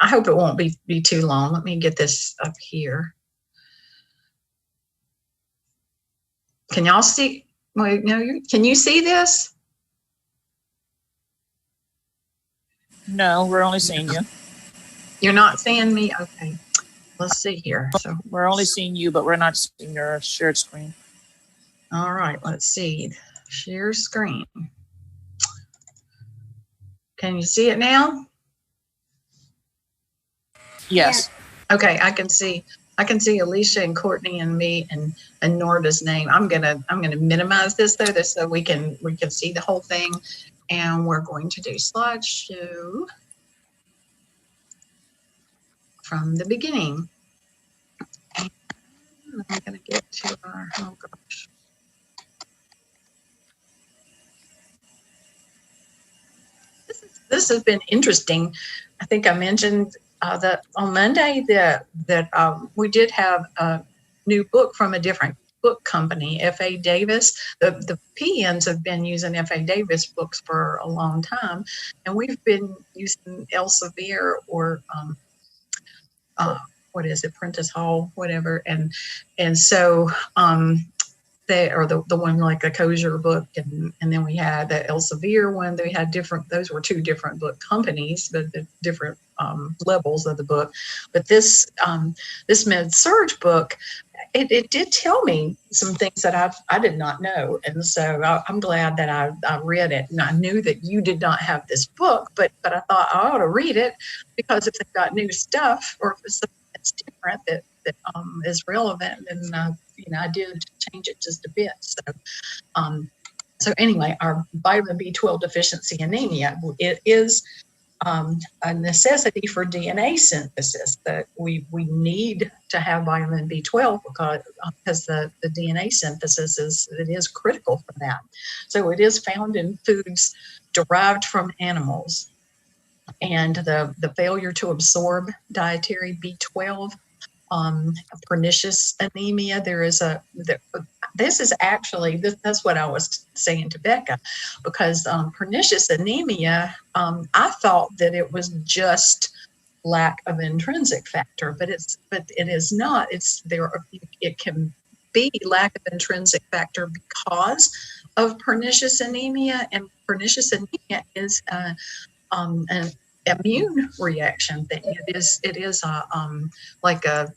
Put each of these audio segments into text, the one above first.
I hope it won't be too long. Let me get this up here. Can y'all see? Wait, no, can you see this? No, we're only seeing you. You're not seeing me? Okay. Let's see here. So we're only seeing you, but we're not seeing your shared screen. All right, let's see. Share screen. Can you see it now? Yes. Okay, I can see Alicia and Courtney and me and Norda's name. I'm gonna minimize this though, so we can see the whole thing. And we're going to do slideshow from the beginning. And I'm gonna get to our, oh gosh. This has been interesting. I think I mentioned that on Monday that we did have a new book from a different book company, F.A. Davis. The PNs have been using F.A. Davis books for a long time, and we've been using Elsevier or what is it, Prentice Hall, whatever, and so they are the one like a kosher book, and then we had the Elsevier one. They had different; those were two different book companies, but the different levels of the book. But this this Med-Surg book, it did tell me some things that I did not know, and so I'm glad that I read it. And I knew that you did not have this book, but I thought I ought to read it because if they've got new stuff or if it's something that's different that is relevant, then I did change it just a bit. So anyway, our vitamin B12 deficiency anemia, it is a necessity for DNA synthesis, that we need to have vitamin B12 because the DNA synthesis is critical for that. So it is found in foods derived from animals, and the failure to absorb dietary B12, pernicious anemia. This is actually, that's what I was saying to Becca, because pernicious anemia, I thought that it was just lack of intrinsic factor, but it is not. It can be lack of intrinsic factor because of pernicious anemia, and pernicious anemia is an immune reaction thing. It is like a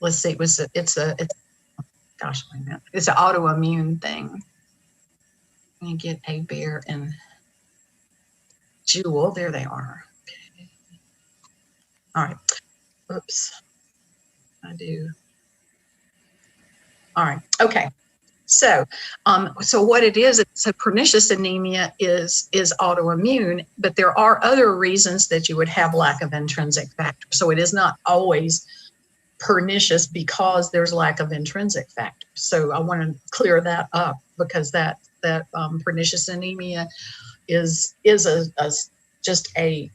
let's see, it's an autoimmune thing. Let me get a bear and Jewel. There they are. Okay. All right. Oops. I do. All right. Okay. So what it is, so pernicious anemia is autoimmune, but there are other reasons that you would have lack of intrinsic factor. So it is not always pernicious because there's lack of intrinsic factor. So I want to clear that up, because that pernicious anemia is just a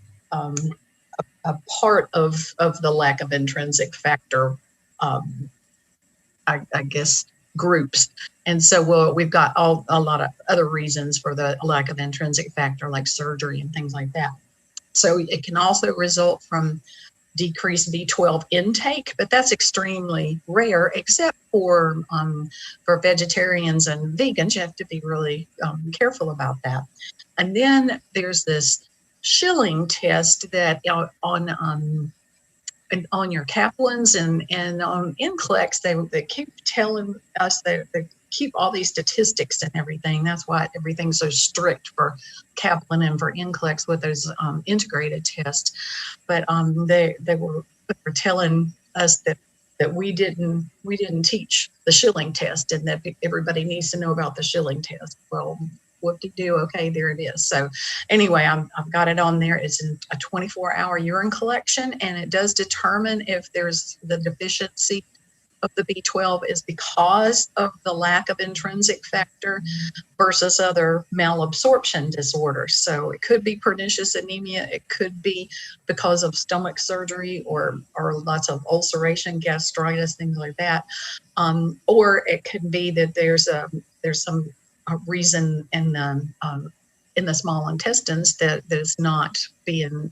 part of the lack of intrinsic factor, I guess, groups. And so we've got a lot of other reasons for the lack of intrinsic factor, like surgery and things like that. So it can also result from decreased B12 intake, but that's extremely rare, except for vegetarians and vegans. You have to be really careful about that. And then there's this Schilling test that on your Kaplans and on NCLEX, they keep telling us they keep all these statistics and everything. That's why everything's so strict for Kaplan and for NCLEX with those integrated tests. But they were telling us that we didn't teach the Schilling test, and that everybody needs to know about the Schilling test. Well, whoop-de-doo, okay, there it is. So anyway, I've got it on there. It's a 24-hour urine collection, and it does determine if there's the deficiency of the B12 is because of the lack of intrinsic factor versus other malabsorption disorders. So it could be pernicious anemia. It could be because of stomach surgery or lots of ulceration, gastritis, things like that. Or it could be that there's some reason in in the small intestines that is not being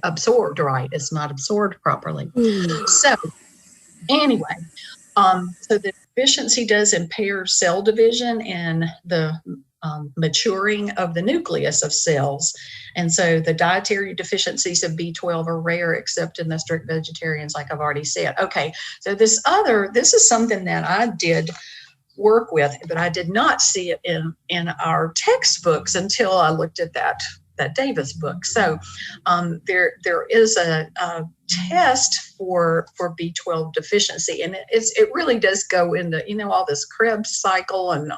absorbed right. It's not absorbed properly. So anyway, so the deficiency does impair cell division and the maturing of the nucleus of cells. And so the dietary deficiencies of B12 are rare except in the strict vegetarians, like I've already said. Okay, so this is something that I did work with, but I did not see it in our textbooks until I looked at that Davis book. So there is a test for B12 deficiency, and it really does go into all this Krebs cycle and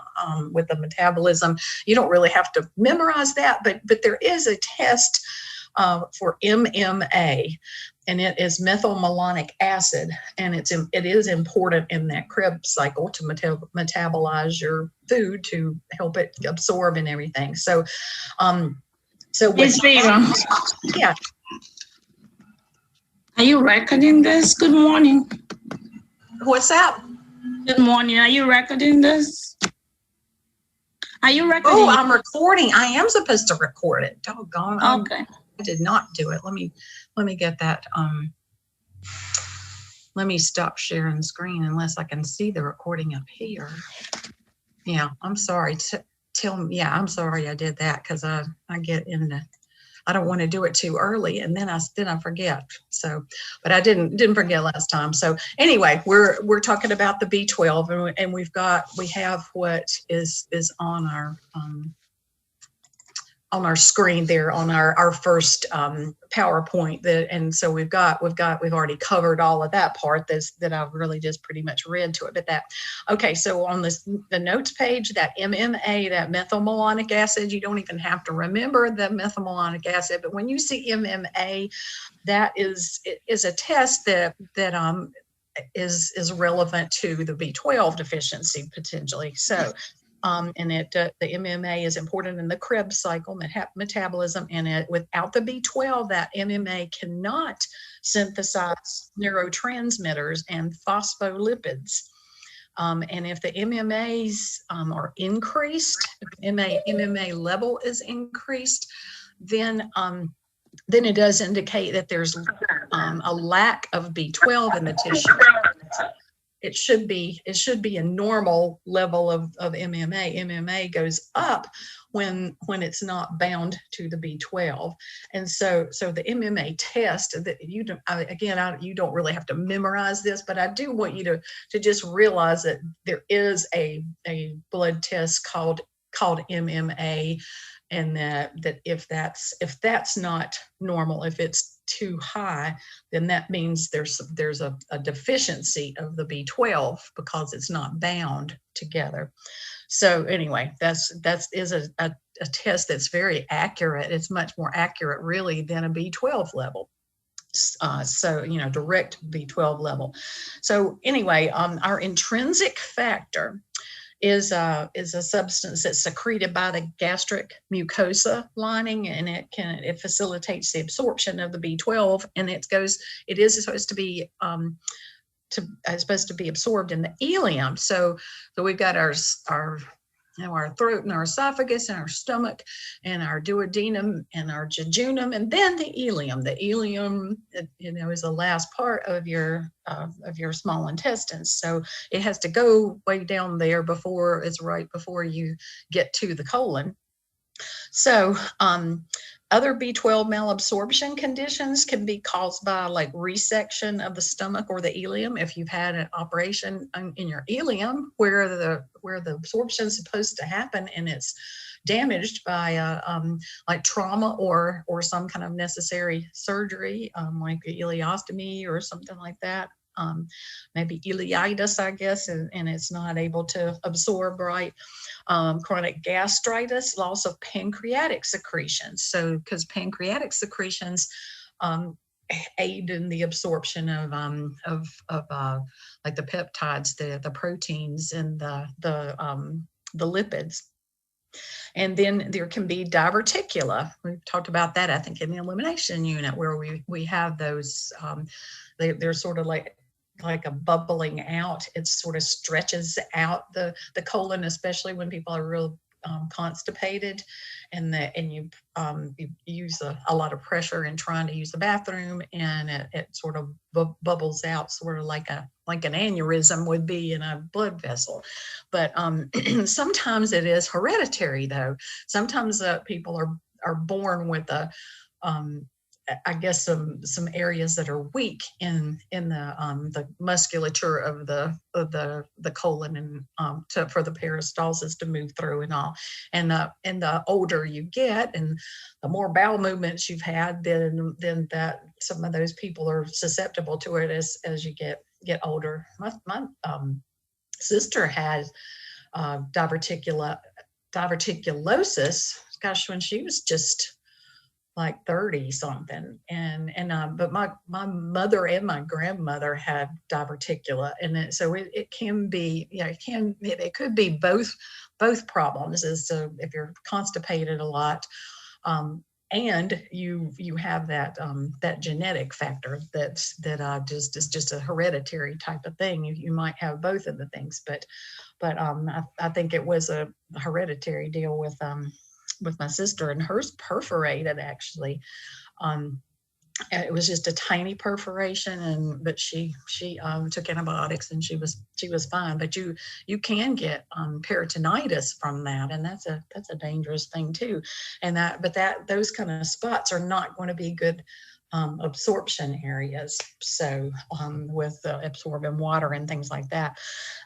with the metabolism. You don't really have to memorize that, but there is a test for MMA, and it is methylmalonic acid, and it is important in that Krebs cycle to metabolize your food to help it absorb and everything. So Miss Beaver. Yeah. Are you recording this? Good morning. What's that? Good morning. Are you recording this? Are you recording? Oh, I'm recording. I am supposed to record it. Doggone. Okay. I did not do it. Let me get that. Let me stop sharing the screen unless I can see the recording up here. Yeah, I'm sorry. Tell me. Yeah, I'm sorry I did that because I get into. I don't want to do it too early, and then I forget. So, but I didn't forget last time. So anyway, we're talking about the B12, and we have what is on our screen there on our first PowerPoint. And so we've already covered all of that part that I've really just pretty much read to it. But okay, so on the notes page, that MMA, that methylmalonic acid, you don't even have to remember the methylmalonic acid, but when you see MMA, that is a test that is relevant to the B12 deficiency potentially. So and the MMA is important in the Krebs cycle, metabolism, and without the B12, that MMA cannot synthesize neurotransmitters and phospholipids. And if the MMAs are increased, if the MMA level is increased, then it does indicate that there's a lack of B12 in the tissue. It should be a normal level of MMA. MMA goes up when it's not bound to the B12, and so the MMA test that you don't really have to memorize this, but I do want you to just realize that there is a blood test called MMA, and that if that's not normal, if it's too high, then that means there's a deficiency of the B12 because it's not bound together. So anyway, that is a test that's very accurate. It's much more accurate really than a B12 level. So direct B12 level. So anyway, our intrinsic factor is a substance that's secreted by the gastric mucosa lining, and it facilitates the absorption of the B12, and it is supposed to be absorbed in the ileum. So we've got our throat and our esophagus and our stomach and our duodenum and our jejunum, and then the ileum. The ileum, is the last part of your small intestines. So it has to go way down there before you get to the colon. So other B12 malabsorption conditions can be caused by like resection of the stomach or the ileum. If you've had an operation in your ileum where the absorption is supposed to happen and it's damaged by like trauma or some kind of necessary surgery, like a ileostomy or something like that. Maybe ileitis, I guess, and it's not able to absorb right. Chronic gastritis, loss of pancreatic secretions. So, because pancreatic secretions aid in the absorption of like the peptides, the proteins, and the lipids. And then there can be diverticula. We've talked about that, I think, in the elimination unit, where we have those. They're sort of like a bubbling out. It sort of stretches out the colon, especially when people are real constipated, and you use a lot of pressure in trying to use the bathroom, and it sort of bubbles out, sort of like an aneurysm would be in a blood vessel. But sometimes it is hereditary, though. Sometimes people are born with I guess some areas that are weak in the musculature of the colon, and for the peristalsis to move through and all. And the older you get, and the more bowel movements you've had, then that some of those people are susceptible to it as you get older. My sister had diverticulosis. Gosh, when she was just like 30 something, but my mother and my grandmother had diverticula, and so it can be, it could be both problems, as to if you're constipated a lot, and you have that genetic factor that is just a hereditary type of thing. You might have both of the things, but I think it was a hereditary deal with my sister, and hers perforated, actually. It was just a tiny perforation, but she took antibiotics, and she was fine. But you can get peritonitis from that, and that's a dangerous thing too. And those kind of spots are not going to be good absorption areas. So with absorbing water and things like that.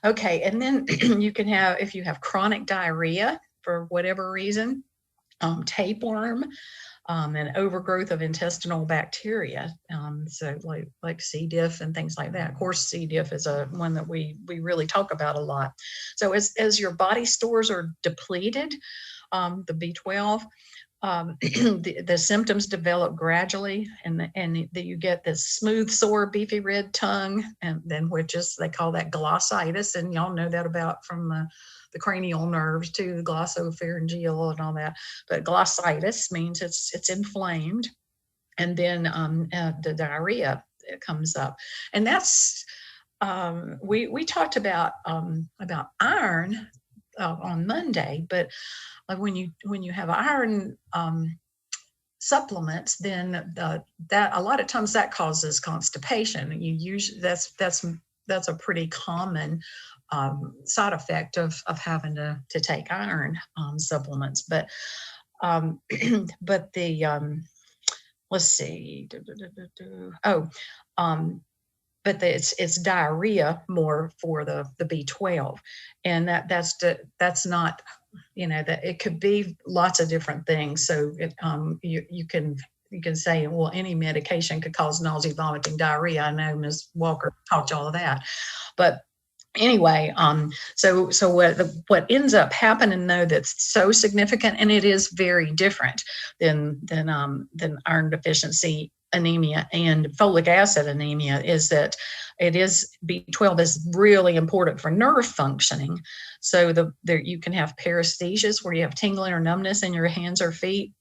Okay, and then you can have, if you have chronic diarrhea for whatever reason, tapeworm, and overgrowth of intestinal bacteria. So like C. diff and things like that. Of course, C. diff is one that we really talk about a lot. So as your body stores are depleted, the B12, the symptoms develop gradually, and you get this smooth, sore, beefy red tongue, and then they call that glossitis, and y'all know that about from the cranial nerves too, the glossopharyngeal and all that. But glossitis means it's inflamed, and then the diarrhea comes up, and that's we talked about iron on Monday, but when you have iron supplements, then that a lot of times that causes constipation. You usually that's a pretty common side effect of having to take iron supplements. But but the let's see. But it's diarrhea more for the B12, and that's not, that it could be lots of different things. So you can say, well, any medication could cause nausea, vomiting, diarrhea. I know Ms. Walker taught you all of that, but anyway, so what ends up happening, though, that's so significant, and it is very different than iron deficiency anemia and folic acid anemia, is that B12 is really important for nerve functioning. So you can have paresthesias, where you have tingling or numbness in your hands or feet,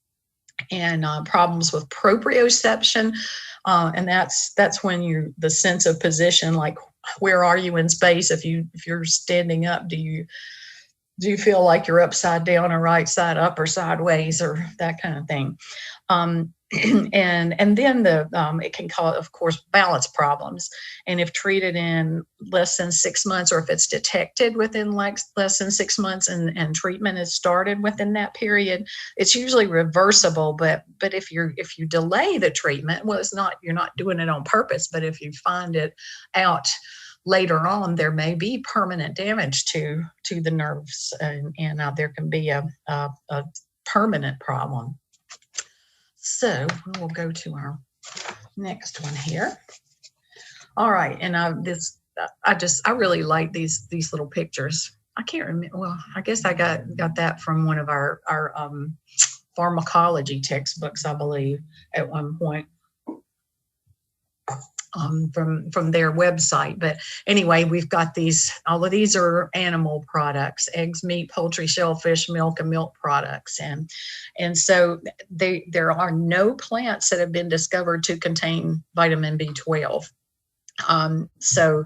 and problems with proprioception, and that's when the sense of position, like where are you in space? If you're standing up, do you feel like you're upside down or right side up or sideways, or that kind of thing? And then it can cause, of course, balance problems. And if treated in less than 6 months, or if it's detected within less than 6 months, and treatment is started within that period, it's usually reversible. But if you delay the treatment, well, you're not doing it on purpose. But if you find it out later on, there may be permanent damage to the nerves, and there can be a permanent problem. So we'll go to our next one here. All right, and I really like these little pictures. I can't remember. Well, I guess I got that from one of our pharmacology textbooks, I believe, at one point. From their website. But anyway, we've got all of these are animal products: eggs, meat, poultry, shellfish, milk, and milk products. And so there are no plants that have been discovered to contain vitamin B12. So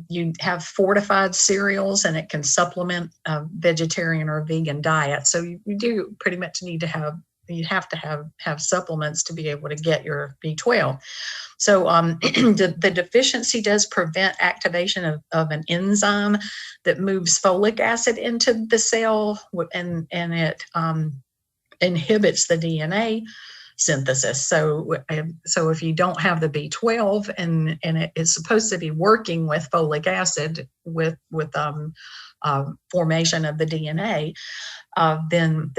you have fortified cereals, and it can supplement a vegetarian or vegan diet. So you do pretty much need to have, you have to have supplements to be able to get your B12. So the deficiency does prevent activation of an enzyme that moves folic acid into the cell, and it inhibits the DNA synthesis. So if you don't have the B12, and it is supposed to be working with folic acid with formation of the DNA, then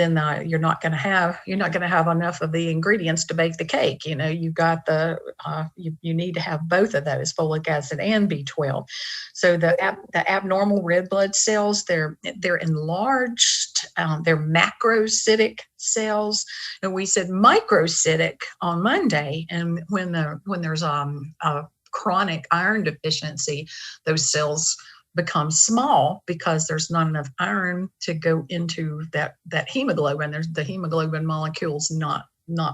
you're not going to have enough of the ingredients to bake the cake. You've got you need to have both of those, folic acid and B12. So the abnormal red blood cells, they're enlarged, they're macrocytic cells, and we said microcytic on Monday. And when there's a chronic iron deficiency, those cells become small because there's not enough iron to go into that hemoglobin. The hemoglobin molecule's not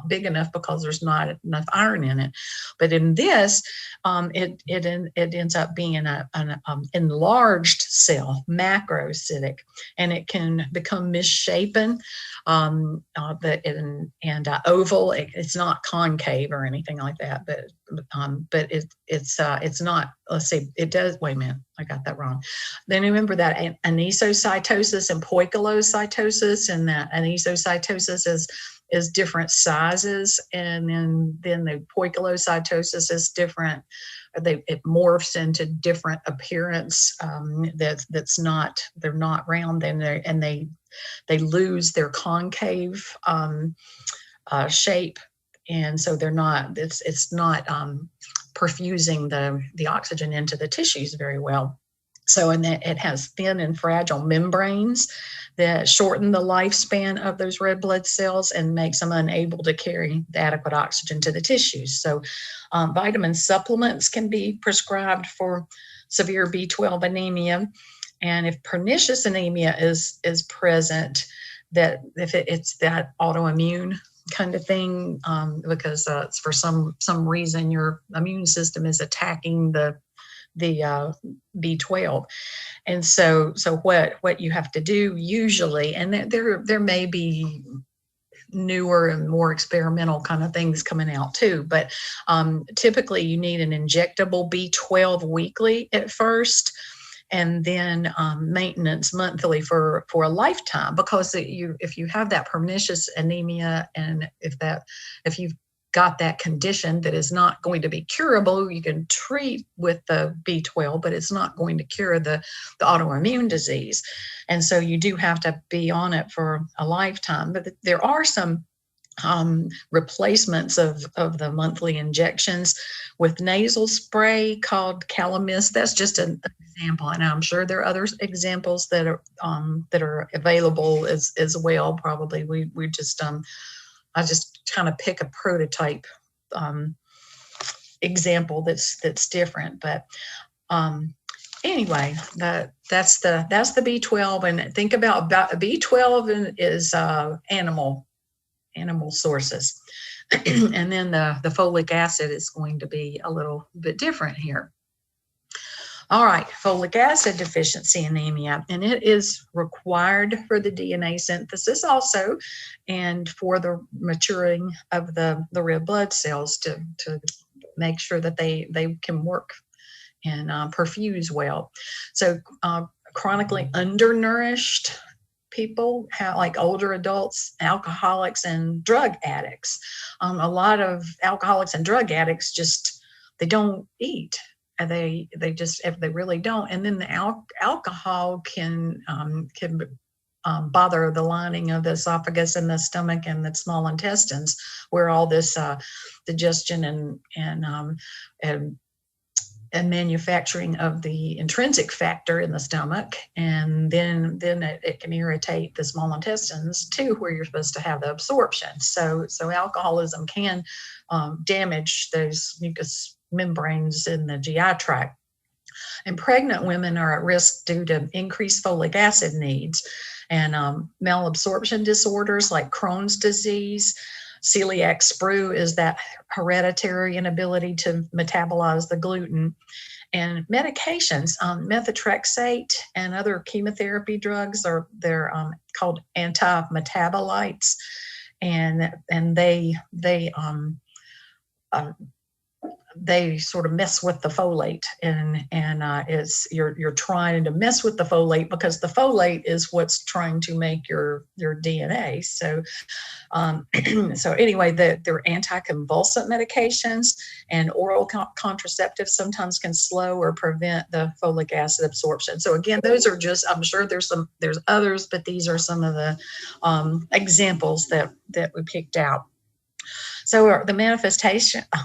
big enough because there's not enough iron in it. But in this, it ends up being an enlarged cell, macrocytic, and it can become misshapen, and oval. It's not concave or anything like that, but it's not. Let's see, it does. Wait a minute, I got that wrong. Then remember that anisocytosis and poikilocytosis, and that anisocytosis is different sizes, and then the poikilocytosis is different. It morphs into different appearance. They're not round, and they lose their concave shape, and so they're not. It's not perfusing the oxygen into the tissues very well. So, and that it has thin and fragile membranes that shorten the lifespan of those red blood cells and makes them unable to carry the adequate oxygen to the tissues. So vitamin supplements can be prescribed for severe B12 anemia. And if pernicious anemia is present, that if it's that autoimmune kind of thing, because it's for some reason your immune system is attacking the B12. And so what you have to do usually, and there may be newer and more experimental kind of things coming out too, but typically you need an injectable B12 weekly at first, and then maintenance monthly for a lifetime, because if you have that pernicious anemia, and if you've got that condition that is not going to be curable, you can treat with the B12, but it's not going to cure the autoimmune disease. And so you do have to be on it for a lifetime. But there are some replacements of the monthly injections with nasal spray called Calamis. That's just an example, and I'm sure there are other examples that are available as well. Probably we just I just kind of pick a prototype example that's different, but anyway, that's the B12. And think about B12 is animal sources, and then the folic acid is going to be a little bit different here. All right, folic acid deficiency anemia, and it is required for the DNA synthesis also, and for the maturing of the red blood cells to make sure that they can work and perfuse well. So chronically undernourished people, like older adults, alcoholics, and drug addicts. A lot of alcoholics and drug addicts they don't eat. They really don't. And then the alcohol can bother the lining of the esophagus and the stomach and the small intestines, where all this digestion and manufacturing of the intrinsic factor in the stomach, and then it can irritate the small intestines too, where you're supposed to have the absorption. So alcoholism can damage those mucous membranes in the GI tract. And pregnant women are at risk due to increased folic acid needs, and malabsorption disorders like Crohn's disease, Celiac sprue is that hereditary inability to metabolize the gluten. And medications, methotrexate and other chemotherapy drugs they're called anti-metabolites, and they sort of mess with the folate, and is you're trying to mess with the folate because the folate is what's trying to make your DNA. So so anyway, they're anticonvulsant medications, and oral contraceptives sometimes can slow or prevent the folic acid absorption. So again, those are just, I'm sure there's others, but these are some of the examples that we picked out. So the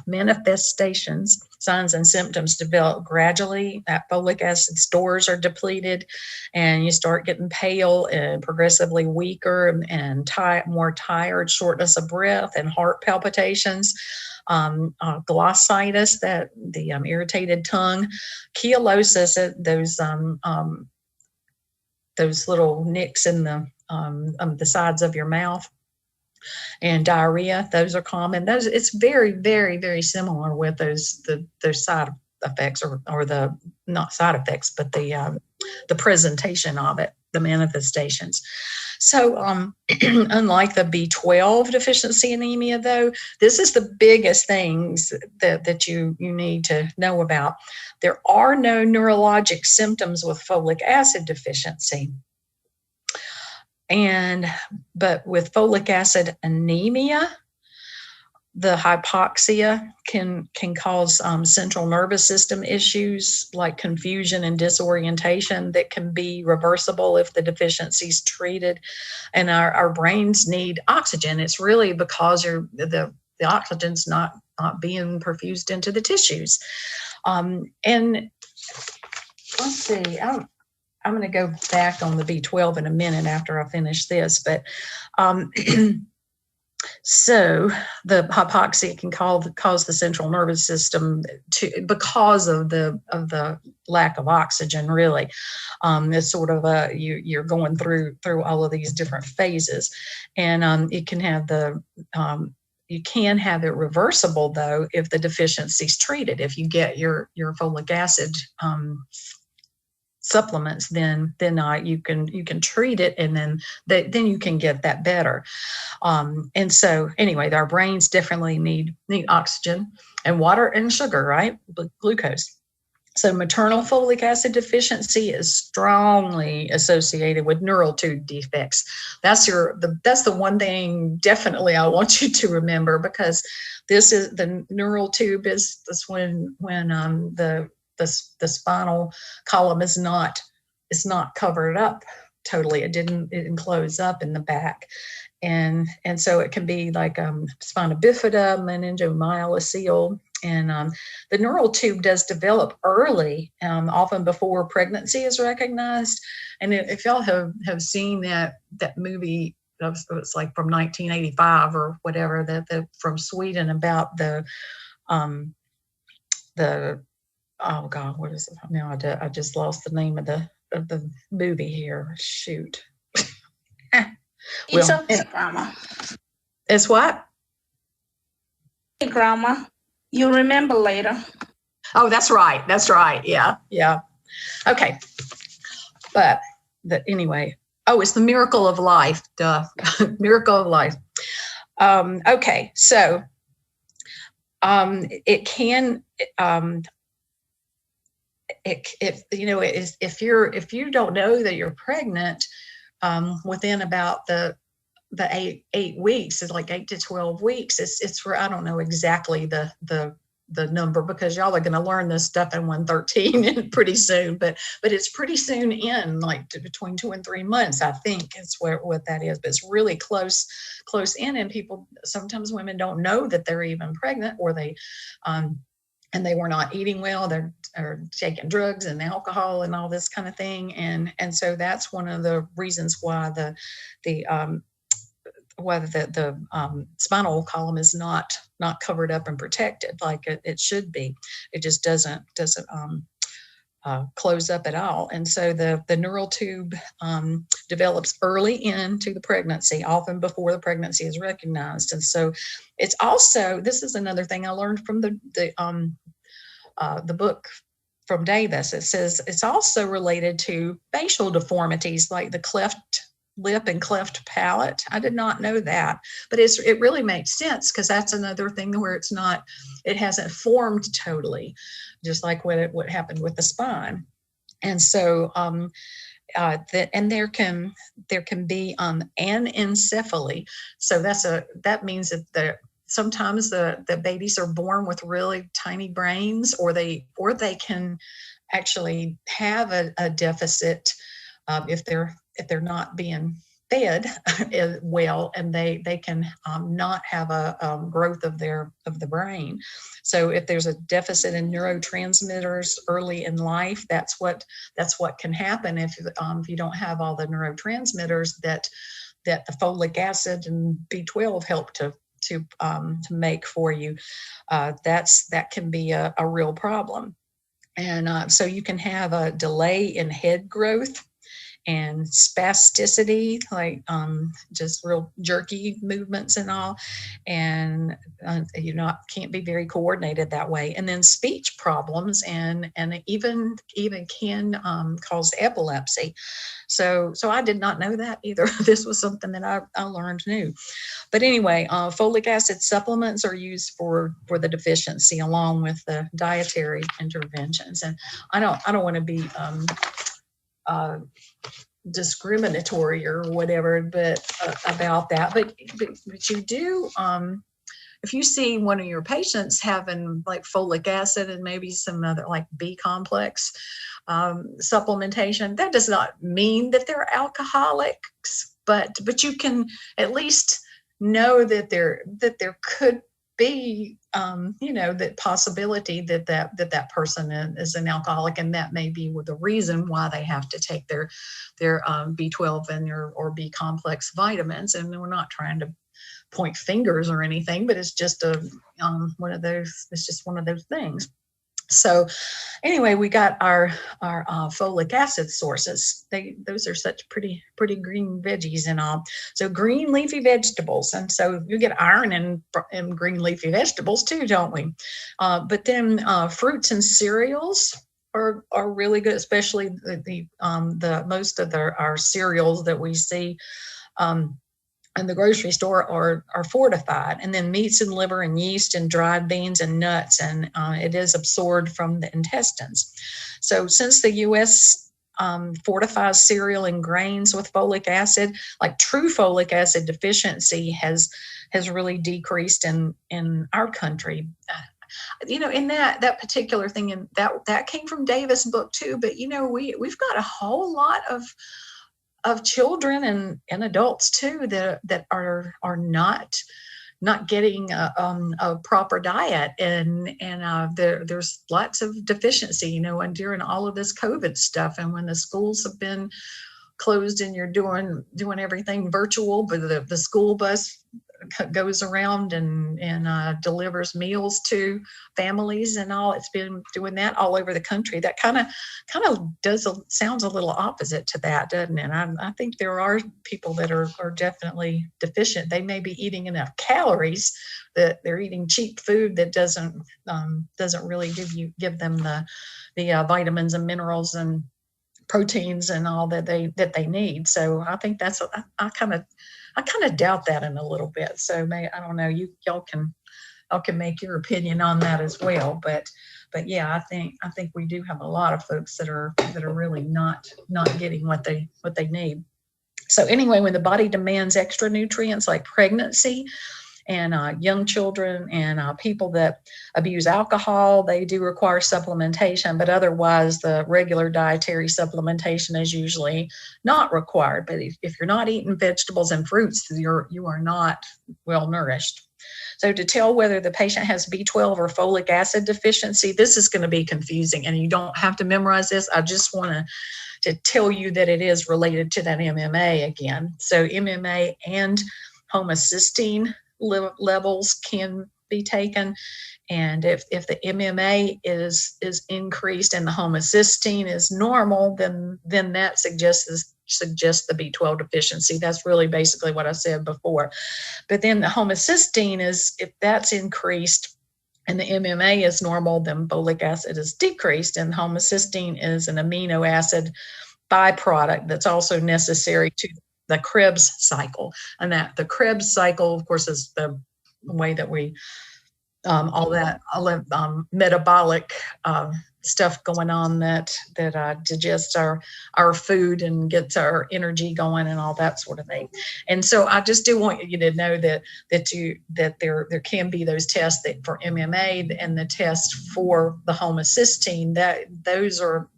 manifestations, signs and symptoms develop gradually. That folic acid stores are depleted, and you start getting pale and progressively weaker and more tired, shortness of breath, and heart palpitations. Glossitis, that the irritated tongue, chelosis, those little nicks in the sides of your mouth, and diarrhea. Those are common. It's very, very, very similar with those side effects, or the not side effects, but the presentation of it, the manifestations. So unlike the B12 deficiency anemia, though, this is the biggest things that you need to know about. There are no neurologic symptoms with folic acid deficiency. But with folic acid anemia, the hypoxia can cause central nervous system issues like confusion and disorientation that can be reversible if the deficiency is treated. And our brains need oxygen. It's really because the oxygen's not being perfused into the tissues. And let's see, I'm going to go back on the B12 in a minute after I finish this, but so the hypoxia can cause the central nervous system because of the lack of oxygen. Really, it's sort of you're going through all of these different phases, and it can have you can have it reversible though if the deficiency is treated. If you get your folic acid supplements, then you can treat it, and then you can get that better. And so anyway, our brains definitely need oxygen and water and sugar, right? Glucose. So maternal folic acid deficiency is strongly associated with neural tube defects. That's the one thing definitely I want you to remember, because this is the neural tube is when the spinal column is not covered up totally. It didn't close up in the back. And so it can be like spina bifida, meningomyelocele, and the neural tube does develop early, often before pregnancy is recognized. And if y'all have seen that movie, it's like from 1985 or whatever, that from Sweden, about the oh God, what is it now? I just lost the name of the movie here. Shoot. It's okay, Grandma. It's what? Hey, Grandma. You'll remember later. Oh, that's right. Yeah. Okay. But anyway. Oh, it's the miracle of life. Duh. Miracle of life. Okay. So it can. If you don't know that you're pregnant within about the 8 weeks, it's like 8 to 12 weeks. It's for, I don't know exactly the number, because y'all are going to learn this stuff in 113 pretty soon, but it's pretty soon in, like between 2 and 3 months, I think is what that is. But it's really close in, and people, sometimes women don't know that they're even pregnant, or they and they were not eating well. They're taking drugs and alcohol and all this kind of thing. And so that's one of the reasons why the spinal column is not covered up and protected like it should be. It just doesn't close up at all. And so the neural tube develops early into the pregnancy, often before the pregnancy is recognized. And so it's also, this is another thing I learned from the book from Davis. It says it's also related to facial deformities like the cleft lip and cleft palate. I did not know that, but it really makes sense, because that's another thing where it hasn't formed totally, just like what happened with the spine. And so and there can be anencephaly. So that means that sometimes the babies are born with really tiny brains, or they can actually have a deficit if they're not being fed well, and they can not have a growth of the brain. So if there's a deficit in neurotransmitters early in life, that's what can happen if you don't have all the neurotransmitters that the folic acid and B12 help to make for you. That can be a real problem. And so you can have a delay in head growth and spasticity, like just real jerky movements and all, and can't be very coordinated that way. And then speech problems, and even can cause epilepsy. So I did not know that either. This was something that I learned new. But anyway, folic acid supplements are used for the deficiency, along with the dietary interventions. And I don't want to be discriminatory or whatever, but about that. But you do, if you see one of your patients having like folic acid and maybe some other like B complex supplementation, that does not mean that they're alcoholics, but you can at least know that there could be that possibility that person is an alcoholic, and that may be the reason why they have to take their B12 and or B complex vitamins. And we're not trying to point fingers or anything, but it's just one of those things. So anyway, we got our folic acid sources. Those are such pretty green veggies and all. So green leafy vegetables, and so you get iron in green leafy vegetables too, don't we? But then fruits and cereals are really good, especially the most of our cereals that we see in the grocery store are fortified. And then meats and liver and yeast and dried beans and nuts, and it is absorbed from the intestines. So since the U.S. Fortifies cereal and grains with folic acid, like true folic acid deficiency has really decreased in our country. In that particular thing, and that came from Davis' book too. But we've got a whole lot of children and adults too that are not getting a proper diet, and there's lots of deficiency, and during all of this COVID stuff, and when the schools have been closed and you're doing everything virtual, but the school bus goes around and delivers meals to families and all. It's been doing that all over the country. That kind of sounds a little opposite to that, doesn't it? I think there are people that are definitely deficient. They may be eating enough calories, that they're eating cheap food that doesn't really give them the vitamins and minerals and proteins and all that they need. So I think that's I kind of doubt that in a little bit. So I don't know. Y'all can make your opinion on that as well. But yeah, I think we do have a lot of folks that are really not getting what they need. So anyway, when the body demands extra nutrients like pregnancy and young children and people that abuse alcohol, they do require supplementation, but otherwise the regular dietary supplementation is usually not required. But if you're not eating vegetables and fruits, you are not well nourished. So to tell whether the patient has B12 or folic acid deficiency, this is going to be confusing, and you don't have to memorize this. I just want to tell you that it is related to that MMA again. So MMA and homocysteine levels can be taken. And if the MMA is increased and the homocysteine is normal, then that suggests the B12 deficiency. That's really basically what I said before. But then the homocysteine is, if that's increased and the MMA is normal, then folic acid is decreased, and homocysteine is an amino acid byproduct that's also necessary to the Krebs cycle. And that the Krebs cycle, of course, is the way that we all that metabolic stuff going on that digests our food and gets our energy going and all that sort of thing. And so I just do want you to know that there can be those tests that for MMA and the test for the homocysteine, that those are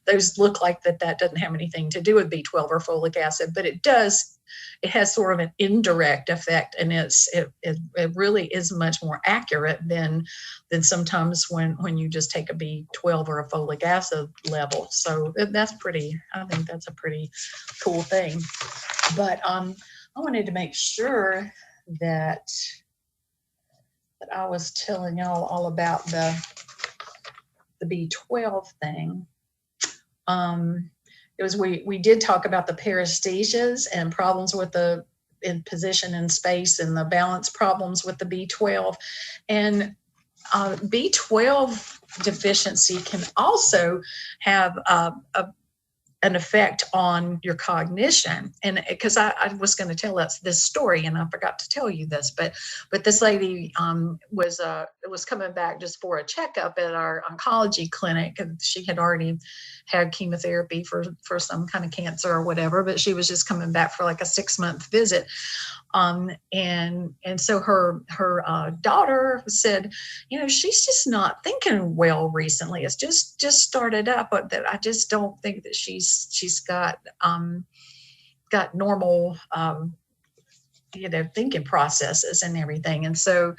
those look like that doesn't have anything to do with B12 or folic acid, but it does. It has sort of an indirect effect, and it really is much more accurate than sometimes when you just take a B12 or a folic acid level. So I think that's a pretty cool thing. But I wanted to make sure that I was telling y'all all about the B12 thing. We did talk about the paresthesias and problems with the in position in space and the balance problems with the B12. And B12 deficiency can also have an effect on your cognition. And because I was going to tell us this story and I forgot to tell you this, but this lady was coming back just for a checkup at our oncology clinic, and she had already had chemotherapy for some kind of cancer or whatever, but she was just coming back for like a 6-month visit. And so her daughter said, she's just not thinking well recently. It's just started up, but that I just don't think that she's got normal, thinking processes and everything. And so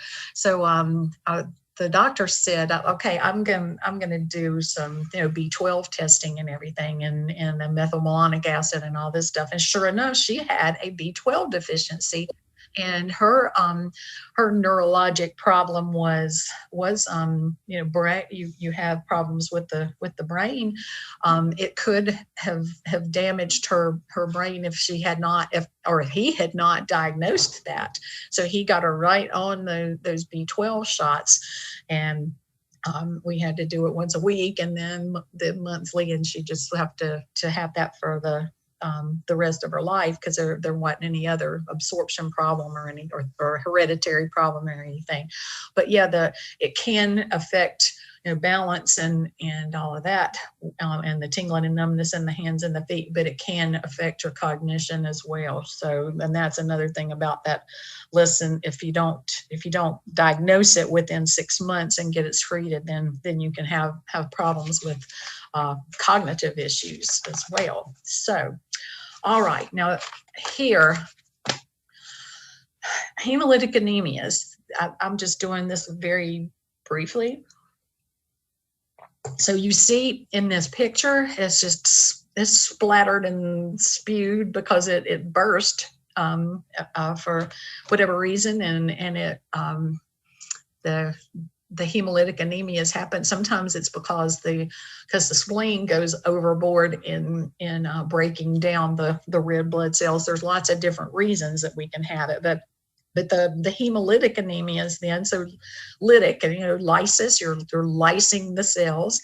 the doctor said, okay, I'm going to do some, B12 testing and everything and the methylmalonic acid and all this stuff. And sure enough, she had a B12 deficiency, and her neurologic problem was brain. You have problems with the brain. It could have damaged her brain if he had not diagnosed that. So he got her right on those B12 shots, and we had to do it once a week and then the monthly, and she just have to have that for the rest of her life, because there wasn't any other absorption problem or hereditary problem or anything. But yeah, it can affect balance and all of that, and the tingling and numbness in the hands and the feet, but it can affect your cognition as well. So, and that's another thing about that. Listen, if you don't diagnose it within 6 months and get it treated, then you can have problems with cognitive issues as well. So, all right, now here, hemolytic anemias. I'm just doing this very briefly. So you see in this picture, it's splattered and spewed because it burst for whatever reason, and it the hemolytic anemias happen. Sometimes it's because the spleen goes overboard in breaking down the red blood cells. There's lots of different reasons that we can have it, but the hemolytic anemias then, so lytic, and lysis, you're lysing the cells.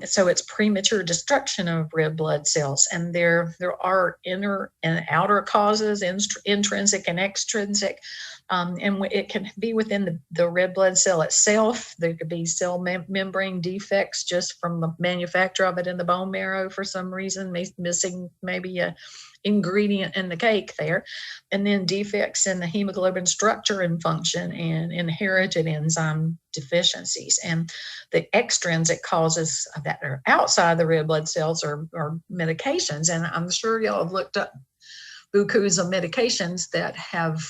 So it's premature destruction of red blood cells, and there are inner and outer causes, intrinsic and extrinsic, and it can be within the red blood cell itself. There could be cell membrane defects just from the manufacture of it in the bone marrow for some reason, missing maybe a ingredient in the cake there, and then defects in the hemoglobin structure and function and inherited enzyme deficiencies. And the extrinsic causes that are outside the red blood cells are medications. And I'm sure y'all have looked up bukus of medications that have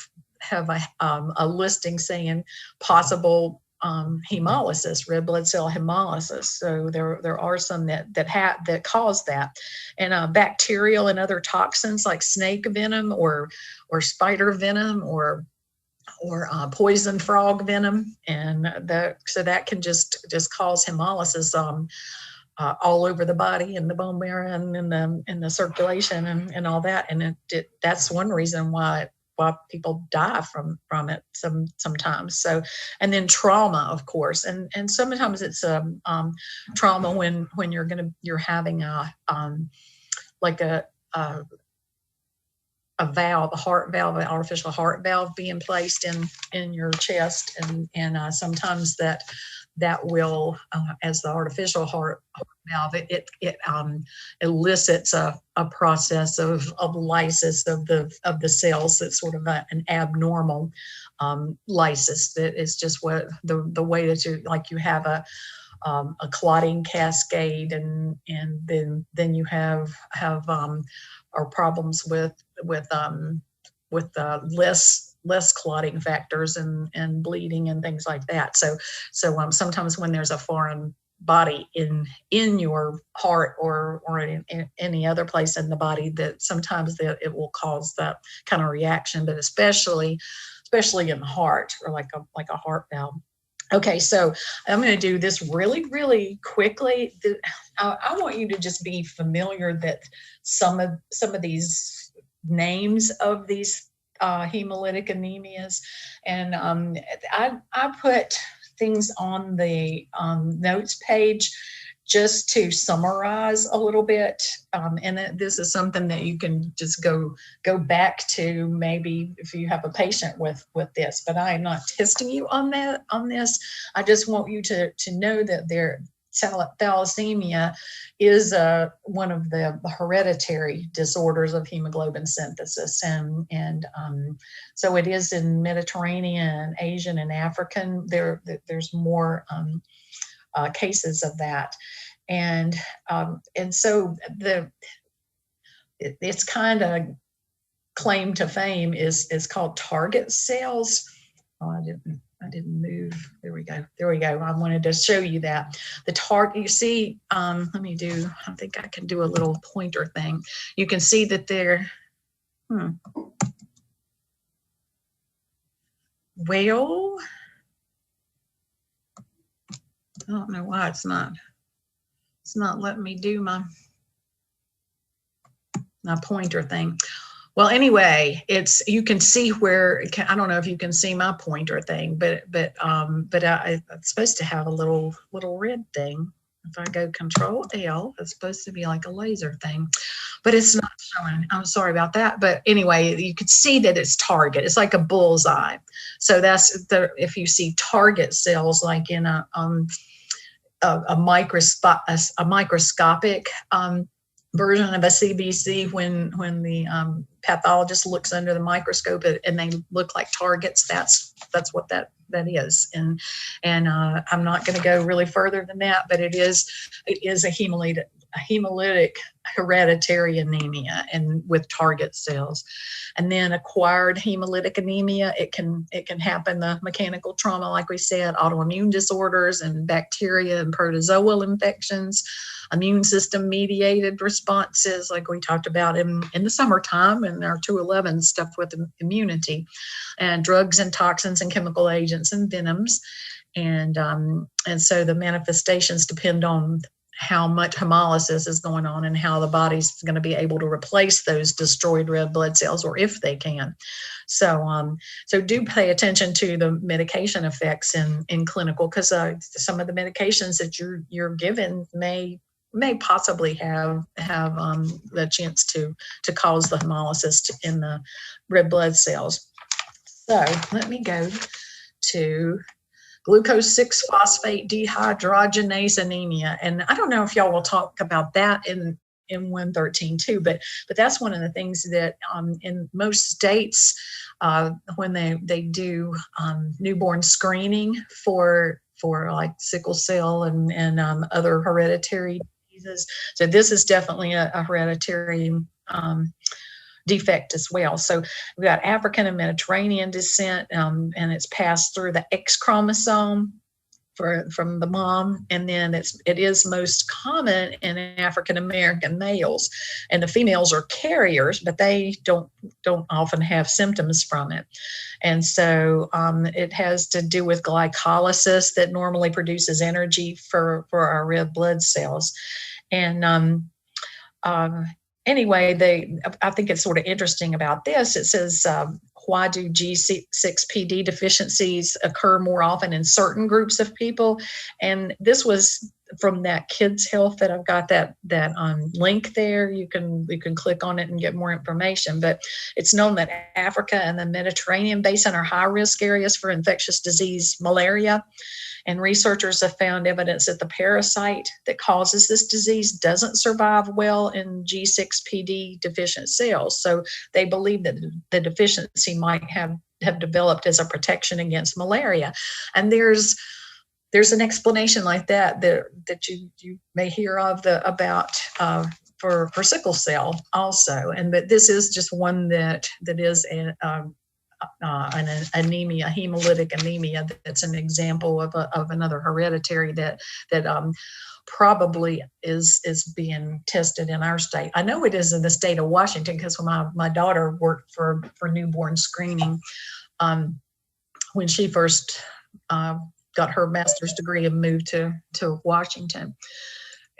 a listing saying possible hemolysis, red blood cell hemolysis. So there are some that cause that, and bacterial and other toxins like snake venom or spider venom or poison frog venom, and so that can just cause hemolysis all over the body and the bone marrow and in the circulation and all that. And that's one reason why people die from it sometimes. So, and then trauma, of course, and sometimes it's trauma when you're having like a valve, a heart valve, an artificial heart valve being placed in your chest, and sometimes that will, as the artificial heart valve, it elicits a process of lysis of the cells. That's sort of an abnormal lysis. That is just what the way that you have a clotting cascade, and then you have or problems with less clotting factors and bleeding and things like that. So sometimes when there's a foreign body in your heart or in any other place in the body, that sometimes it will cause that kind of reaction, but especially in the heart, or like a heart valve. Okay, so I'm going to do this really, really quickly. I want you to just be familiar that some of these names of these hemolytic anemias, and I put things on the notes page just to summarize a little bit, and this is something that you can just go back to, maybe if you have a patient with this. But I am not testing you on this. I just want you to know that thalassemia is one of the hereditary disorders of hemoglobin synthesis, and so it is in Mediterranean, Asian, and African. There's more cases of that, and so it's kind of claim to fame is called target cells. Oh, I didn't move. There we go. I wanted to show you that the target. You see, let me do. I think I can do a little pointer thing. You can see that they're. Well, I don't know why it's not letting me do my pointer thing. Well, anyway, you can see where, I don't know if you can see my pointer thing, but it's supposed to have a little red thing. If I go Control L, it's supposed to be like a laser thing, but it's not showing. I'm sorry about that. But anyway, you could see that it's target. It's like a bullseye. So that's if you see target cells, like in a microscopic version of a CBC, when the pathologist looks under the microscope and they look like targets, that's what that is. And I'm not going to go really further than that, but it is a hemolytic hereditary anemia, and with target cells. And then acquired hemolytic anemia, it can happen, the mechanical trauma, like we said, autoimmune disorders and bacteria and protozoal infections, immune system mediated responses, like we talked about in the summertime in our 211 stuff with immunity, and drugs and toxins and chemical agents and venoms. And so the manifestations depend on how much hemolysis is going on and how the body's going to be able to replace those destroyed red blood cells, or if they can. So do pay attention to the medication effects in clinical, because some of the medications that you're given may possibly have the chance to cause the hemolysis in the red blood cells. So let me go to glucose 6-phosphate dehydrogenase anemia. And I don't know if y'all will talk about that in 113 too, but that's one of the things that in most states, when they do newborn screening for like sickle cell and other hereditary diseases. So this is definitely a hereditary defect as well. So we've got African and Mediterranean descent, and it's passed through the X chromosome. from the mom, and then it is most common in African American males, and the females are carriers, but they don't often have symptoms from it. And so it has to do with glycolysis that normally produces energy for our red blood cells. And anyway, I think it's sort of interesting about this. It says, why do G6PD deficiencies occur more often in certain groups of people? And this was from that Kids Health that I've got that link there. You can click on it and get more information. But it's known that Africa and the Mediterranean basin are high risk areas for infectious disease malaria. And researchers have found evidence that the parasite that causes this disease doesn't survive well in G6PD deficient cells. So they believe that the deficiency might have developed as a protection against malaria. And there's an explanation like that you may hear of about for sickle cell also. But this is just one that is an anemia, hemolytic anemia. That's an example of another hereditary that probably is being tested in our state. I know it is in the state of Washington because when my daughter worked for newborn screening, when she first got her master's degree and moved to Washington.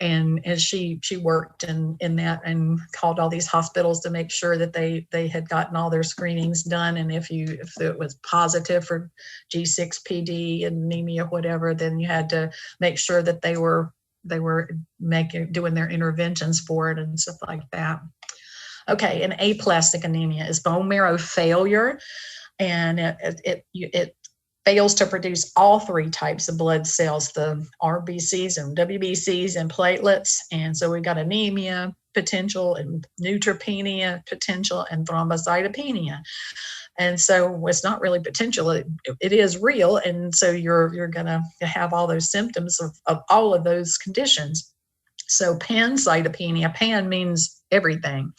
And as she worked in that and called all these hospitals to make sure that they had gotten all their screenings done. And if it was positive for G6PD, anemia, whatever, then you had to make sure that they were doing their interventions for it and stuff like that. Okay, and aplastic anemia is bone marrow failure, and it fails to produce all three types of blood cells, the RBCs and WBCs and platelets. And so we got anemia potential and neutropenia potential and thrombocytopenia. And so it's not really potential, it is real. And so you're going to have all those symptoms of all of those conditions. So pancytopenia, pan means everything.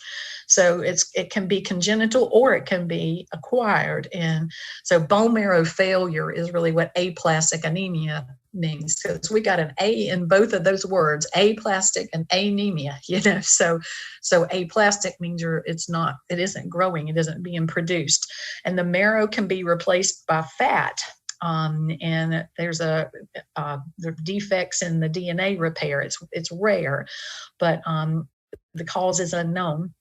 So it can be congenital or it can be acquired. And so bone marrow failure is really what aplastic anemia means, because we got an A in both of those words, aplastic and anemia, so aplastic means it isn't growing, it isn't being produced. And the marrow can be replaced by fat. And there's there are defects in the DNA repair. It's rare, but the cause is unknown.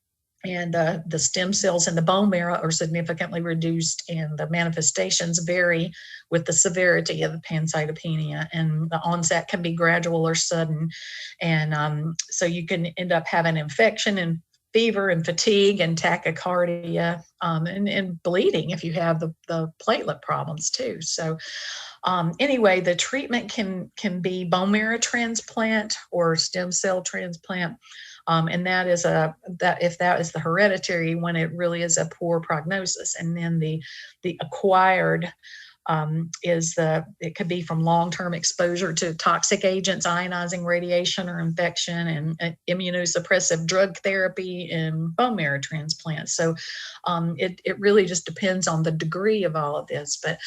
And the stem cells in the bone marrow are significantly reduced, and the manifestations vary with the severity of the pancytopenia. And the onset can be gradual or sudden. And so you can end up having infection and fever and fatigue and tachycardia and bleeding if you have the platelet problems too. So anyway, the treatment can be bone marrow transplant or stem cell transplant. And that is if that is the hereditary one, it really is a poor prognosis. And then the acquired it could be from long-term exposure to toxic agents, ionizing radiation or infection, and immunosuppressive drug therapy and bone marrow transplant. So it really just depends on the degree of all of this. But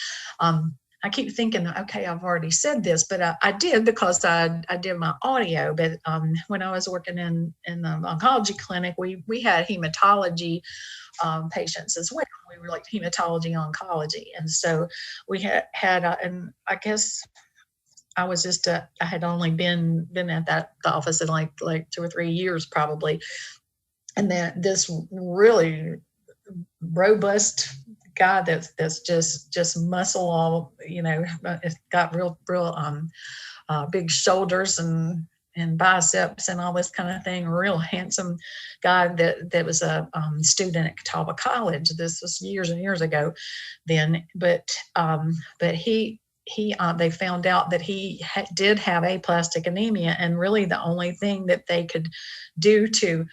I keep thinking, okay, I've already said this, but I did because I did my audio. But when I was working in the oncology clinic, we had hematology patients as well. We were like hematology oncology, and so we had and I guess I was just I had only been at the office in like 2 or 3 years probably, and then this really robust guy that's just muscle all, it's got real big shoulders and biceps and all this kind of thing. Real handsome guy that was a student at Catawba College. This was years and years ago then, but they found out that he did have aplastic anemia, and really the only thing that they could do to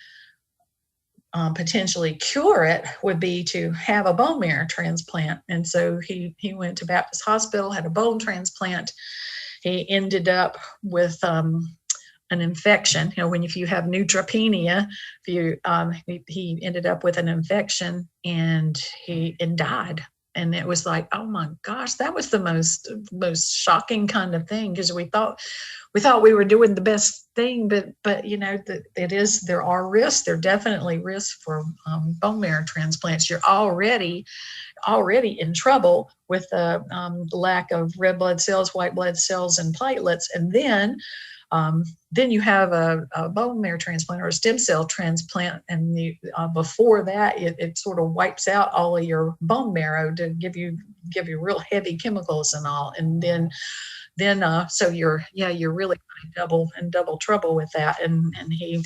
potentially cure it would be to have a bone marrow transplant. And so he went to Baptist Hospital, had a bone transplant. He ended up with an infection. If you have neutropenia, he ended up with an infection and he died. And it was like, oh my gosh, that was the most shocking kind of thing, because we thought we were doing the best thing, but you know, there are risks. There are definitely risks for bone marrow transplants. You're already in trouble with the lack of red blood cells, white blood cells, and platelets, and then you have a bone marrow transplant or a stem cell transplant, and before that, it sort of wipes out all of your bone marrow to give you real heavy chemicals and all, and then so you're really in double trouble with that. And he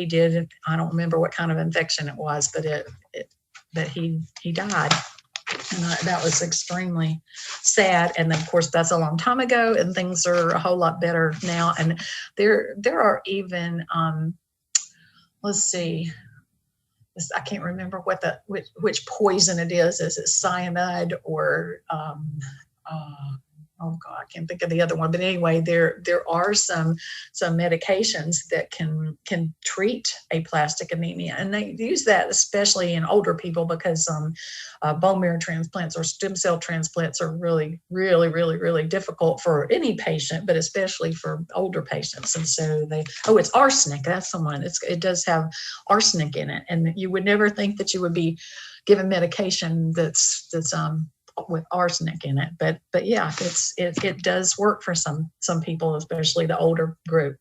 did, I don't remember what kind of infection it was, but he died. And that was extremely sad. And then, of course, that's a long time ago, and things are a whole lot better now. And there are even let's see, I can't remember which poison it is. Is it cyanide or oh God, I can't think of the other one. But anyway, there are some medications that can treat aplastic anemia, and they use that especially in older people, because bone marrow transplants or stem cell transplants are really, really, really, really difficult for any patient, but especially for older patients. And so it's arsenic. That's the one. It does have arsenic in it, and you would never think that you would be given medication that's with arsenic in it, but yeah, it does work for some people, especially the older group.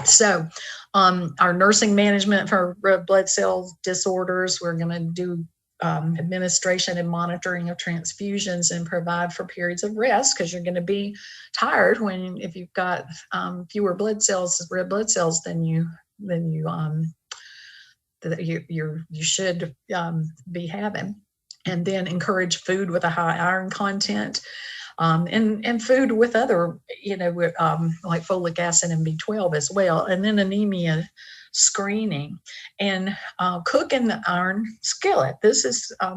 So our nursing management for red blood cell disorders, we're going to do administration and monitoring of transfusions, and provide for periods of rest, because you're going to be tired if you've got fewer red blood cells than you should be having. And then encourage food with a high iron content, and food with other, like folic acid and B12 as well. And then anemia screening, and cook in the iron skillet. This is, I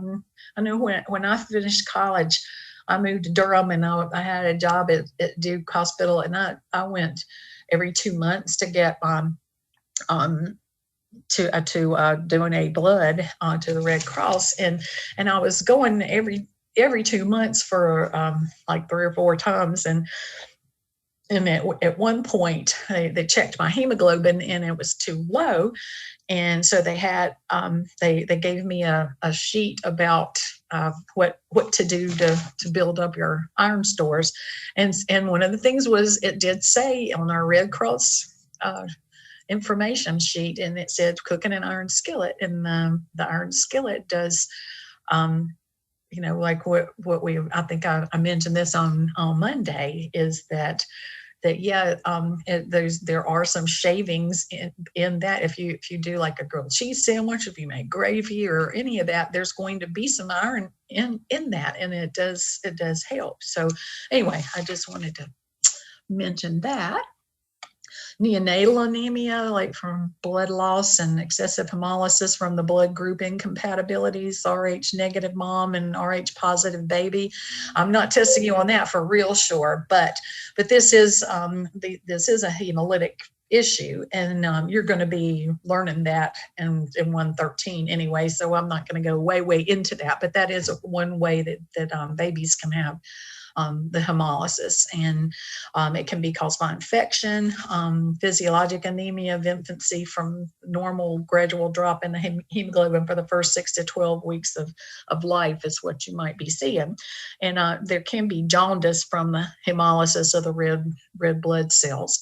know when I finished college, I moved to Durham, and I had a job at Duke Hospital, and I went every 2 months to get to donate blood to the Red Cross, and I was going every 2 months for like 3 or 4 times, and at one point they checked my hemoglobin, and it was too low, and so they had they gave me a sheet about what to do to build up your iron stores, and one of the things was, it did say on our Red Cross information sheet, and it said cook in an iron skillet, and the iron skillet does like what I think I mentioned this on Monday, is that there are some shavings in that. If you do like a grilled cheese sandwich, if you make gravy or any of that, there's going to be some iron in that, and it does help. So anyway, I just wanted to mention that. Neonatal anemia, like from blood loss and excessive hemolysis from the blood group incompatibilities, Rh negative mom and Rh positive baby. I'm not testing you on that for real sure, but this is this is a hemolytic issue, and you're going to be learning that in 113 anyway, so I'm not going to go way into that, but that is one way that babies can have the hemolysis, and it can be caused by infection, physiologic anemia of infancy from normal gradual drop in the hemoglobin for the first 6 to 12 weeks of life is what you might be seeing. And there can be jaundice from the hemolysis of the red blood cells.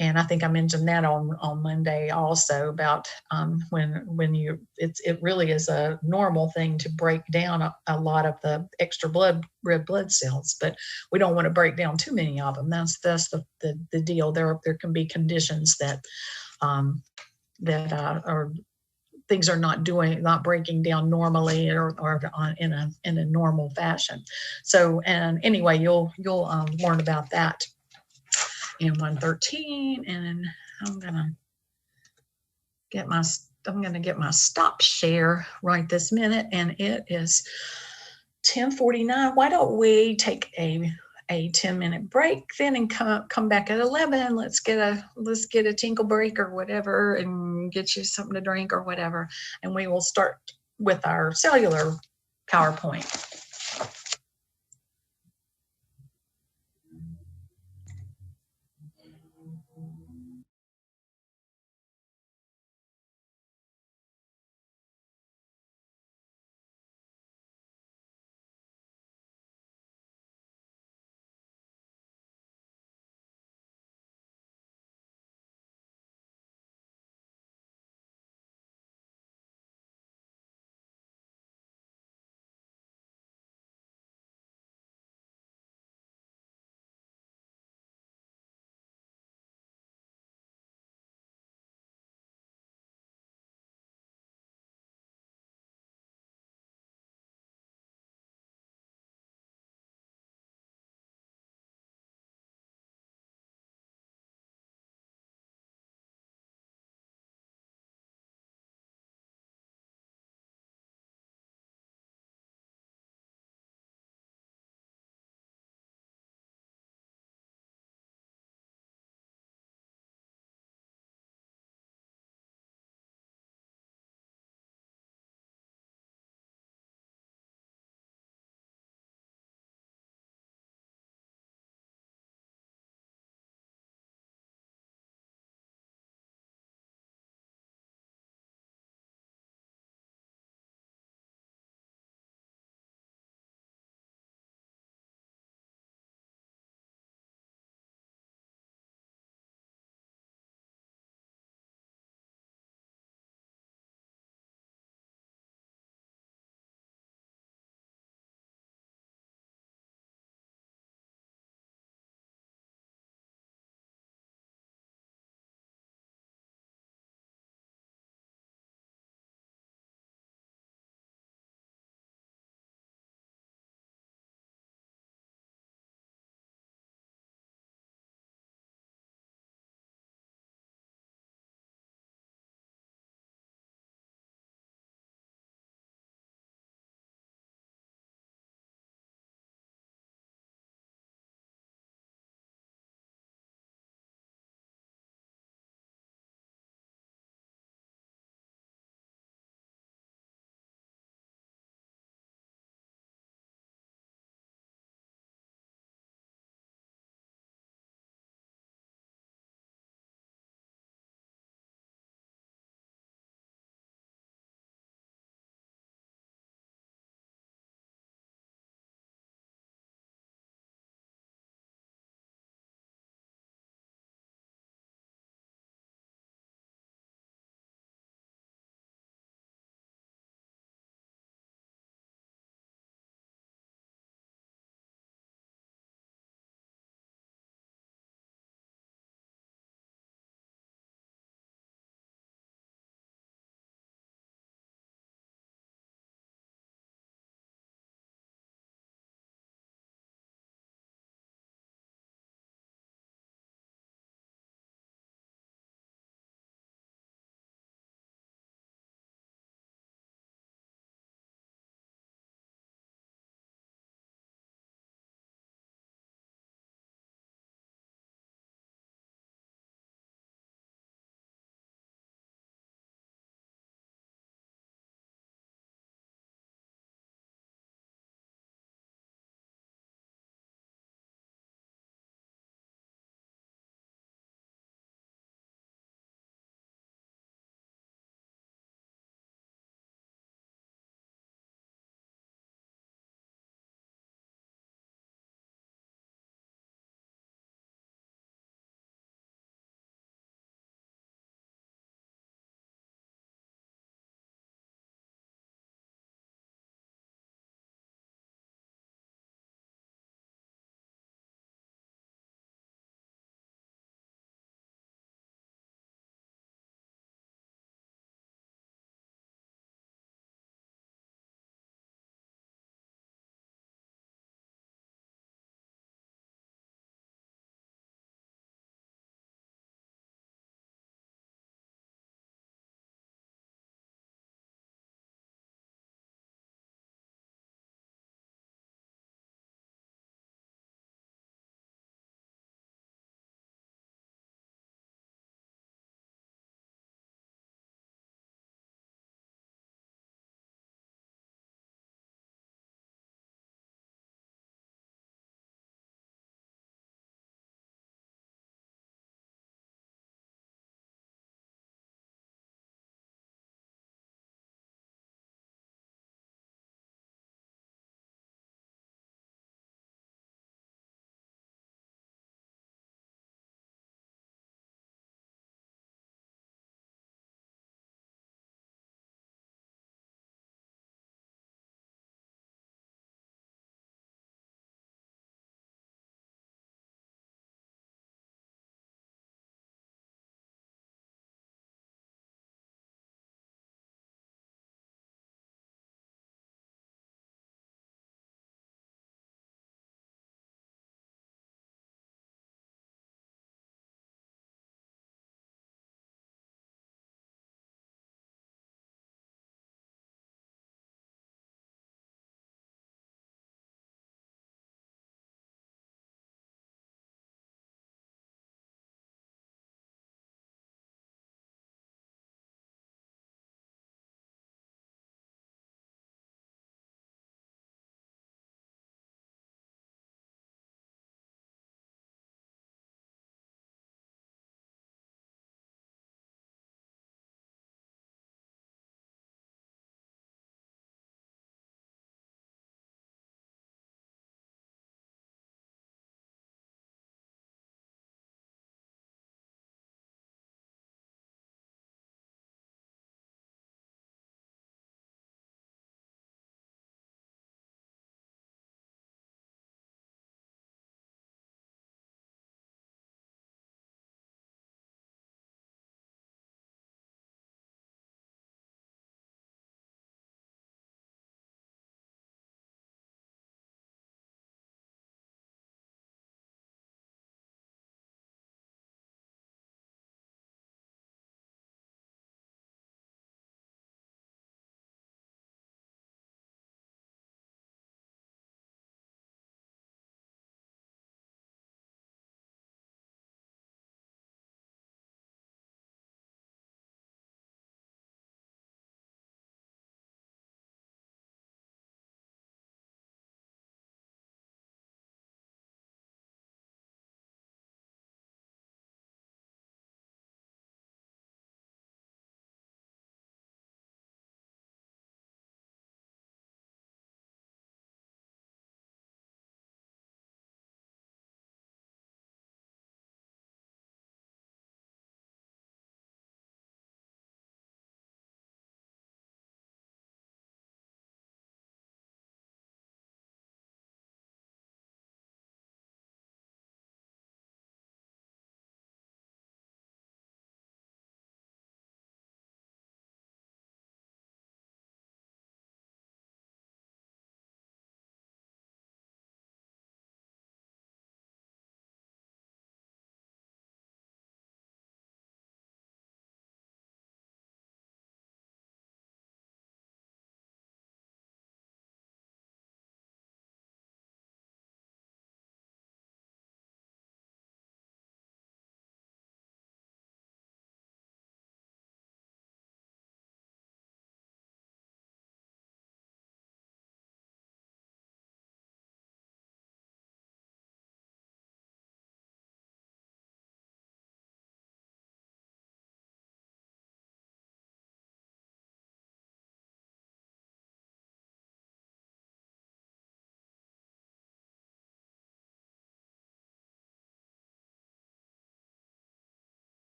And I think I mentioned that on Monday also, about when it really is a normal thing to break down a lot of the extra red blood cells, but we don't want to break down too many of them. That's the deal. There can be conditions that are things are not breaking down normally or in a normal fashion. So, and anyway, you'll learn about that in 113, and I'm gonna get my stop share right this minute, and it is 10:49. Why don't we take a 10-minute break then, and come back at 11. Let's get a tinkle break or whatever, and get you something to drink or whatever, and we will start with our cellular PowerPoint.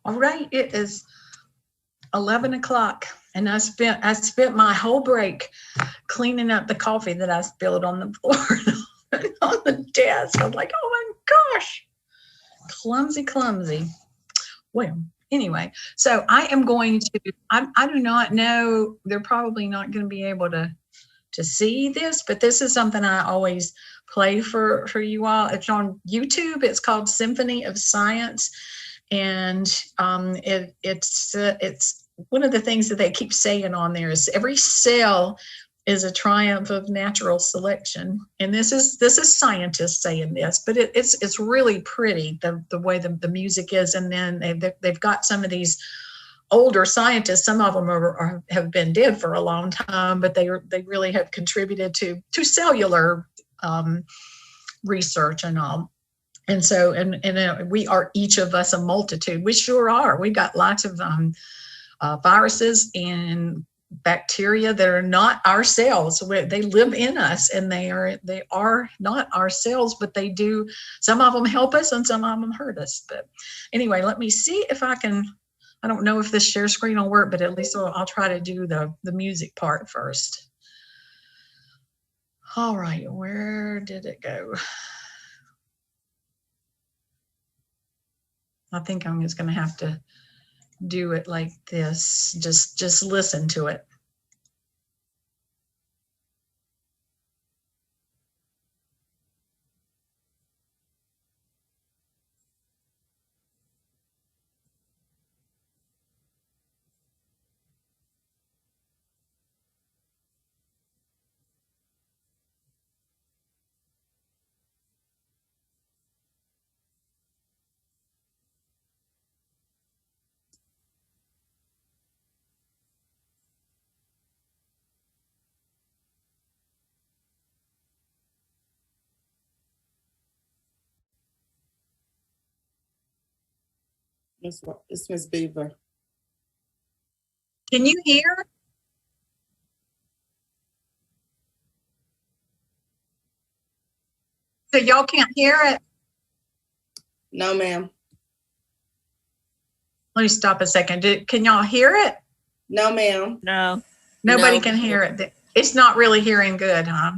All right, it is 11 o'clock, and I spent my whole break cleaning up the coffee that I spilled on the floor on the desk. I'm like, oh my gosh, clumsy. Well, anyway, so I am going to. I do not know. They're probably not going to be able to see this, but this is something I always play for you all. It's on YouTube. It's called Symphony of Science. And it's one of the things that they keep saying on there is every cell is a triumph of natural selection. And this is scientists saying this, but it's really pretty the way the music is. And then they've got some of these older scientists. Some of them have been dead for a long time, but they really have contributed to cellular research and all. And so, and we are each of us a multitude. We sure are. We got lots of viruses and bacteria that are not our cells. They live in us, and they are not our cells, but they do. Some of them help us, and some of them hurt us. But anyway, let me see if I can. I don't know if this share screen will work, but at least I'll try to do the music part first. All right, where did it go? I think I'm just going to have to do it like this. Just listen to it. It's Miss Beaver. Can you hear? So y'all can't hear it? No, ma'am. Let me stop a second. Can y'all hear it? No, ma'am. No. Nobody No. can hear it. It's not really hearing good, huh?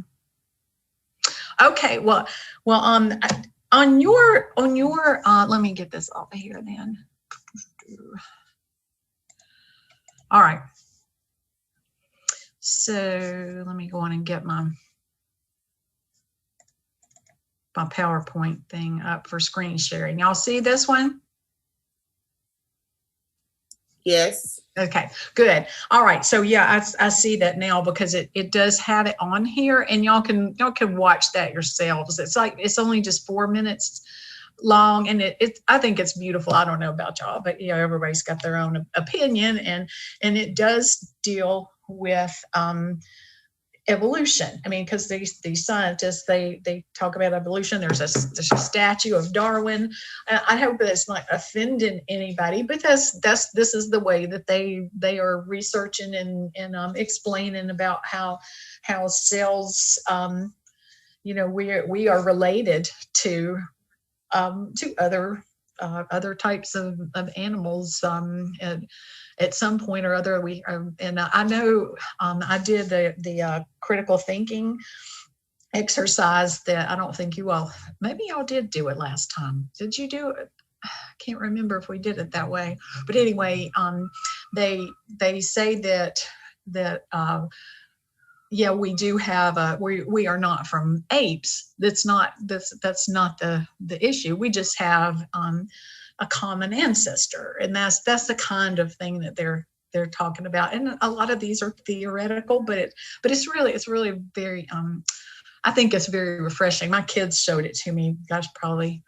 Okay, well, on your let me get this off of here then. All right. So let me go on and get my PowerPoint thing up for screen sharing. Y'all see this one? Yes. Okay, good. All right. So yeah, I see that now because it does have it on here, and y'all can watch that yourselves. It's only just 4 minutes long, and I think it's beautiful. I don't know about y'all, but everybody's got their own opinion, and it does deal with evolution. I mean, because these scientists, they talk about evolution. There's a statue of Darwin. I hope that's not offending anybody, but this is the way that they are researching and explaining about how cells, we are related to other types of animals. At some point or other, and I know I did the critical thinking exercise that I don't think you all, maybe y'all did do it last time. Did you do it? I can't remember if we did it that way. But anyway, they say that yeah, we do have we are not from apes. That's not the issue. We just have a common ancestor, and that's the kind of thing that they're talking about. And a lot of these are theoretical, but it's really very I think it's very refreshing. My kids showed it to me, gosh, probably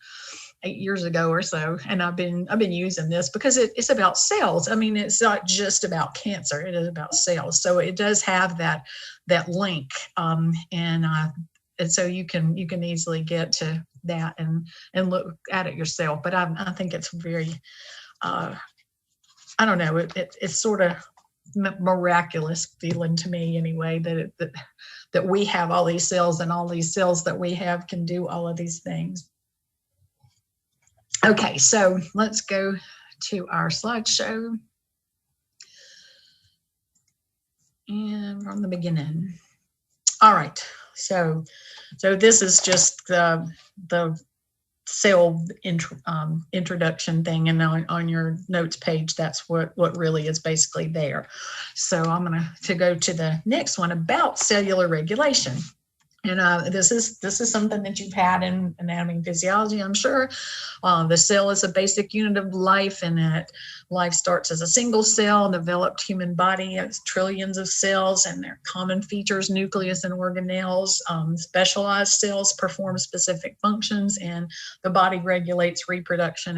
8 years ago or so, and I've been using this because it's about cells. I mean, it's not just about cancer; it is about cells. So it does have that link, and so you can easily get to that and look at it yourself. But I think it's very, I don't know, it's sort of miraculous feeling to me anyway that we have all these cells, and all these cells that we have can do all of these things. Okay, so let's go to our slideshow. And from the beginning. All right, so this is just the cell introduction thing, and on your notes page, that's what really is basically there. So I'm going to go to the next one about cellular regulation. And this is something that you've had in anatomy and physiology, I'm sure. The cell is a basic unit of life, and that life starts as a single cell. Developed human body has trillions of cells, and their common features, nucleus and organelles. Specialized cells perform specific functions, and the body regulates reproduction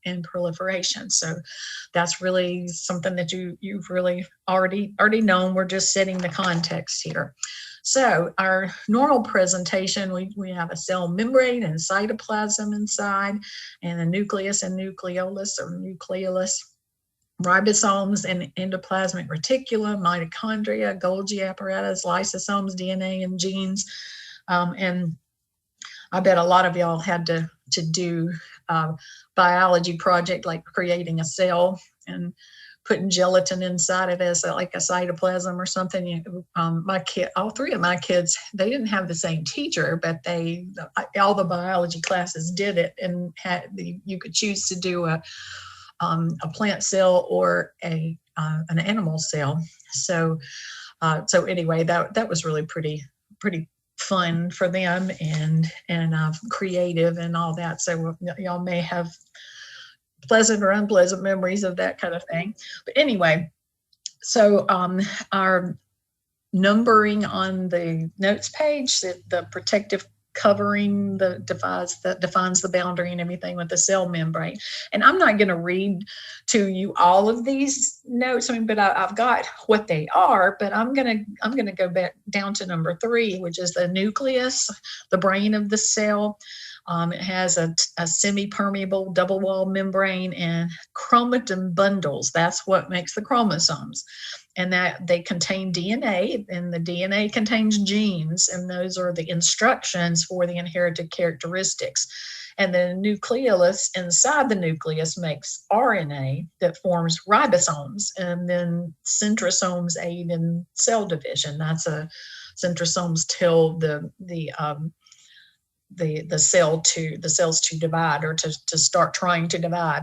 and proliferation. So that's really something that you've really already known. We're just setting the context here. So our normal presentation, we have a cell membrane and cytoplasm inside, and a nucleus and nucleolus or nucleolus, ribosomes and endoplasmic reticulum, mitochondria, Golgi apparatus, lysosomes, DNA, and genes. And I bet a lot of y'all had to do a biology project like creating a cell and putting gelatin inside it as like a cytoplasm or something. All three of my kids, they didn't have the same teacher, but all the biology classes did it, and you could choose to do a plant cell or an animal cell. So anyway, that was really pretty fun for them and creative and all that. So y'all may have pleasant or unpleasant memories of that kind of thing. But anyway, so our numbering on the notes page, the protective covering that defines the boundary and everything with the cell membrane. And I'm not going to read to you all of these notes, but I've got what they are. But I'm going to go back down to number 3, which is the nucleus, the brain of the cell. It has a semi-permeable double wall membrane and chromatin bundles. That's what makes the chromosomes. And that they contain DNA, and the DNA contains genes, and those are the instructions for the inherited characteristics. And the nucleolus inside the nucleus makes RNA that forms ribosomes, and then centrosomes aid in cell division. Centrosomes tell the cells to divide, or to start trying to divide.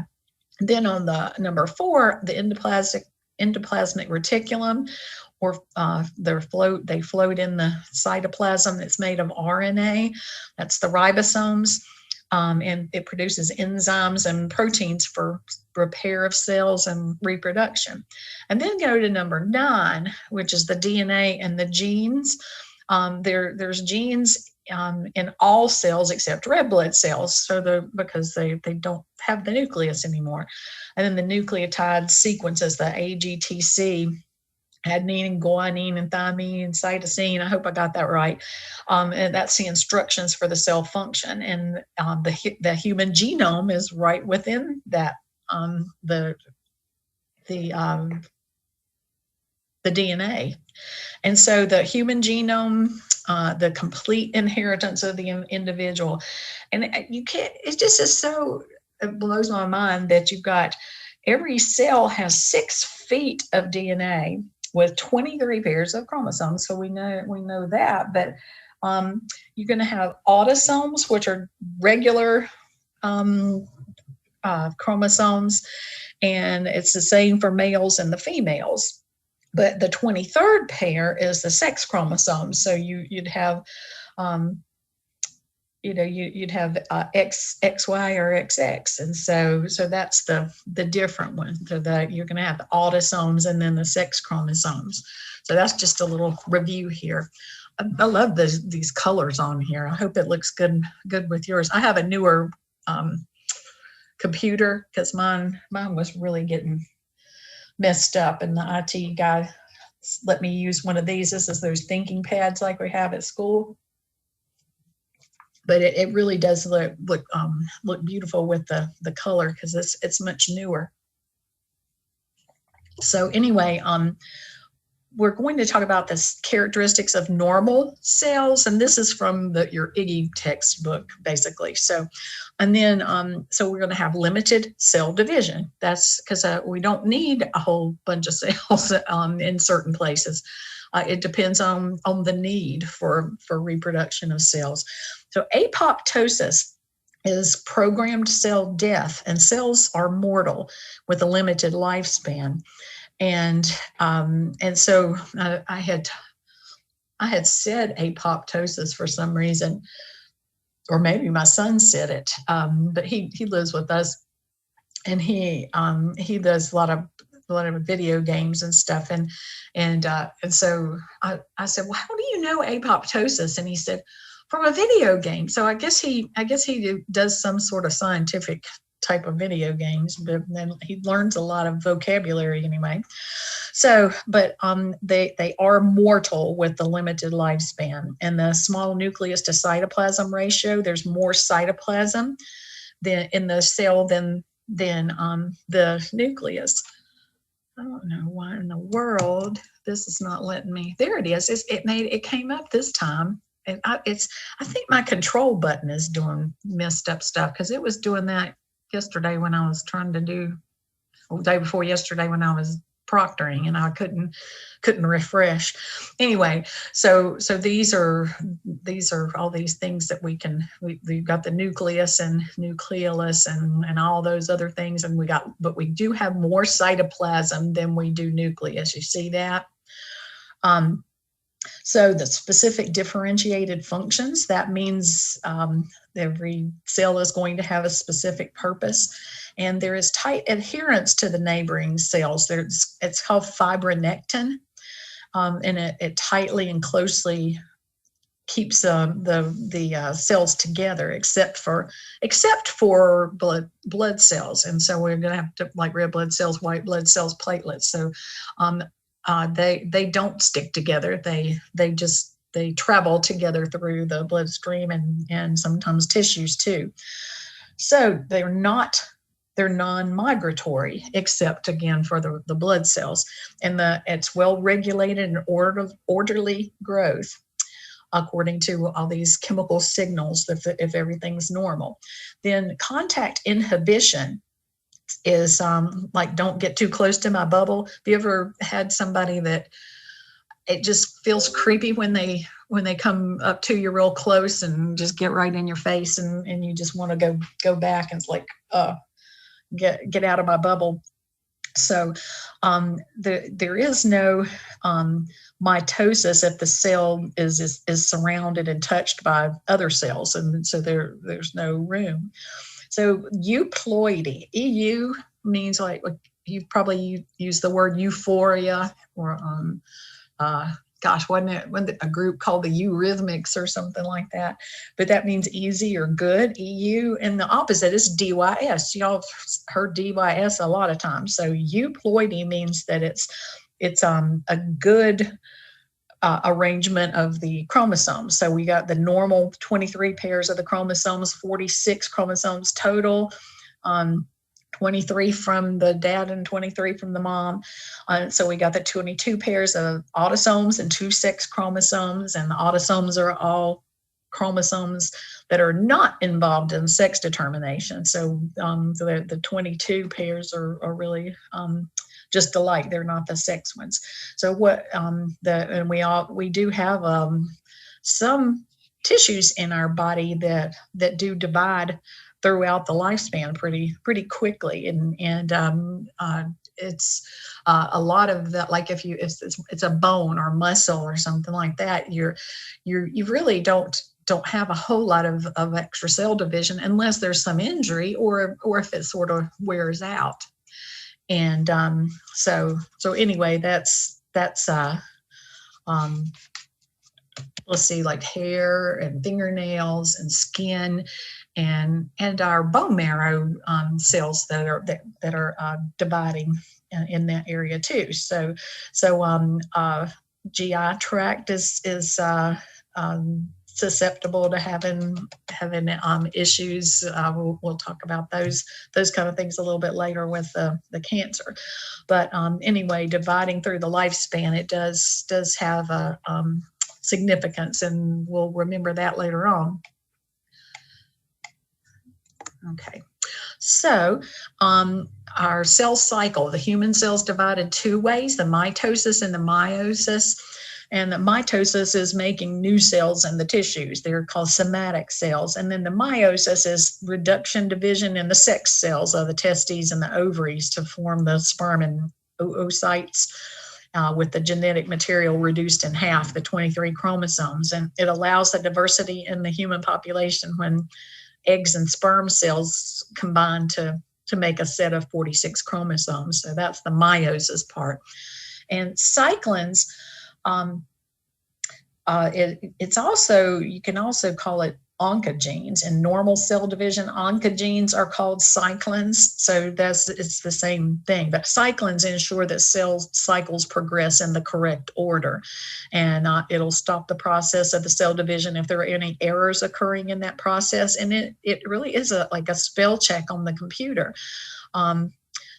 Then on the number 4, the endoplasmic reticulum, or they float in the cytoplasm that's made of RNA. That's the ribosomes, and it produces enzymes and proteins for repair of cells and reproduction. And then go to number 9, which is the DNA and the genes. There's genes in all cells except red blood cells, because they don't have the nucleus anymore. And then the nucleotide sequences, the AGTC, adenine, guanine, and thymine, and cytosine. I hope I got that right. And that's the instructions for the cell function. And the human genome is right within that, the DNA. And so the human genome, the complete inheritance of the individual. And it blows my mind that you've got, every cell has 6 feet of DNA with 23 pairs of chromosomes. So we know that, but you're going to have autosomes, which are regular chromosomes, and it's the same for males and the females. But the 23rd pair is the sex chromosome. So you'd have, you'd have XY or XX, and so that's the different one. So that you're going to have the autosomes and then the sex chromosomes. So that's just a little review here. I love these colors on here. I hope it looks good with yours. I have a newer computer, because mine was really getting messed up, and the IT guy let me use one of these. This is those thinking pads like we have at school, but it really does look beautiful with the color, because it's much newer. So anyway, we're going to talk about the characteristics of normal cells, and this is from your Iggy textbook, basically. So, and then so we're going to have limited cell division. That's because we don't need a whole bunch of cells in certain places. It depends on the need for reproduction of cells. So apoptosis is programmed cell death, and cells are mortal with a limited lifespan. And so I had said apoptosis for some reason, or maybe my son said it, but he lives with us, and he does a lot of video games and stuff, and so I said, well, how do you know apoptosis? And he said, from a video game. So I guess he does some sort of scientific type of video games, but then he learns a lot of vocabulary anyway. So, but they are mortal with the limited lifespan. And the small nucleus to cytoplasm ratio, there's more cytoplasm in the cell than the nucleus. I don't know why in the world this is not letting me. There it is. It came up this time. And I think my control button is doing messed up stuff, because it was doing that yesterday when I was trying to do, the day before yesterday when I was proctoring, and I couldn't refresh. Anyway, so these are all these things that we've got the nucleus and nucleolus and all those other things, and but we do have more cytoplasm than we do nucleus. You see that? So the specific differentiated functions, that means every cell is going to have a specific purpose, and there is tight adherence to the neighboring cells. It's called fibronectin, and it tightly and closely keeps the cells together, except for blood cells. And so we're going to have to, like red blood cells, white blood cells, platelets. So they don't stick together. They travel together through the bloodstream and sometimes tissues too. So they're non-migratory, except again for the blood cells, and it's well regulated and orderly growth according to all these chemical signals if everything's normal. Then contact inhibition is like, don't get too close to my bubble. Have you ever had somebody that it just feels creepy when they come up to you real close and just get right in your face, and you just want to go back, and it's like, get out of my bubble. So there is no mitosis if the cell is surrounded and touched by other cells, and so there's no room. So euploidy, EU means, like, you probably use the word euphoria, or wasn't it a group called the Eurythmics or something like that? But that means easy or good, EU, and the opposite is DYS. Y'all have heard DYS a lot of times. So euploidy means that it's a good arrangement of the chromosomes. So we got the normal 23 pairs of the chromosomes, 46 chromosomes total, 23 from the dad and 23 from the mom. So we got the 22 pairs of autosomes and 2 sex chromosomes, and the autosomes are all chromosomes that are not involved in sex determination. So the 22 pairs are really just alike. They're not the sex ones. So we do have some tissues in our body that do divide throughout the lifespan pretty quickly, and it's a lot of that. Like if it's a bone or muscle or something like that, you really don't have a whole lot of extra cell division unless there's some injury or if it sort of wears out. And so anyway, that's let's see, like hair and fingernails and skin and our bone marrow cells that are dividing in that area too. So GI tract is susceptible to having issues. We'll talk about those kind of things a little bit later with the cancer. But anyway, dividing through the lifespan, it does have a significance, and we'll remember that later on. Okay, so our cell cycle, the human cells divided two ways: the mitosis and the meiosis. And the mitosis is making new cells in the tissues. They're called somatic cells. And then the meiosis is reduction, division in the sex cells of the testes and the ovaries to form the sperm and oocytes with the genetic material reduced in half, the 23 chromosomes. And it allows the diversity in the human population when eggs and sperm cells combine to make a set of 46 chromosomes. So that's the meiosis part. And cyclins, it's also, you can also call it oncogenes. In normal cell division, oncogenes are called cyclins. So it's the same thing, but cyclins ensure that cell cycles progress in the correct order, and it'll stop the process of the cell division if there are any errors occurring in that process. And it really is like a spell check on the computer.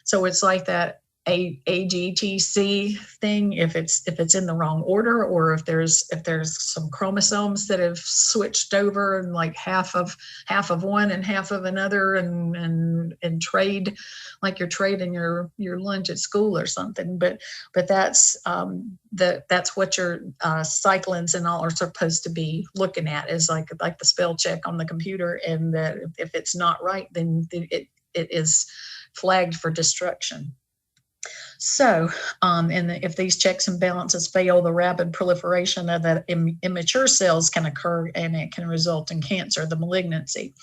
So it's like that AGTC thing, if it's in the wrong order, or if there's some chromosomes that have switched over, and like half of one and half of another, and trade, like you're trading your lunch at school or something. But that's that's what your cyclins and all are supposed to be looking at, is like the spell check on the computer, and that if it's not right, then it is flagged for destruction. So, and if these checks and balances fail, the rapid proliferation of the immature cells can occur, and it can result in cancer, the malignancy.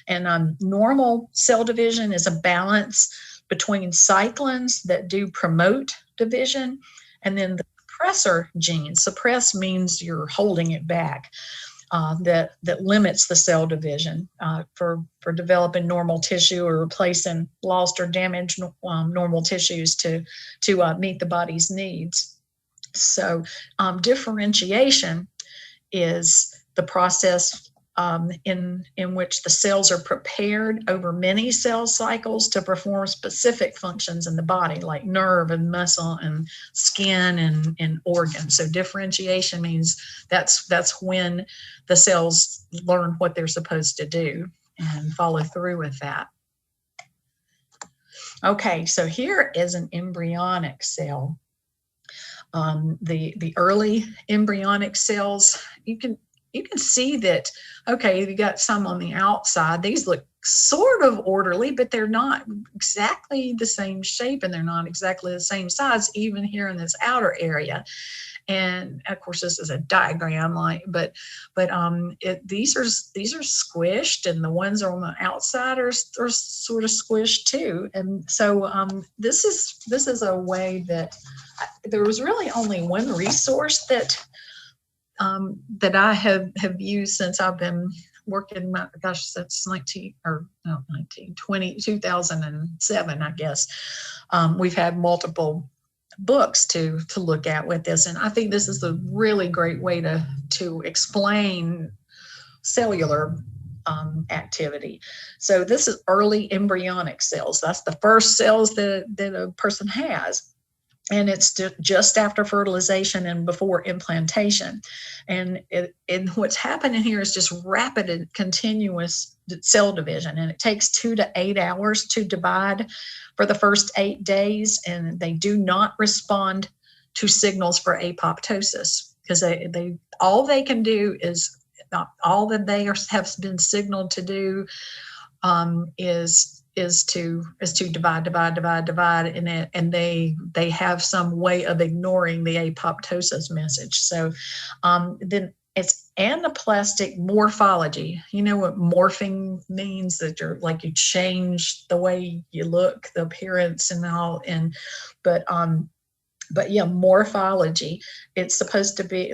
And normal cell division is a balance between cyclins that do promote division, and then the suppressor genes. Suppress means you're holding it back. That limits the cell division for developing normal tissue, or replacing lost or damaged normal tissues to meet the body's needs. So differentiation is the process in which the cells are prepared over many cell cycles to perform specific functions in the body, like nerve and muscle and skin and organs. So differentiation means that's when the cells learn what they're supposed to do and follow through with that. Okay, so here is an embryonic cell. The early embryonic cells, you can see that, okay, you got some on the outside. These look sort of orderly, but they're not exactly the same shape, and they're not exactly the same size, even here in this outer area. And of course, this is a diagram, but these are squished, and the ones on the outside are sort of squished too. And so this is a way that there was really only one resource that I have used since I've been working, since 2007, I guess. We've had multiple books to look at with this, and I think this is a really great way to explain cellular activity. So this is early embryonic cells. That's the first cells that a person has. And it's just after fertilization and before implantation. And what's happening here is just rapid and continuous cell division. And it takes 2 to 8 hours to divide for the first 8 days. And they do not respond to signals for apoptosis, because all they can do is, all that they have been signaled to do is to divide, and they have some way of ignoring the apoptosis message. So then it's anaplastic morphology. You know what morphing means? That you change the way you look, the appearance and all. But yeah, morphology. It's supposed to be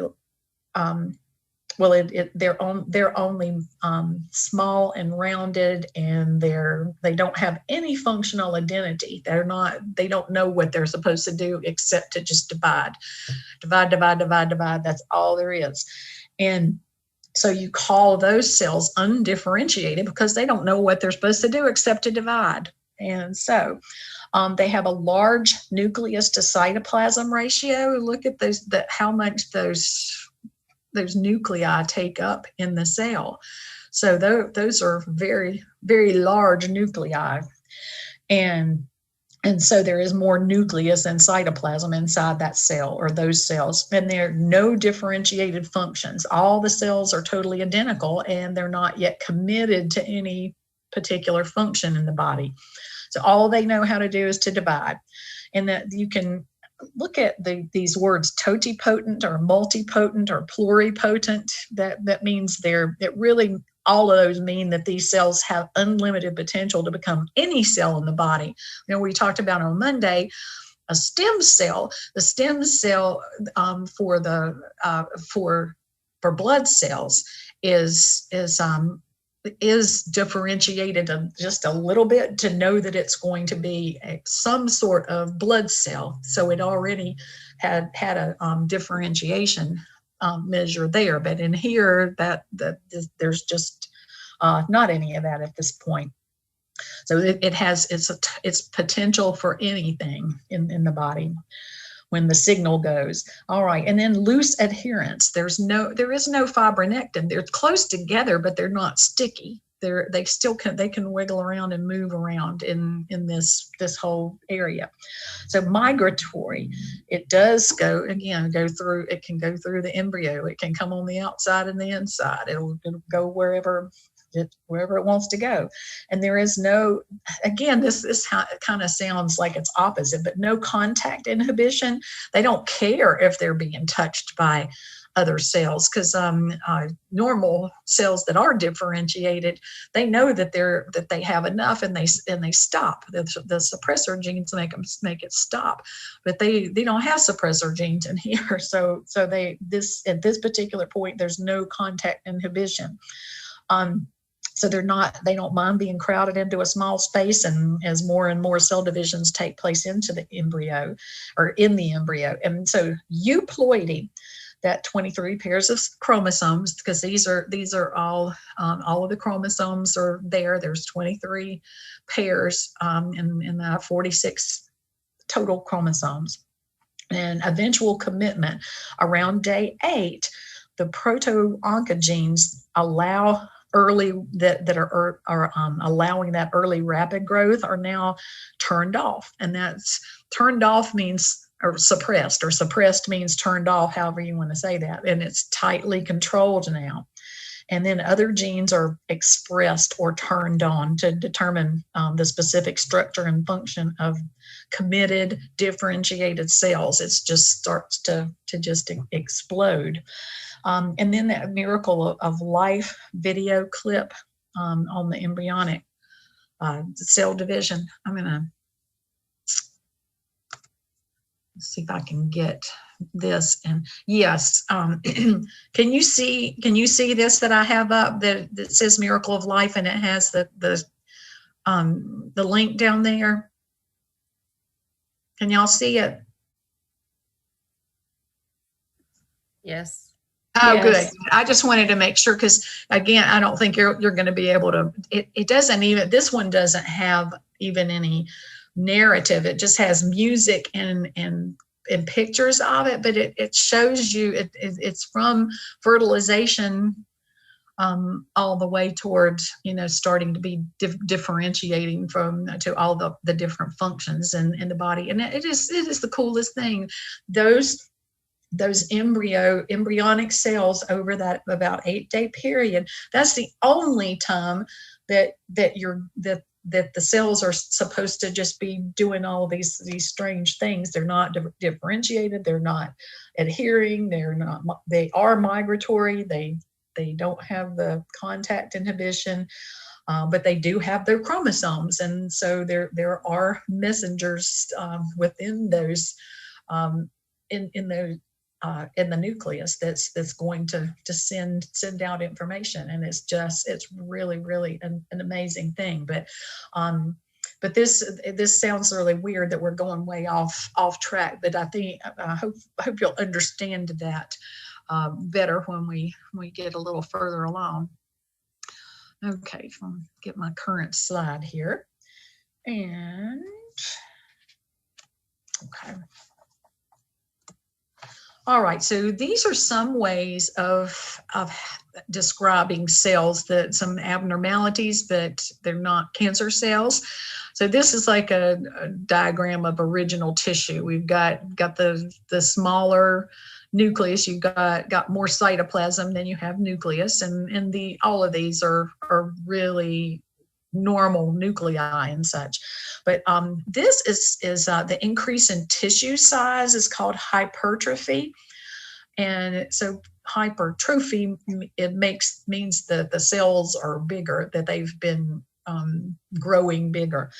they're only small and rounded, and they don't have any functional identity. They don't know what they're supposed to do except to just divide. That's all there is. And So you call those cells undifferentiated because they don't know what they're supposed to do except to divide. And so they have a large nucleus to cytoplasm ratio. Look at those, how much those nuclei take up in the cell. So those are very, very large nuclei. And so there is more nucleus and cytoplasm inside that cell or those cells, and there are no differentiated functions. All the cells are totally identical, and they're not yet committed to any particular function in the body. So all they know how to do is to divide. And that you can look at these words totipotent or multipotent or pluripotent. That means all of those mean that these cells have unlimited potential to become any cell in the body. You know, we talked about on Monday, a stem cell. The stem cell for blood cells is differentiated just a little bit to know that it's going to be some sort of blood cell. So it already had a differentiation measure there, but in here there's just not any of that at this point. So it has its potential for anything in the body when the signal goes. All right, and then loose adherence. There is no fibronectin. They're close together, but they're not sticky. They can wiggle around and move around in this whole area. So migratory, it does go through. It can go through the embryo. It can come on the outside and the inside. It'll go wherever it wants to go. And there is no, again, this kind of sounds like it's opposite, but no contact inhibition. They don't care if they're being touched by other cells, because normal cells that are differentiated, they know that they have enough, and they stop. The suppressor genes make it stop, but they don't have suppressor genes in here. So at this particular point, there's no contact inhibition. So they don't mind being crowded into a small space, and as more and more cell divisions take place into the embryo or in the embryo. And so euploidy, that 23 pairs of chromosomes, because these are all of the chromosomes are there. There's 23 pairs in the 46 total chromosomes. And eventual commitment around day 8, the proto-oncogenes allow that are allowing that early rapid growth are now turned off. And that's turned off means, or suppressed means turned off, however you want to say that. And it's tightly controlled now. And then other genes are expressed or turned on to determine the specific structure and function of committed differentiated cells. It just starts to just explode. And then that Miracle of Life video clip on the embryonic cell division. I'm gonna see if I can get this. And yes, can you see this that I have up that says Miracle of Life, and it has the link down there? Can y'all see it? Yes. Oh, Yes. good. I just wanted to make sure, because again, I don't think you're going to be able to. It doesn't even. This one doesn't have even any narrative. It just has music and pictures of it, but it shows you it's from fertilization all the way towards starting to be differentiating to all the different functions in the body. And it is the coolest thing. Those embryonic cells over that about 8-day period, that's the only time that the cells are supposed to just be doing all of these strange things. They're not differentiated, they're not adhering, they are migratory, they don't have the contact inhibition, but they do have their chromosomes, and so there are messengers within those in the nucleus that's going to send out information. And it's really, really an amazing thing. But this sounds really weird that we're going way off track, but I hope you'll understand that better when we get a little further along. Okay, I'll get my current slide here. And okay. All right, so these are some ways of describing cells, that some abnormalities, but they're not cancer cells. So this is like a diagram of original tissue. We've got the smaller nucleus. You've got more cytoplasm than you have nucleus, and all of these are really normal nuclei and such. But this is the increase in tissue size is called hypertrophy. And so hypertrophy, it means that the cells are bigger, that they've been growing bigger.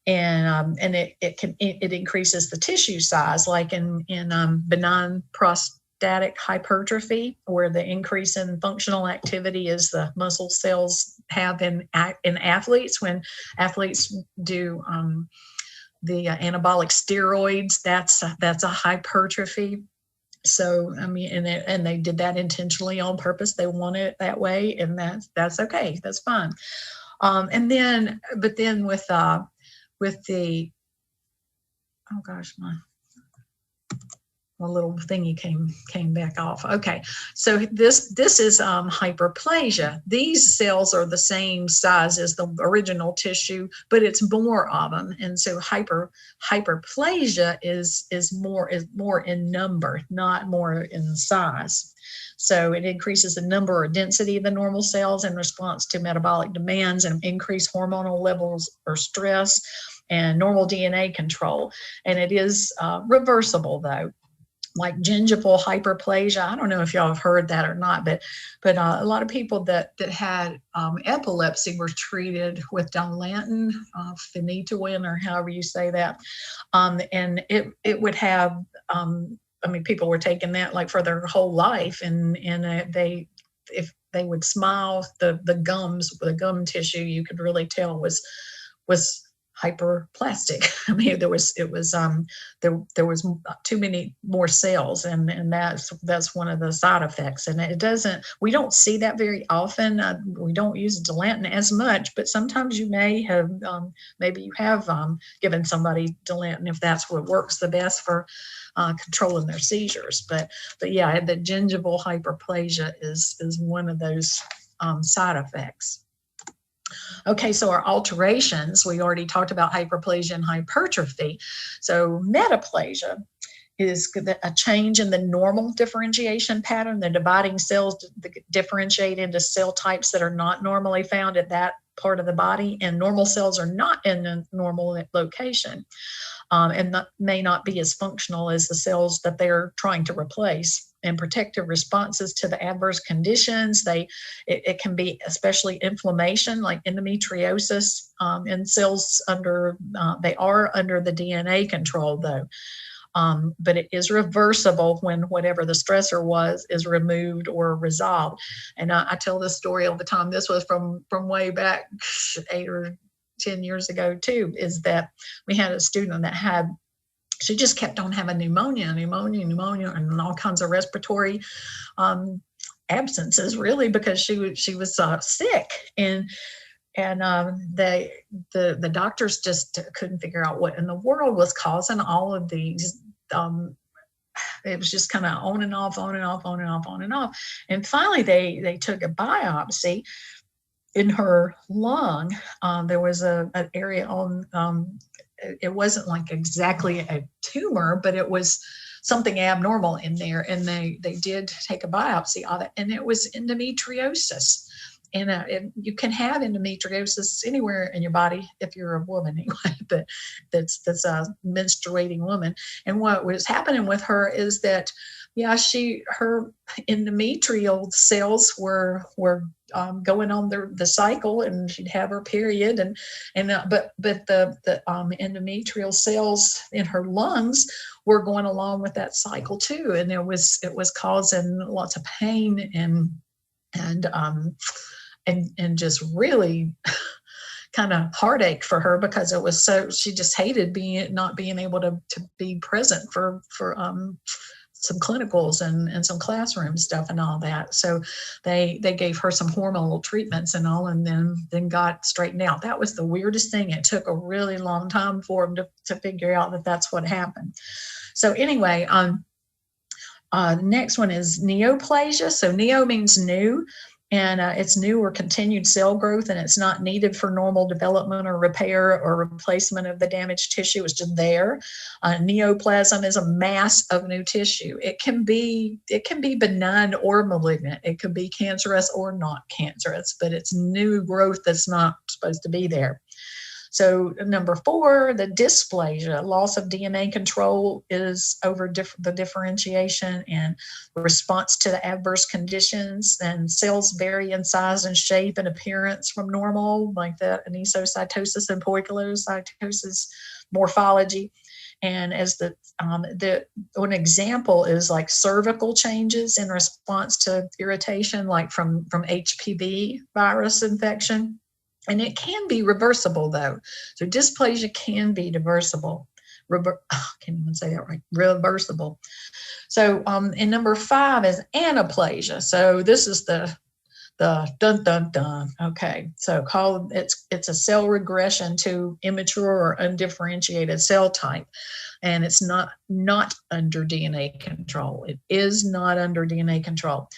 And it increases the tissue size, like in benign prostatic hypertrophy, where the increase in functional activity is the muscle cells have in athletes. When athletes do the anabolic steroids, that's a hypertrophy. So I mean, and they did that intentionally on purpose. They want it that way, and that's okay. That's fine. And then, but then with the oh gosh, my little thingy came back off. Okay, so this is hyperplasia. These cells are the same size as the original tissue, but it's more of them, and so hyperplasia is more in number, not more in size. So it increases the number or density of the normal cells in response to metabolic demands and increased hormonal levels or stress and normal DNA control. And it is reversible, though. Like gingival hyperplasia. I don't know if y'all have heard that or not, but a lot of people that had epilepsy were treated with Dilantin, phenytoin, or however you say that, and it would have. I mean, people were taking that like for their whole life, and if they would smile, the gum tissue, you could really tell was hyperplastic. I mean, there was too many more cells, and that's one of the side effects. And we don't see that very often. We don't use Dilantin as much, but sometimes you may have maybe you have given somebody Dilantin if that's what works the best for controlling their seizures. But yeah, the gingival hyperplasia is one of those side effects. Okay, so our alterations, we already talked about hyperplasia and hypertrophy. So metaplasia is a change in the normal differentiation pattern. The dividing cells differentiate into cell types that are not normally found at that part of the body, and normal cells are not in the normal location, and may not be as functional as the cells that they're trying to replace. And protective responses to the adverse conditions, it can be especially inflammation, like endometriosis, in cells they are under the DNA control, though. But it is reversible when whatever the stressor was is removed or resolved. And I tell this story all the time. This was from way back 8 or 10 years ago too, is that we had a student that she just kept on having pneumonia, and all kinds of respiratory absences, really, because she was sick, and the doctors just couldn't figure out what in the world was causing all of these. It was just kind of on and off. And finally, they took a biopsy in her lung. There was an area on. It wasn't like exactly a tumor, but it was something abnormal in there. And they did take a biopsy of it, and it was endometriosis. And you can have endometriosis anywhere in your body if you're a woman, anyway, but that's a menstruating woman. And what was happening with her is that, yeah, her endometrial cells were going on the cycle, and she'd have her period, but the endometrial cells in her lungs were going along with that cycle too, and it was causing lots of pain and just really kind of heartache for her, because it was she just hated not being able to be present for some clinicals and some classroom stuff and all that. So they gave her some hormonal treatments and all, and then got straightened out. That was the weirdest thing. It took a really long time for them to figure out that that's what happened. So anyway, next one is neoplasia. So neo means new, and it's new or continued cell growth, and it's not needed for normal development or repair or replacement of the damaged tissue. It's just there. Neoplasm is a mass of new tissue. It can be benign or malignant. It could be cancerous or not cancerous, but it's new growth that's not supposed to be there. So number 4, the dysplasia, loss of DNA control, is over the differentiation and response to the adverse conditions, and cells vary in size and shape and appearance from normal, like the anisocytosis and poikilocytosis morphology. And as an example is like cervical changes in response to irritation, like from HPV virus infection. And it can be reversible, though. So dysplasia can be reversible. Can't even say that right. Reversible. So, and number 5 is anaplasia. So this is the dun dun dun. Okay, so it's a cell regression to immature or undifferentiated cell type, and it's not under DNA control. It is not under DNA control.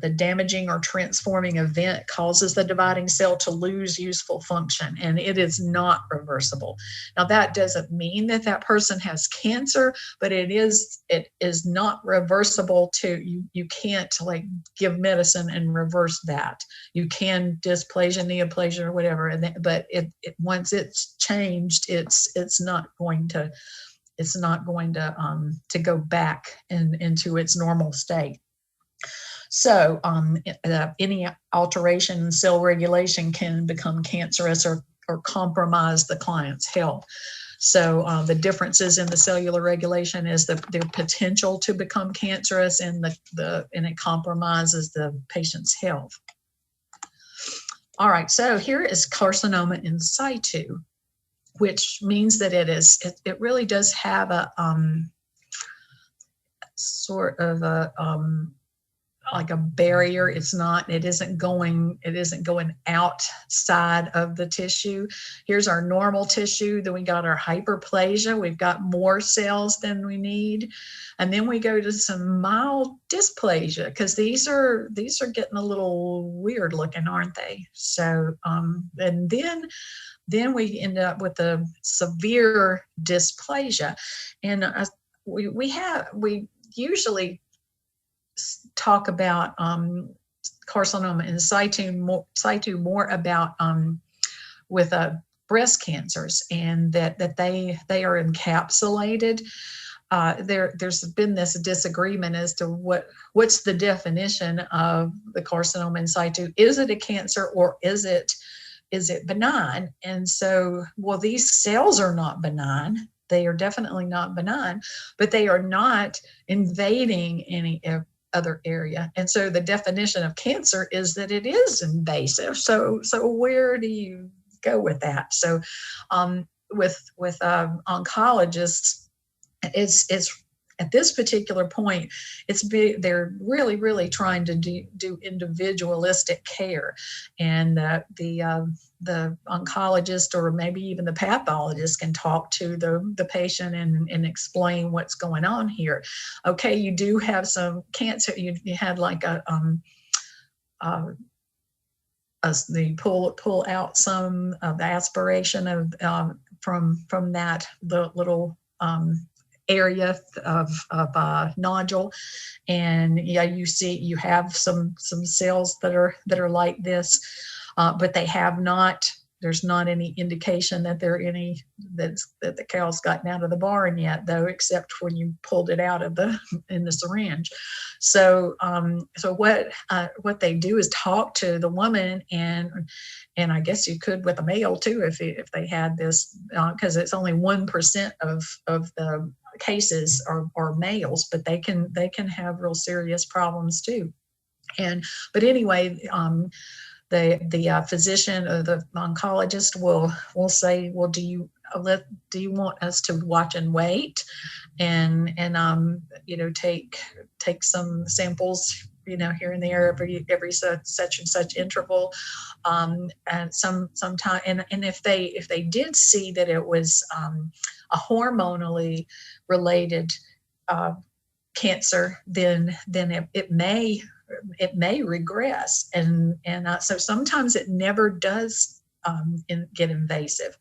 The damaging or transforming event causes the dividing cell to lose useful function, and it is not reversible. Now, that doesn't mean that that person has cancer, but it is not reversible. You can't like give medicine and reverse that. You can dysplasia, neoplasia, or whatever, but once it's changed, it's not going to go back into its normal state. So any alteration in cell regulation can become cancerous or compromise the client's health. So the differences in the cellular regulation is their potential to become cancerous, and it compromises the patient's health. All right, so here is carcinoma in situ, which means that it really does have a sort of a like a barrier. It isn't going outside of the tissue. Here's our normal tissue. Then we got our hyperplasia. We've got more cells than we need. And then we go to some mild dysplasia, because these are getting a little weird looking, aren't they? So and then we end up with a severe dysplasia. And we usually talk about carcinoma in situ more about with breast cancers, and that they are encapsulated. There's been this disagreement as to what's the definition of the carcinoma in situ. Is it a cancer, or is it benign? And so, well, these cells are not benign. They are definitely not benign, but they are not invading any other area. And so the definition of cancer is that it is invasive. So where do you go with that? So with oncologists, it's at this particular point, they're really, really trying to do individualistic care, and the oncologist, or maybe even the pathologist, can talk to the patient and explain what's going on here. Okay, you do have some cancer. You had like they pull out some of the aspiration of from that the little area of nodule, and yeah, you have some cells that are like this, but they have not. There's not any indication that that the cow's gotten out of the barn yet, though, except when you pulled it out of in the syringe. So what they do is talk to the woman, and I guess you could with a male too if they had this, because it's only 1% of the cases are males, but they can have real serious problems too. But anyway, the physician or the oncologist will say, well, do you do you want us to watch and wait, and take some samples, here and there, every such and such interval, and sometime, and if they did see that it was a hormonally related cancer, then it may regress, and so sometimes it never does get invasive,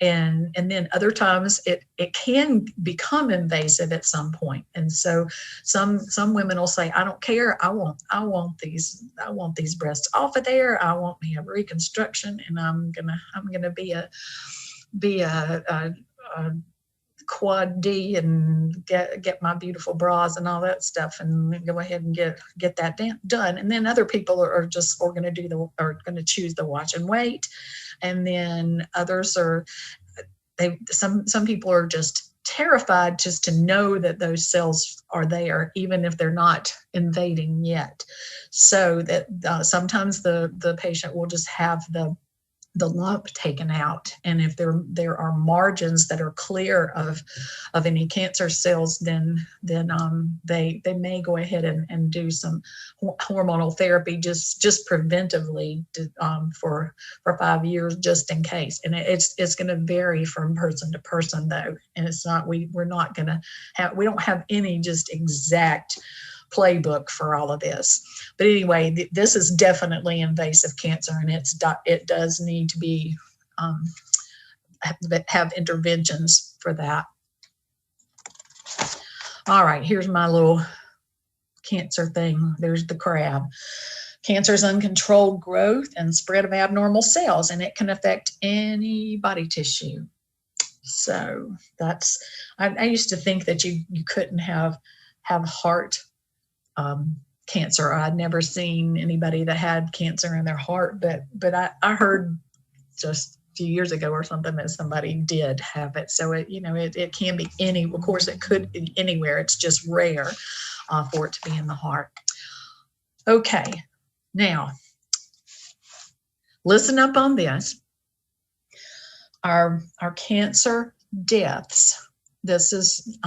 and then other times it can become invasive at some point. And so some women will say, I don't care, I want these breasts off of there, I want me a reconstruction, and I'm gonna be a quad D and get my beautiful bras and all that stuff, and go ahead and get that done. And then other people are going to choose the watch and wait, and then others are some people are just terrified just to know that those cells are there, even if they're not invading yet. So that sometimes the patient will just have the lump taken out, and if there are margins that are clear of any cancer cells, then they may go ahead and do some hormonal therapy just preventively for 5 years, just in case. And it's going to vary from person to person, though, and it's not we don't have any just exact playbook for all of this. But anyway, this is definitely invasive cancer, and it does need to be have interventions for that. All right, here's my little cancer thing. There's the crab. Cancer is uncontrolled growth and spread of abnormal cells, and it can affect any body tissue. So that's, I used to think that you couldn't have heart cancer. I'd never seen anybody that had cancer in their heart, but I heard just a few years ago or something that somebody did have it. So it can be of course it could be anywhere. It's just rare for it to be in the heart. Okay, now listen up on this. Our cancer deaths. This is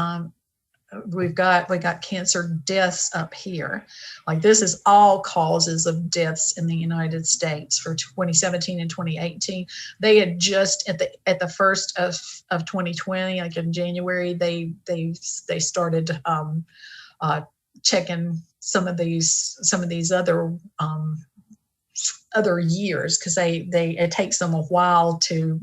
we got cancer deaths up here. Like, this is all causes of deaths in the United States for 2017 and 2018. They had just at the first of 2020, like in January, they started checking some of these other years, because it takes them a while to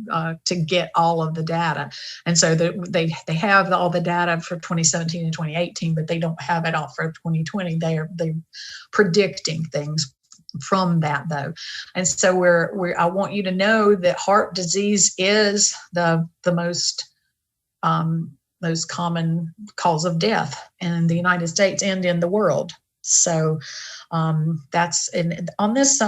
get all of the data, and so they have all the data for 2017 and 2018, but they don't have it all for 2020. They're predicting things from that, though. And so I want you to know that heart disease is the most common cause of death in the United States and in the world. So that's on this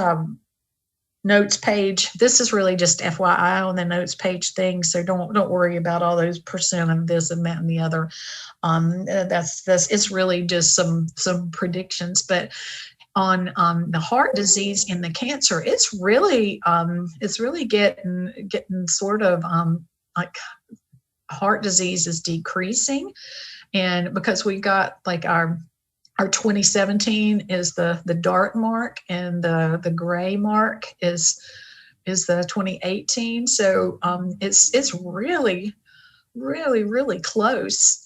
notes page. This is really just FYI on the notes page thing, so don't worry about all those percent of this and that and the other. That's it's really just some predictions. But on the heart disease and the cancer, it's really getting sort of like heart disease is decreasing, and because we got like our 2017 is the dark mark, and the gray mark is the 2018. So it's really close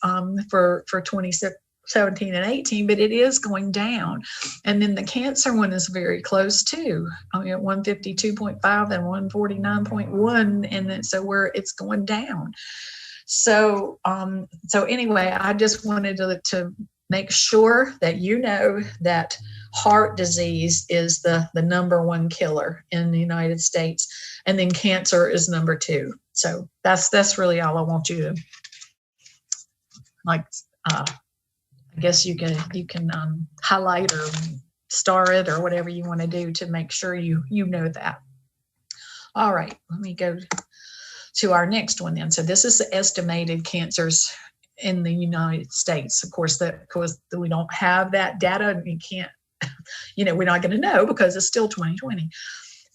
for 2017 and 18, but it is going down. And then the cancer one is very close too. I mean, at 152.5 and 149.1, and so it's going down. So anyway, I just wanted to make sure that you know that heart disease is the number one killer in the United States, and then cancer is number two. So that's really all I want you to like. I guess you can highlight or star it or whatever you want to do to make sure you know that. All right, let me go to our next one then. So this is the estimated cancers in the United States. Of course, we don't have that data, and we can't, we're not going to know because it's still 2020.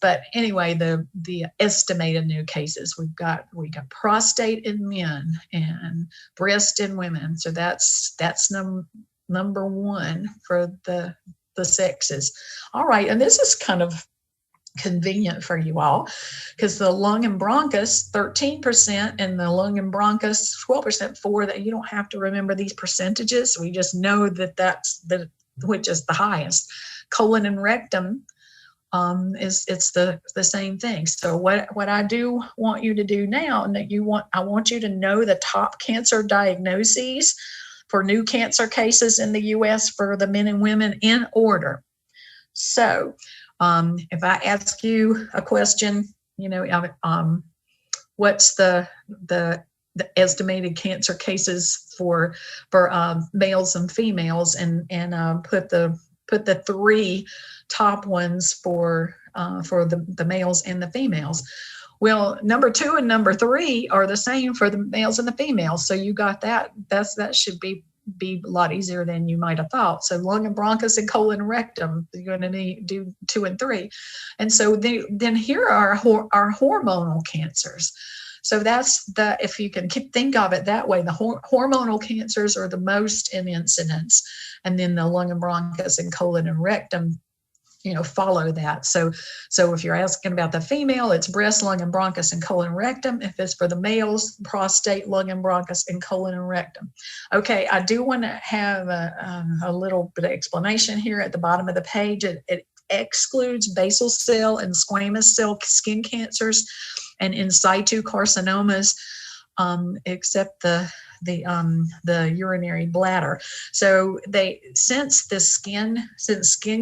But anyway, the estimated new cases, we got prostate in men and breast in women. So that's number one for the sexes. All right, and this is kind of convenient for you all because the lung and bronchus 13% and the lung and bronchus 12%. For that, you don't have to remember these percentages. We just know that that's which is the highest. Colon and rectum it's the same thing. So what I do want you to do now, and I want you to know the top cancer diagnoses for new cancer cases in the U.S. for the men and women in order. So if I ask you a question, what's the estimated cancer cases for males and females, and put the three top ones for the males and the females. Well, number 2 and number 3 are the same for the males and the females. So you got that. That should be a lot easier than you might have thought. So lung and bronchus and colon and rectum, you're going to need do 2 and 3. And so then here are our hormonal cancers. So that's if you can think of it that way, the hormonal cancers are the most in incidence, and then the lung and bronchus and colon and rectum follow that. So if you're asking about the female, it's breast, lung and bronchus and colon and rectum. If it's for the males, prostate, lung and bronchus and colon and rectum. Okay, I do want to have a little bit of explanation here at the bottom of the page. It excludes basal cell and squamous cell skin cancers and in situ carcinomas, except the urinary bladder. So since skin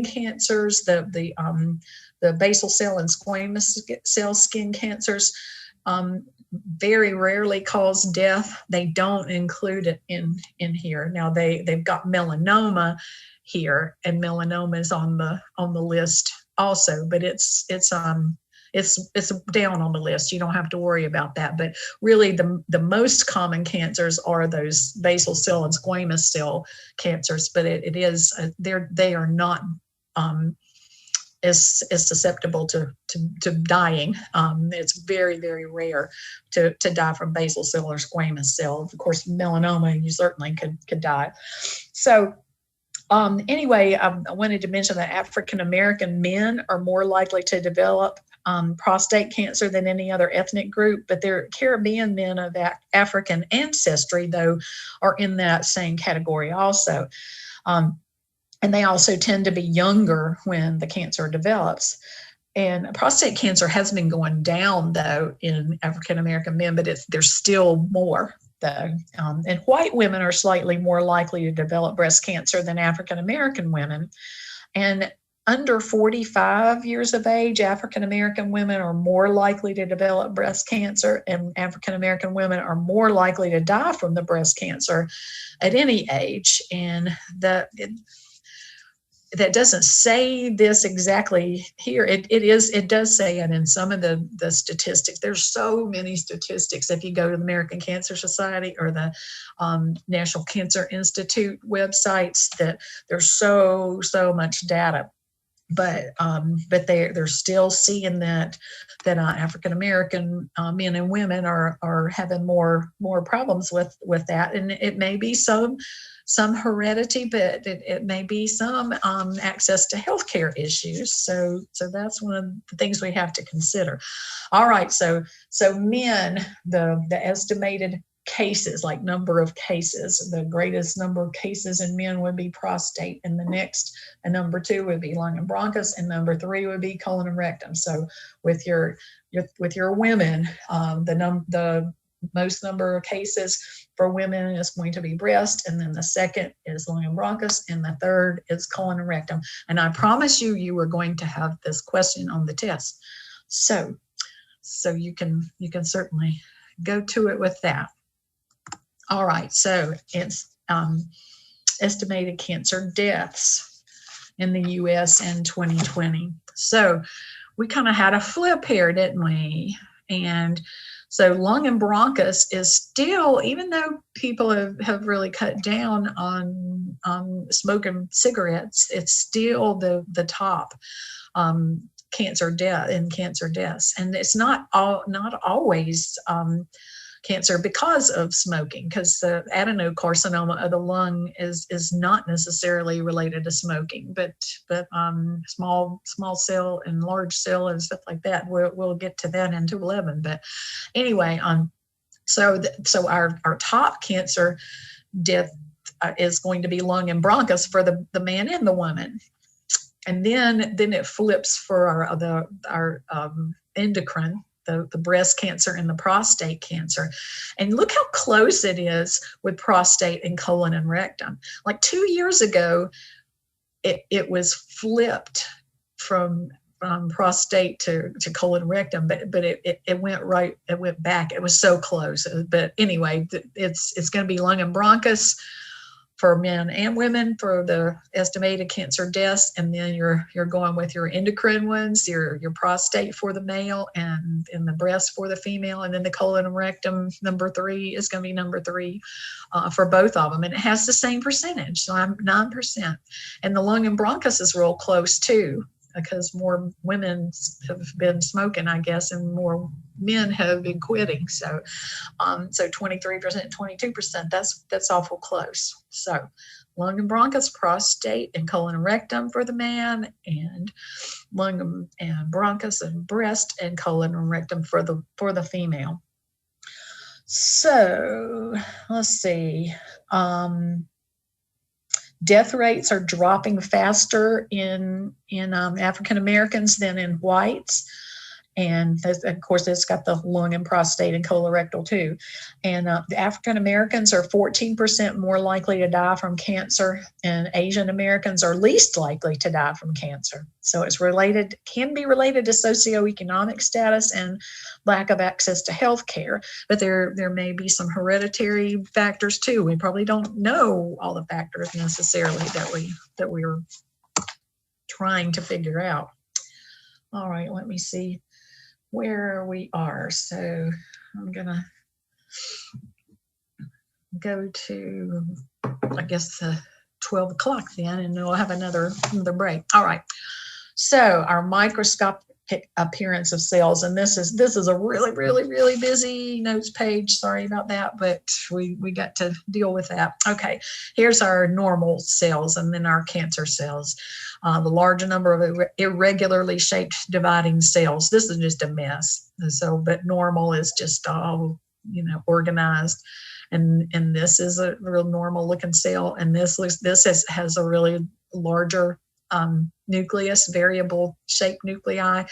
cancers, the basal cell and squamous cell skin cancers very rarely cause death, they don't include it in here. Now they've got melanoma here, and melanoma is on the list also, but it's down on the list. You don't have to worry about that. But really, the most common cancers are those basal cell and squamous cell cancers. But it is they are not as susceptible to dying. It's very, very rare to die from basal cell or squamous cell. Of course, melanoma, you certainly could die. So anyway, I wanted to mention that African American men are more likely to develop prostate cancer than any other ethnic group, but their Caribbean men of African ancestry, though, are in that same category also. And they also tend to be younger when the cancer develops. And prostate cancer has been going down, though, in African American men, but there's still more, though. And white women are slightly more likely to develop breast cancer than African American women. And under 45 years of age, African American women are more likely to develop breast cancer, and African American women are more likely to die from the breast cancer at any age. And that doesn't say this exactly here. It does say it in some of the statistics. There's so many statistics. If you go to the American Cancer Society or the National Cancer Institute websites, that there's so much data. But they're still seeing that African American men and women are having more problems with that, and it may be some heredity, but it may be some access to healthcare issues. So that's one of the things we have to consider. All right, so men, the estimated cases, like number of cases, the greatest number of cases in men would be prostate, and number 2 would be lung and bronchus, and number 3 would be colon and rectum. So with your women, the most number of cases for women is going to be breast, and then the second is lung and bronchus, and the third is colon and rectum. And I promise you are going to have this question on the test. So you can certainly go to it with that. All right, so it's estimated cancer deaths in the U.S. in 2020. So we kind of had a flip here, didn't we? And so lung and bronchus is still, even though people have really cut down on smoking cigarettes, it's still the top cancer deaths, and it's not always cancer because of smoking, because the adenocarcinoma of the lung is not necessarily related to smoking, but small cell and large cell and stuff like that. We'll get to that in 211. But anyway, so our top cancer death is going to be lung and bronchus for the man and the woman. And then it flips for our endocrine, the breast cancer and the prostate cancer. And look how close it is with prostate and colon and rectum. Like 2 years ago, it was flipped from prostate to colon and rectum, but it went back. It was so close. But anyway, it's going to be lung and bronchus for men and women for the estimated cancer deaths, and then you're going with your endocrine ones, your prostate for the male, and the breast for the female, and then the colon and rectum number 3 is going to be number 3 for both of them, and it has the same percentage, so I'm 9%, and the lung and bronchus is real close too, because more women have been smoking, I guess, and more men have been quitting. So 23%, 22%, that's awful close. So lung and bronchus, prostate and colon and rectum for the man, and lung and bronchus and breast and colon and rectum for the female. So let's see. Death rates are dropping faster in African Americans than in whites. And of course, it's got the lung and prostate and colorectal too. And the African Americans are 14% more likely to die from cancer, and Asian Americans are least likely to die from cancer. So it's can be related to socioeconomic status and lack of access to health care. But there may be some hereditary factors too. We probably don't know all the factors necessarily that we're trying to figure out. All right, let me see where we are. So I'm gonna go to, I guess, 12 o'clock then, and we'll have another break. All right. So our microscopic appearance of cells, and this is a really, really, really busy notes page. Sorry about that, but we got to deal with that. Okay, here's our normal cells and then our cancer cells. The large number of irregularly shaped dividing cells. This is just a mess. So, but normal is just all, organized. And this is a real normal looking cell. And this has a really larger nucleus, variable shaped nuclei,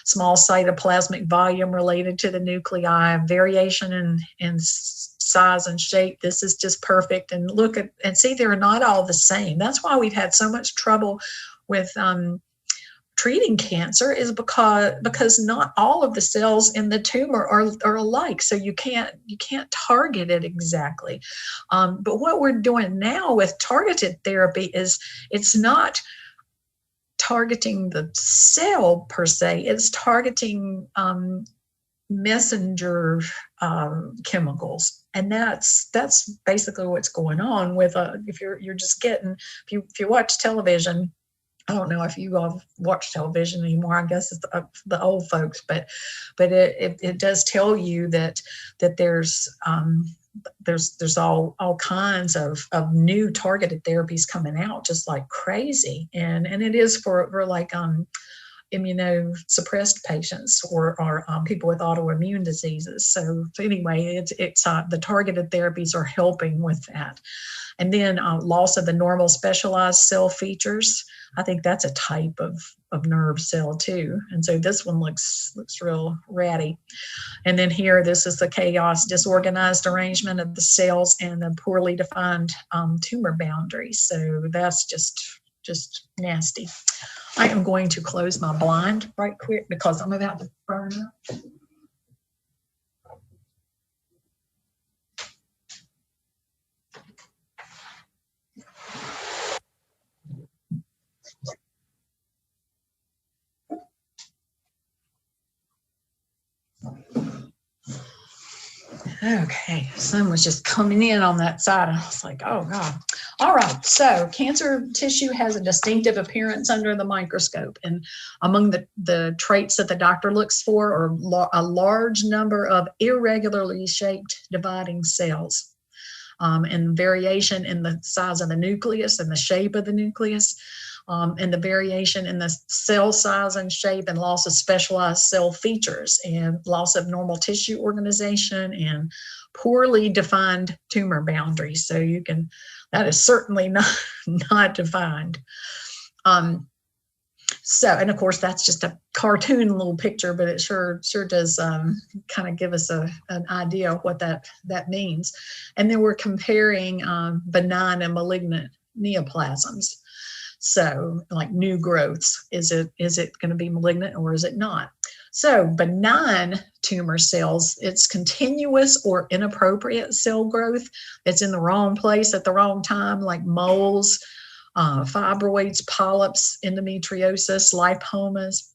small cytoplasmic volume related to the nuclei, variation in size and shape. This is just perfect. And look at and see, they're not all the same. That's why we've had so much trouble with treating cancer, is because not all of the cells in the tumor are alike. So you can't target it exactly. But what we're doing now with targeted therapy is it's not targeting the cell per se, it's targeting messenger chemicals, and that's basically what's going on with if you're just getting, if you watch television. I don't know if you all watch television anymore. I guess it's the old folks, but it does tell you that there's all kinds of new targeted therapies coming out just like crazy, and it is for like immunosuppressed patients or people with autoimmune diseases. So anyway, it's the targeted therapies are helping with that. And then loss of the normal specialized cell features. I think that's a type of nerve cell too. And so this one looks real ratty. And then here, this is the chaos, disorganized arrangement of the cells and the poorly defined tumor boundaries. So that's just nasty. I am going to close my blind right quick because I'm about to burn up. Okay, sun was just coming in on that side. I was like, oh God. All right, so cancer tissue has a distinctive appearance under the microscope, and among the traits that the doctor looks for are a large number of irregularly shaped dividing cells, and variation in the size of the nucleus and the shape of the nucleus, and the variation in the cell size and shape, and loss of specialized cell features, and loss of normal tissue organization, and poorly defined tumor boundaries. So that is certainly not defined. So, and of course, that's just a cartoon little picture, but it sure does kind of give us an idea of what that means. And then we're comparing benign and malignant neoplasms. So, like new growths, is it going to be malignant or is it not? So, benign tumor cells, it's continuous or inappropriate cell growth. It's in the wrong place at the wrong time, like moles, fibroids, polyps, endometriosis, lipomas.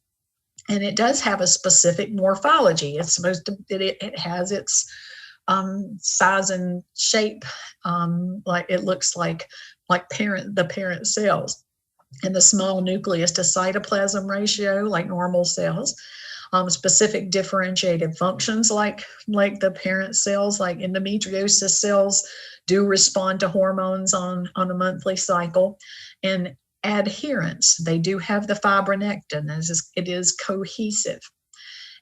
And it does have a specific morphology. It's supposed to, it has its size and shape, like it looks like the parent cells. And the small nucleus to cytoplasm ratio, like normal cells. Specific differentiated functions like the parent cells, like endometriosis cells do respond to hormones on a monthly cycle. And adherence, they do have the fibronectin, it is cohesive.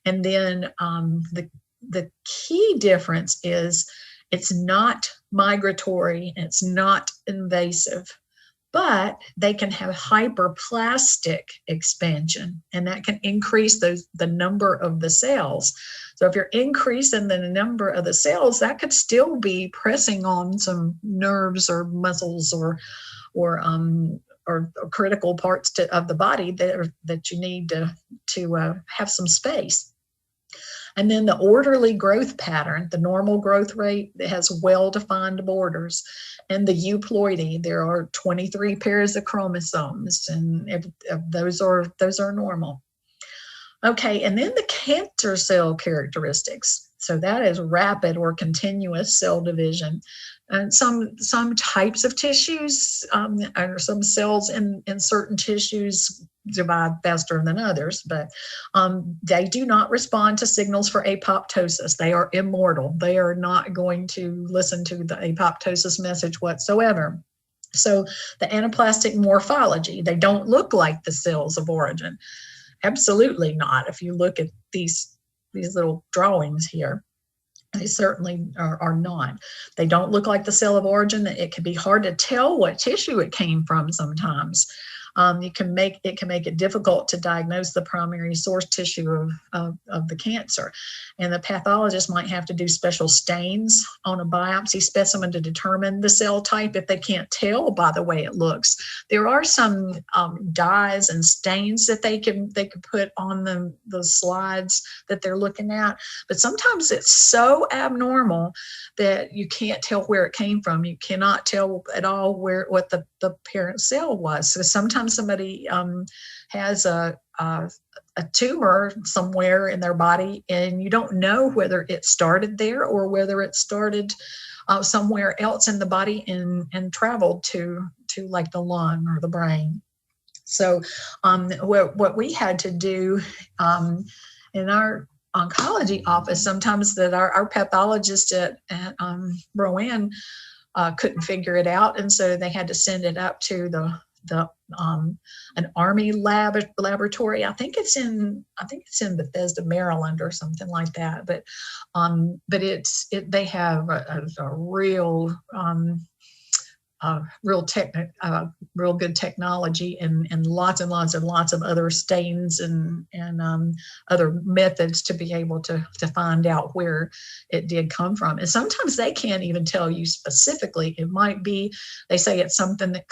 And then the key difference is it's not migratory, it's not invasive, but they can have hyperplastic expansion, and that can increase the number of the cells. So if you're increasing the number of the cells, that could still be pressing on some nerves or muscles or critical parts of the body that you need to have some space. And then the orderly growth pattern, the normal growth rate, it has well-defined borders. And the euploidy, there are 23 pairs of chromosomes, and those are normal. Okay, and then the cancer cell characteristics. So that is rapid or continuous cell division. And some types of tissues, or some cells in certain tissues divide faster than others, but they do not respond to signals for apoptosis. They are immortal. They are not going to listen to the apoptosis message whatsoever. So the anaplastic morphology, they don't look like the cells of origin. Absolutely not. If you look at these little drawings here, they certainly are not. They don't look like the cell of origin. It can be hard to tell what tissue it came from sometimes. It can make it difficult to diagnose the primary source tissue of the cancer. And the pathologist might have to do special stains on a biopsy specimen to determine the cell type if they can't tell by the way it looks. There are some dyes and stains that they can put on the slides that they're looking at, but sometimes it's so abnormal that you can't tell where it came from. You cannot tell at all what the parent cell was. So sometimes somebody has a tumor somewhere in their body, and you don't know whether it started there or whether it started somewhere else in the body and traveled to like the lung or the brain. So what we had to do in our oncology office, sometimes that our pathologist at Rowan couldn't figure it out, and so they had to send it up to an Army laboratory. I think it's in Bethesda, Maryland, or something like that. But they have a real real good technology and lots of other stains and other methods to be able to find out where it did come from. And sometimes they can't even tell you specifically. It might be, they say it's something that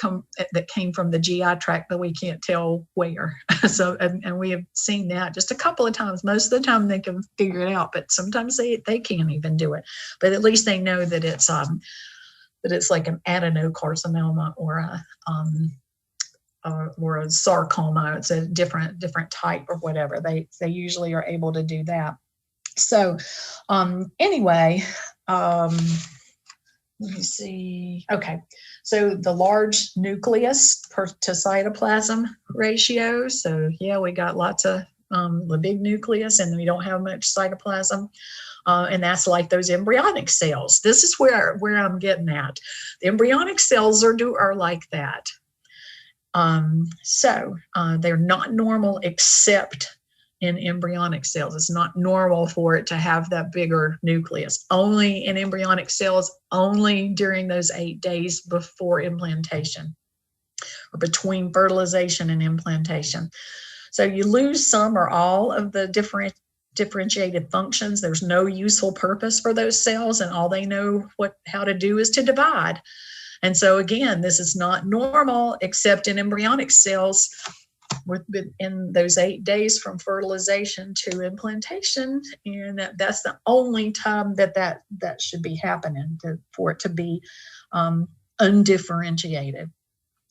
came from the GI tract, but we can't tell where. So, and we have seen that just a couple of times. Most of the time they can figure it out, but sometimes they can't even do it. But at least they know that it's like an adenocarcinoma or a sarcoma. It's a different type or whatever. They usually are able to do that. So anyway, let me see. Okay, so the large nucleus to cytoplasm ratio. So yeah, we got lots of the big nucleus, and we don't have much cytoplasm. And that's like those embryonic cells. This is where I'm getting at. The embryonic cells are like that. They're not normal except in embryonic cells. It's not normal for it to have that bigger nucleus. Only in embryonic cells, only during those 8 days before implantation or between fertilization and implantation. So you lose some or all of the differentiated functions. There's no useful purpose for those cells, and all they know how to do is to divide. And so again, this is not normal except in embryonic cells in those 8 days from fertilization to implantation. And that's the only time that should be happening for it to be undifferentiated.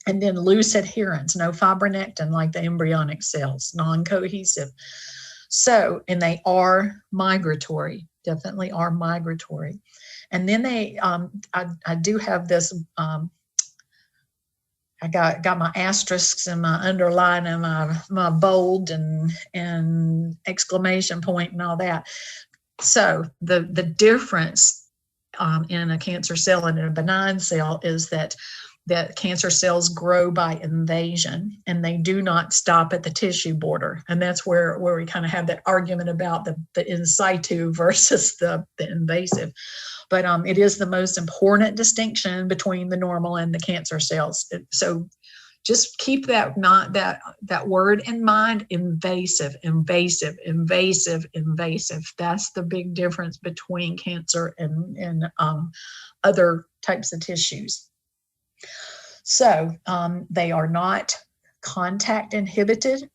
And then loose adherence, no fibronectin like the embryonic cells, non-cohesive. So, and they are migratory, definitely are migratory. And then I do have this, I got my asterisks and my underline and my bold and exclamation point and all that. So the difference in a cancer cell and a benign cell is that cancer cells grow by invasion, and they do not stop at the tissue border. And that's where we kind of have that argument about the in situ versus the invasive. But it is the most important distinction between the normal and the cancer cells. So just keep that word in mind: invasive, invasive, invasive, invasive. That's the big difference between cancer and other types of tissues. So they are not contact inhibited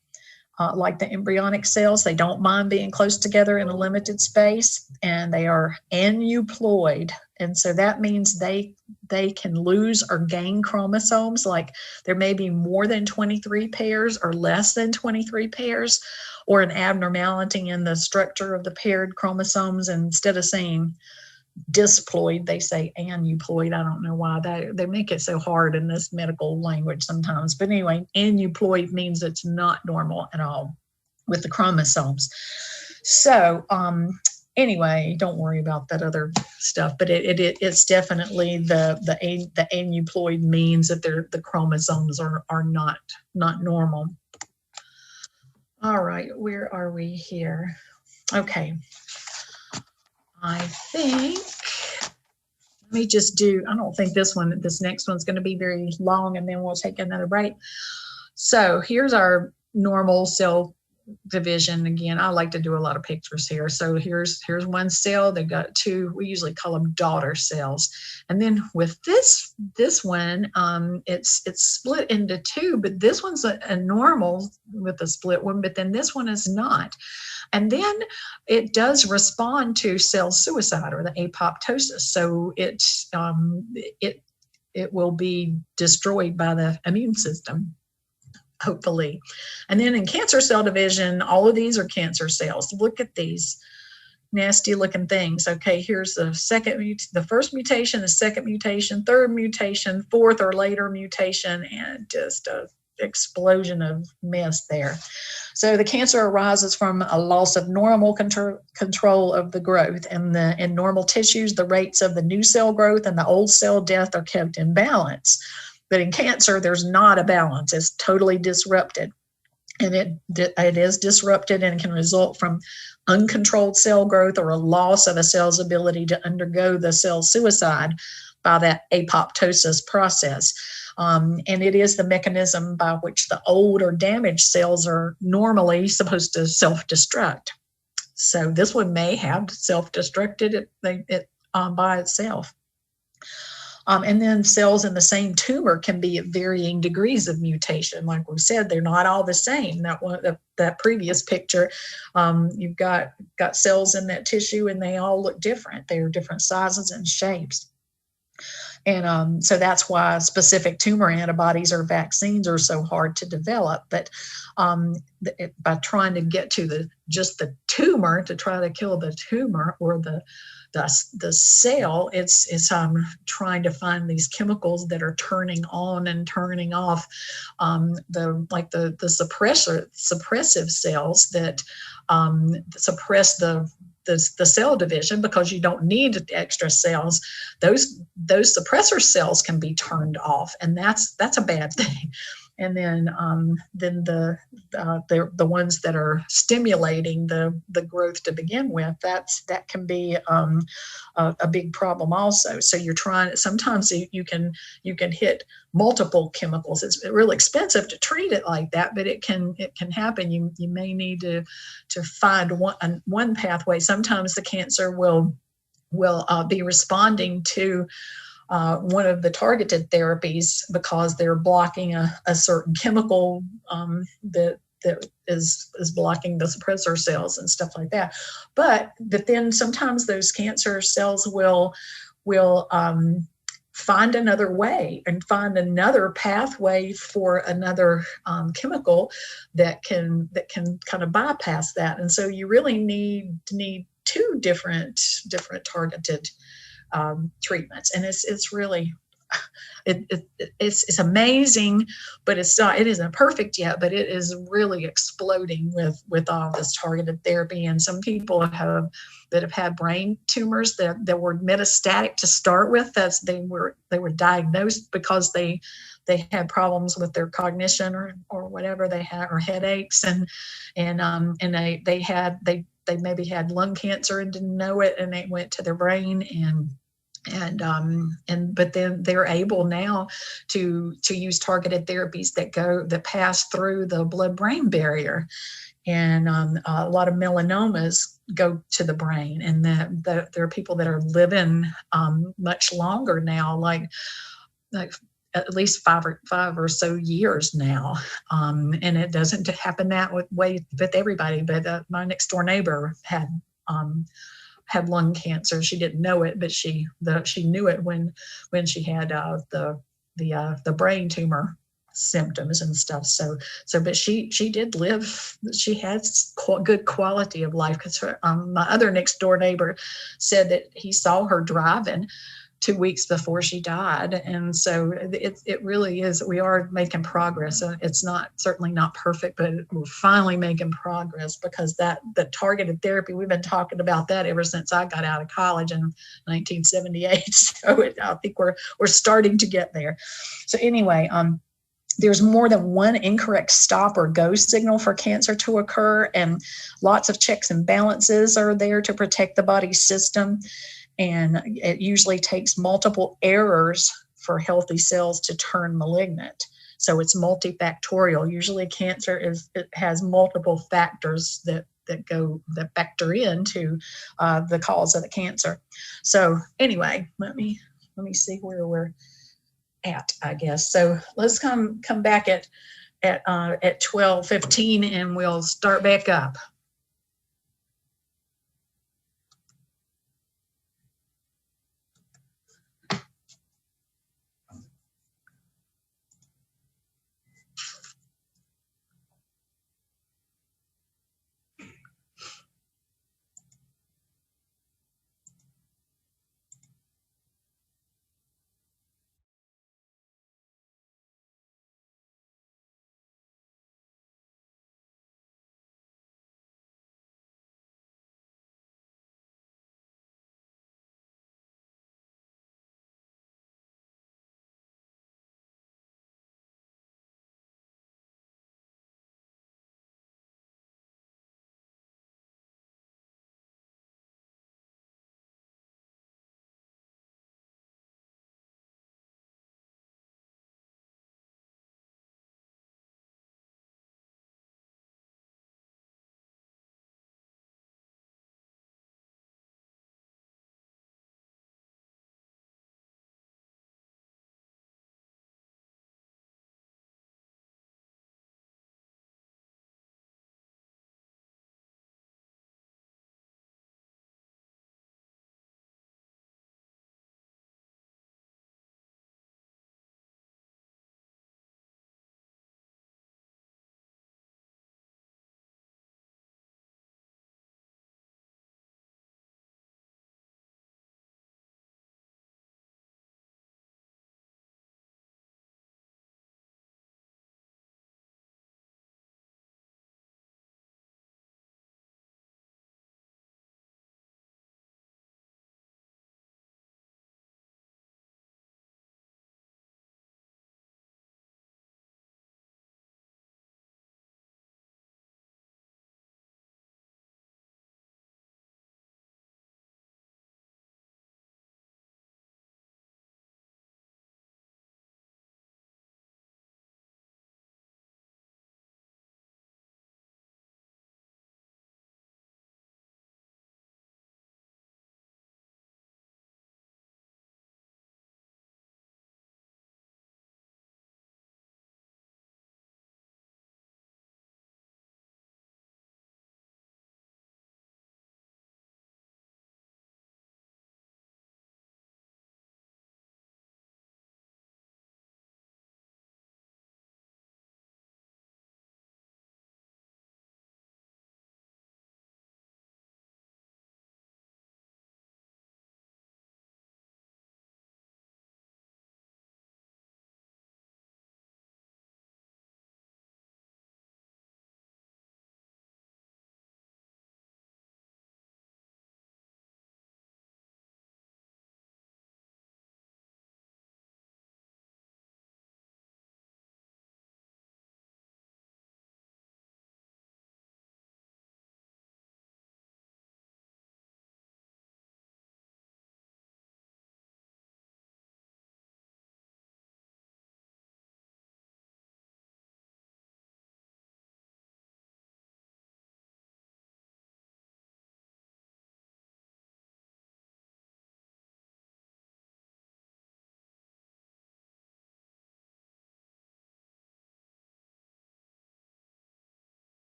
like the embryonic cells. They don't mind being close together in a limited space, and they are aneuploid. And so that means they can lose or gain chromosomes. Like there may be more than 23 pairs or less than 23 pairs, or an abnormality in the structure of the paired chromosomes. And instead of saying disploid, they say aneuploid. I don't know why they make it so hard in this medical language sometimes. But anyway, aneuploid means it's not normal at all with the chromosomes. So anyway, don't worry about that other stuff. But it's definitely the aneuploid means that the chromosomes are not normal. All right, where are we here? Okay. I think, let me just I don't think this next one's going to be very long, and then we'll take another break. So here's our normal cell division. Again, I like to do a lot of pictures here. So here's one cell. They've got two, we usually call them daughter cells. And then with this one, it's split into two, but this one's a normal with a split one, but then this one is not. And then it does respond to cell suicide or the apoptosis. So it will be destroyed by the immune system, hopefully. And then in cancer cell division, all of these are cancer cells. Look at these nasty looking things. Okay, here's the first mutation, the second mutation, third mutation, fourth or later mutation, and just a explosion of mess there. So the cancer arises from a loss of normal control of the growth. And in normal tissues, the rates of the new cell growth and the old cell death are kept in balance. But in cancer, there's not a balance. It's totally disrupted. And it is disrupted and can result from uncontrolled cell growth or a loss of a cell's ability to undergo the cell suicide by that apoptosis process. And it is the mechanism by which the old or damaged cells are normally supposed to self-destruct. So this one may have self-destructed by itself. And then cells in the same tumor can be at varying degrees of mutation. Like we said, they're not all the same. That previous picture, you've got cells in that tissue, and they all look different. They're different sizes and shapes. And so that's why specific tumor antibodies or vaccines are so hard to develop. But by trying to get to just the tumor, to try to kill the tumor or the cell, it's trying to find these chemicals that are turning on and turning off the suppressive cells that suppress the cell division, because you don't need extra cells. Those suppressor cells can be turned off, and that's a bad thing. And then the ones that are stimulating the growth to begin with, that can be a big problem also. So you're trying. Sometimes you can hit multiple chemicals. It's really expensive to treat it like that, but it can happen. You may need to find one pathway. Sometimes the cancer will be responding to one of the targeted therapies because they're blocking a certain chemical that is blocking the suppressor cells and stuff like that. But then sometimes those cancer cells will find another way and find another pathway for another chemical that can kind of bypass that. And so you really need two different targeted treatments. And it's really it's amazing, but it isn't perfect yet, but it is really exploding with all this targeted therapy. And some people that have had brain tumors that were metastatic to start with, as they were diagnosed because they had problems with their cognition or whatever they had, or headaches, and they maybe had lung cancer and didn't know it, and they went to their brain, but then they're able now to use targeted therapies that pass through the blood-brain barrier. And a lot of melanomas go to the brain, and there are people that are living much longer now, like at least five or so years now. And it doesn't happen that way with everybody, but my next door neighbor had lung cancer. She didn't know it, but she knew it when she had the brain tumor symptoms and stuff. But she did live. She had good quality of life, because my other next door neighbor said that he saw her driving 2 weeks before she died. And so it really is, we are making progress. It's certainly not perfect, but we're finally making progress, because the targeted therapy, we've been talking about that ever since I got out of college in 1978. So I think we're starting to get there. So anyway, there's more than one incorrect stop or go signal for cancer to occur, and lots of checks and balances are there to protect the body's system. And it usually takes multiple errors for healthy cells to turn malignant. So it's multifactorial. Usually cancer it has multiple factors that factor into the cause of the cancer. So anyway, let me see where we're at, I guess. So let's come back at 12:15, and we'll start back up.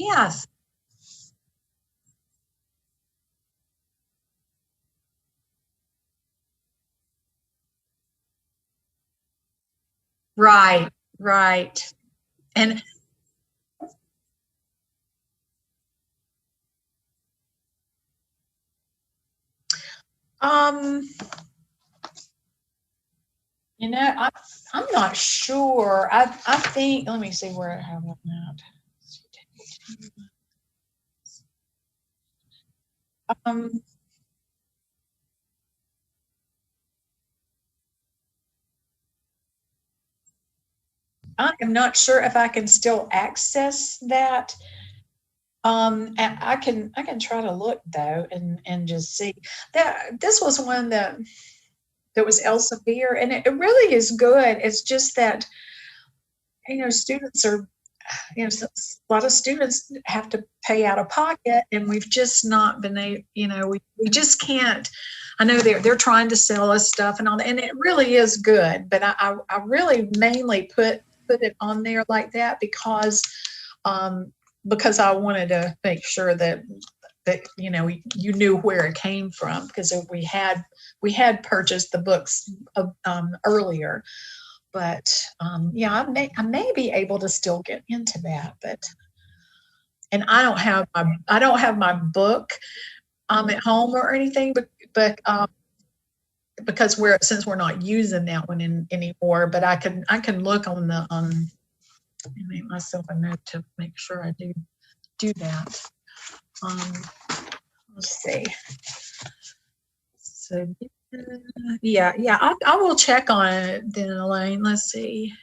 Yes. Right, right. And um, I'm not sure. I think, let me see where I have it at. Um, I am not sure if I can still access that. And I can try to look though and just see that this was one that was Elsevier, and it really is good. It's just that students are a lot of students have to pay out of pocket, and we've just not been able, we just can't. I know they're trying to sell us stuff and all that, and it really is good, but I really mainly put it on there like that um, because I wanted to make sure that you knew where it came from, because we had purchased the books earlier, but yeah, I may be able to still get into that, but and I don't have my book at home or anything, but because since we're not using that one anymore, but I can look on the and make myself a note to make sure I do that. Um, let's see. So yeah, I will check on it then, Elaine. Let's see.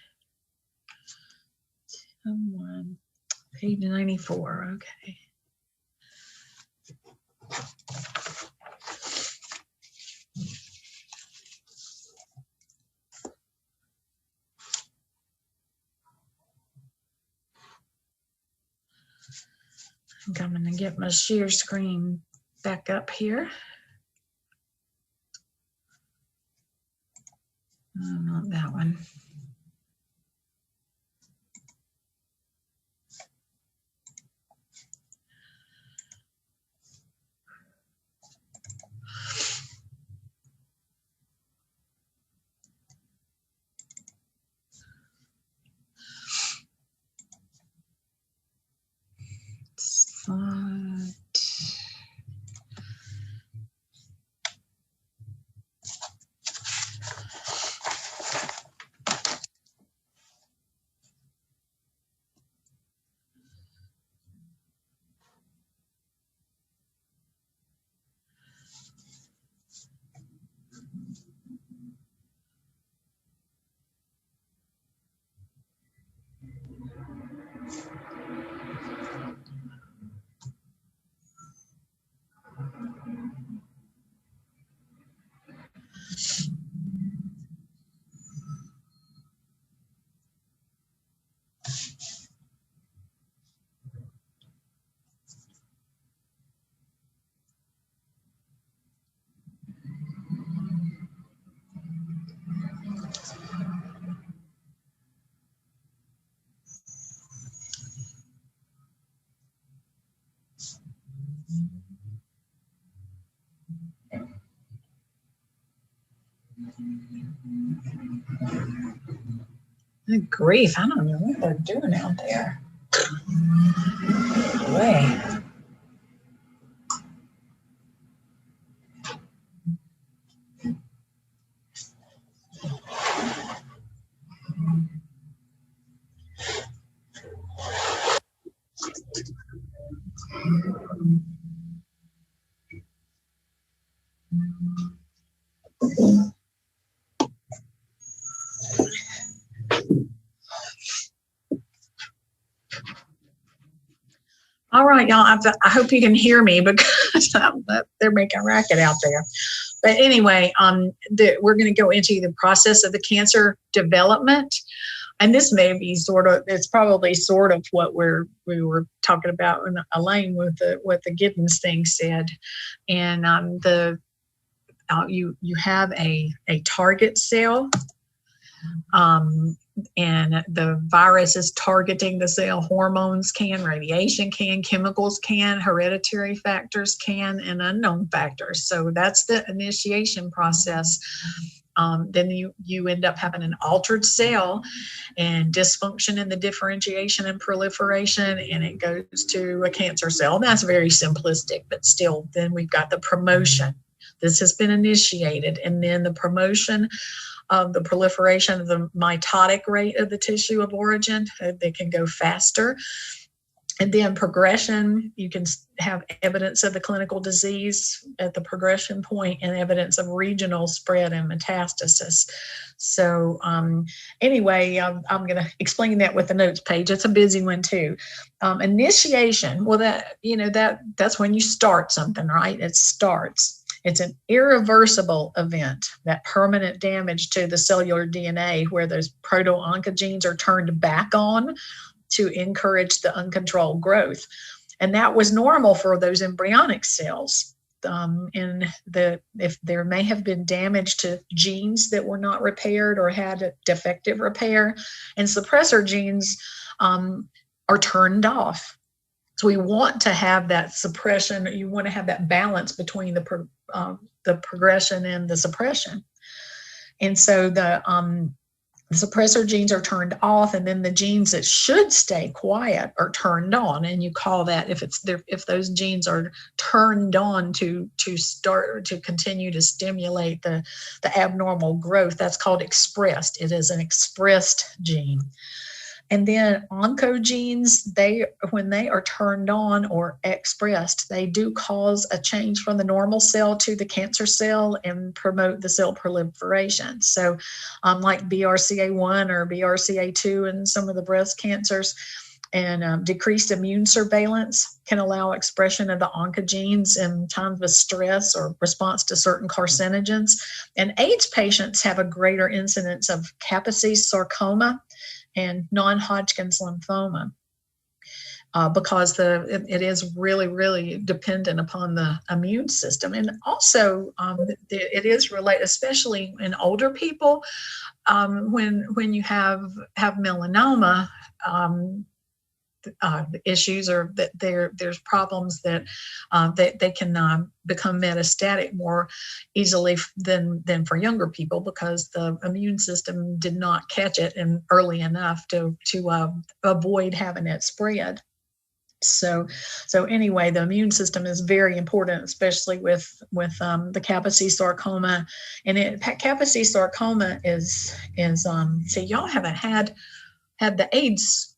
Page 94. Okay. I think I'm going to get my share screen back up here. Oh, not that one. Slide. Good grief, I don't know what they're doing out there. Way. All right, y'all. I hope you can hear me because they're making a racket out there. But anyway, we're going to go into the process of the cancer development, and this may be it's probably sort of what we were talking about in Elaine with what the Gibbons thing said, and you have a target cell. and the virus is targeting the cell. Hormones can, radiation can, chemicals can, hereditary factors can, and unknown factors. So that's the initiation process. Then you end up having an altered cell and dysfunction in the differentiation and proliferation, and it goes to a cancer cell. That's very simplistic, but still, then we've got the promotion. This has been initiated, and then the promotion of the proliferation of the mitotic rate of the tissue of origin. They can go faster. And then progression, you can have evidence of the clinical disease at the progression point and evidence of regional spread and metastasis. So anyway, I'm going to explain that with the notes page. It's a busy one too. Initiation, well, that's when you start something, right? It starts. It's an irreversible event, that permanent damage to the cellular DNA where those proto-oncogenes are turned back on to encourage the uncontrolled growth. And that was normal for those embryonic cells. If there may have been damage to genes that were not repaired or had a defective repair, and suppressor genes are turned off. So we want to have that suppression. You want to have that balance between the progression and the suppression. And so the suppressor genes are turned off, and then the genes that should stay quiet are turned on. And you call that, if those genes are turned on to continue to stimulate the abnormal growth, that's called expressed. It is an expressed gene. And then oncogenes, when they are turned on or expressed, they do cause a change from the normal cell to the cancer cell and promote the cell proliferation. So like BRCA1 or BRCA2 in some of the breast cancers, and decreased immune surveillance can allow expression of the oncogenes in times of stress or response to certain carcinogens. And AIDS patients have a greater incidence of Kaposi's sarcoma and non-Hodgkin's lymphoma because it is really, really dependent upon the immune system. And also it is related, especially in older people, when you have melanoma, the issues are that there's problems that they can become metastatic more easily than for younger people because the immune system did not catch it early enough to avoid having it spread. So anyway, the immune system is very important, especially with the Kaposi sarcoma. And Kaposi sarcoma is so y'all haven't had the AIDS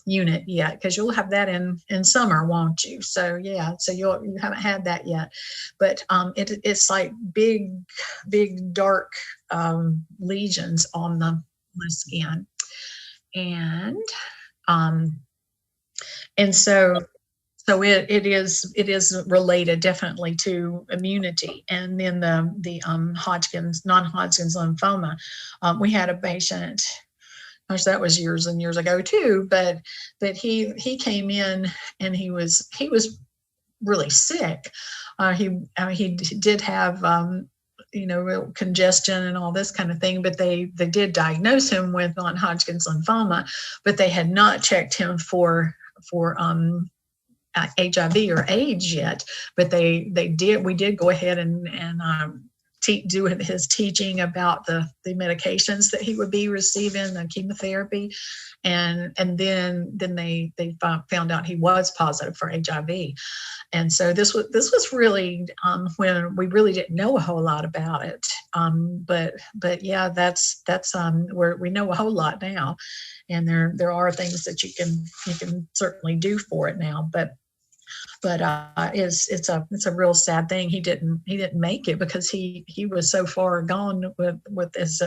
unit yet, because you'll have that in summer, won't you? So yeah, so you haven't had that yet, but it's like big dark lesions on the skin, and so it is related definitely to immunity. And then the non-Hodgkin's lymphoma, we had a patient. Gosh, that was years and years ago too. But he came in and he was really sick. He did have real congestion and all this kind of thing. But they did diagnose him with non-Hodgkin's lymphoma, but they had not checked him for HIV or AIDS yet. But we did go ahead and do his teaching about the medications that he would be receiving, the chemotherapy, and then they found out he was positive for HIV, and so this was really when we really didn't know a whole lot about it, but yeah, that's where we know a whole lot now, and there are things that you can certainly do for it now, but it's a real sad thing. He didn't make it because he was so far gone with his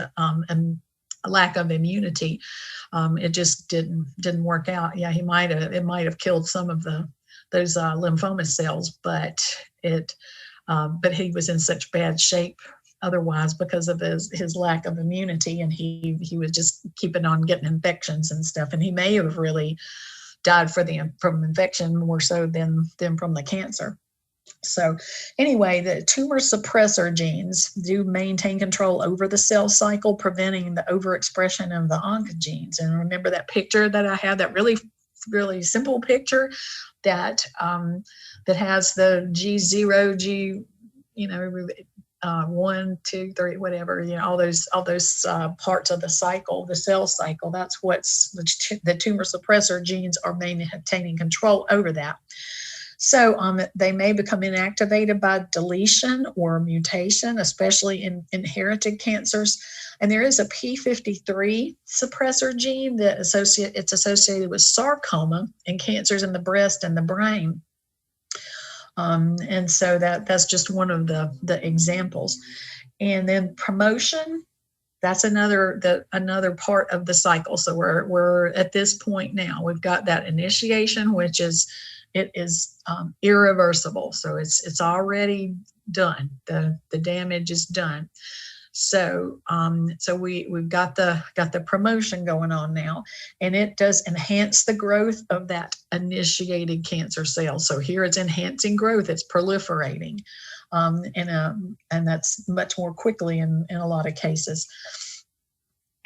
lack of immunity. It just didn't work out. Yeah, it might have killed some of those lymphoma cells, but he was in such bad shape otherwise because of his lack of immunity, and he was just keeping on getting infections and stuff, and he may have really died from infection more so than from the cancer. So anyway, the tumor suppressor genes do maintain control over the cell cycle, preventing the overexpression of the oncogenes. And remember that picture that I had, that really, really simple picture that that has the G0, G, 1, 2, 3, whatever, all those parts of the cycle, the cell cycle. That's what's the tumor suppressor genes are maintaining control over that. So they may become inactivated by deletion or mutation, especially in inherited cancers. And there is a P53 suppressor gene that it's associated with sarcoma and cancers in the breast and the brain. And so that's just one of the examples. And then promotion, that's another part of the cycle. So we're at this point now. We've got that initiation, which is irreversible. So it's already done. The damage is done. So we've got the promotion going on now, and it does enhance the growth of that initiated cancer cell. So here it's enhancing growth, it's proliferating, and that's much more quickly in a lot of cases.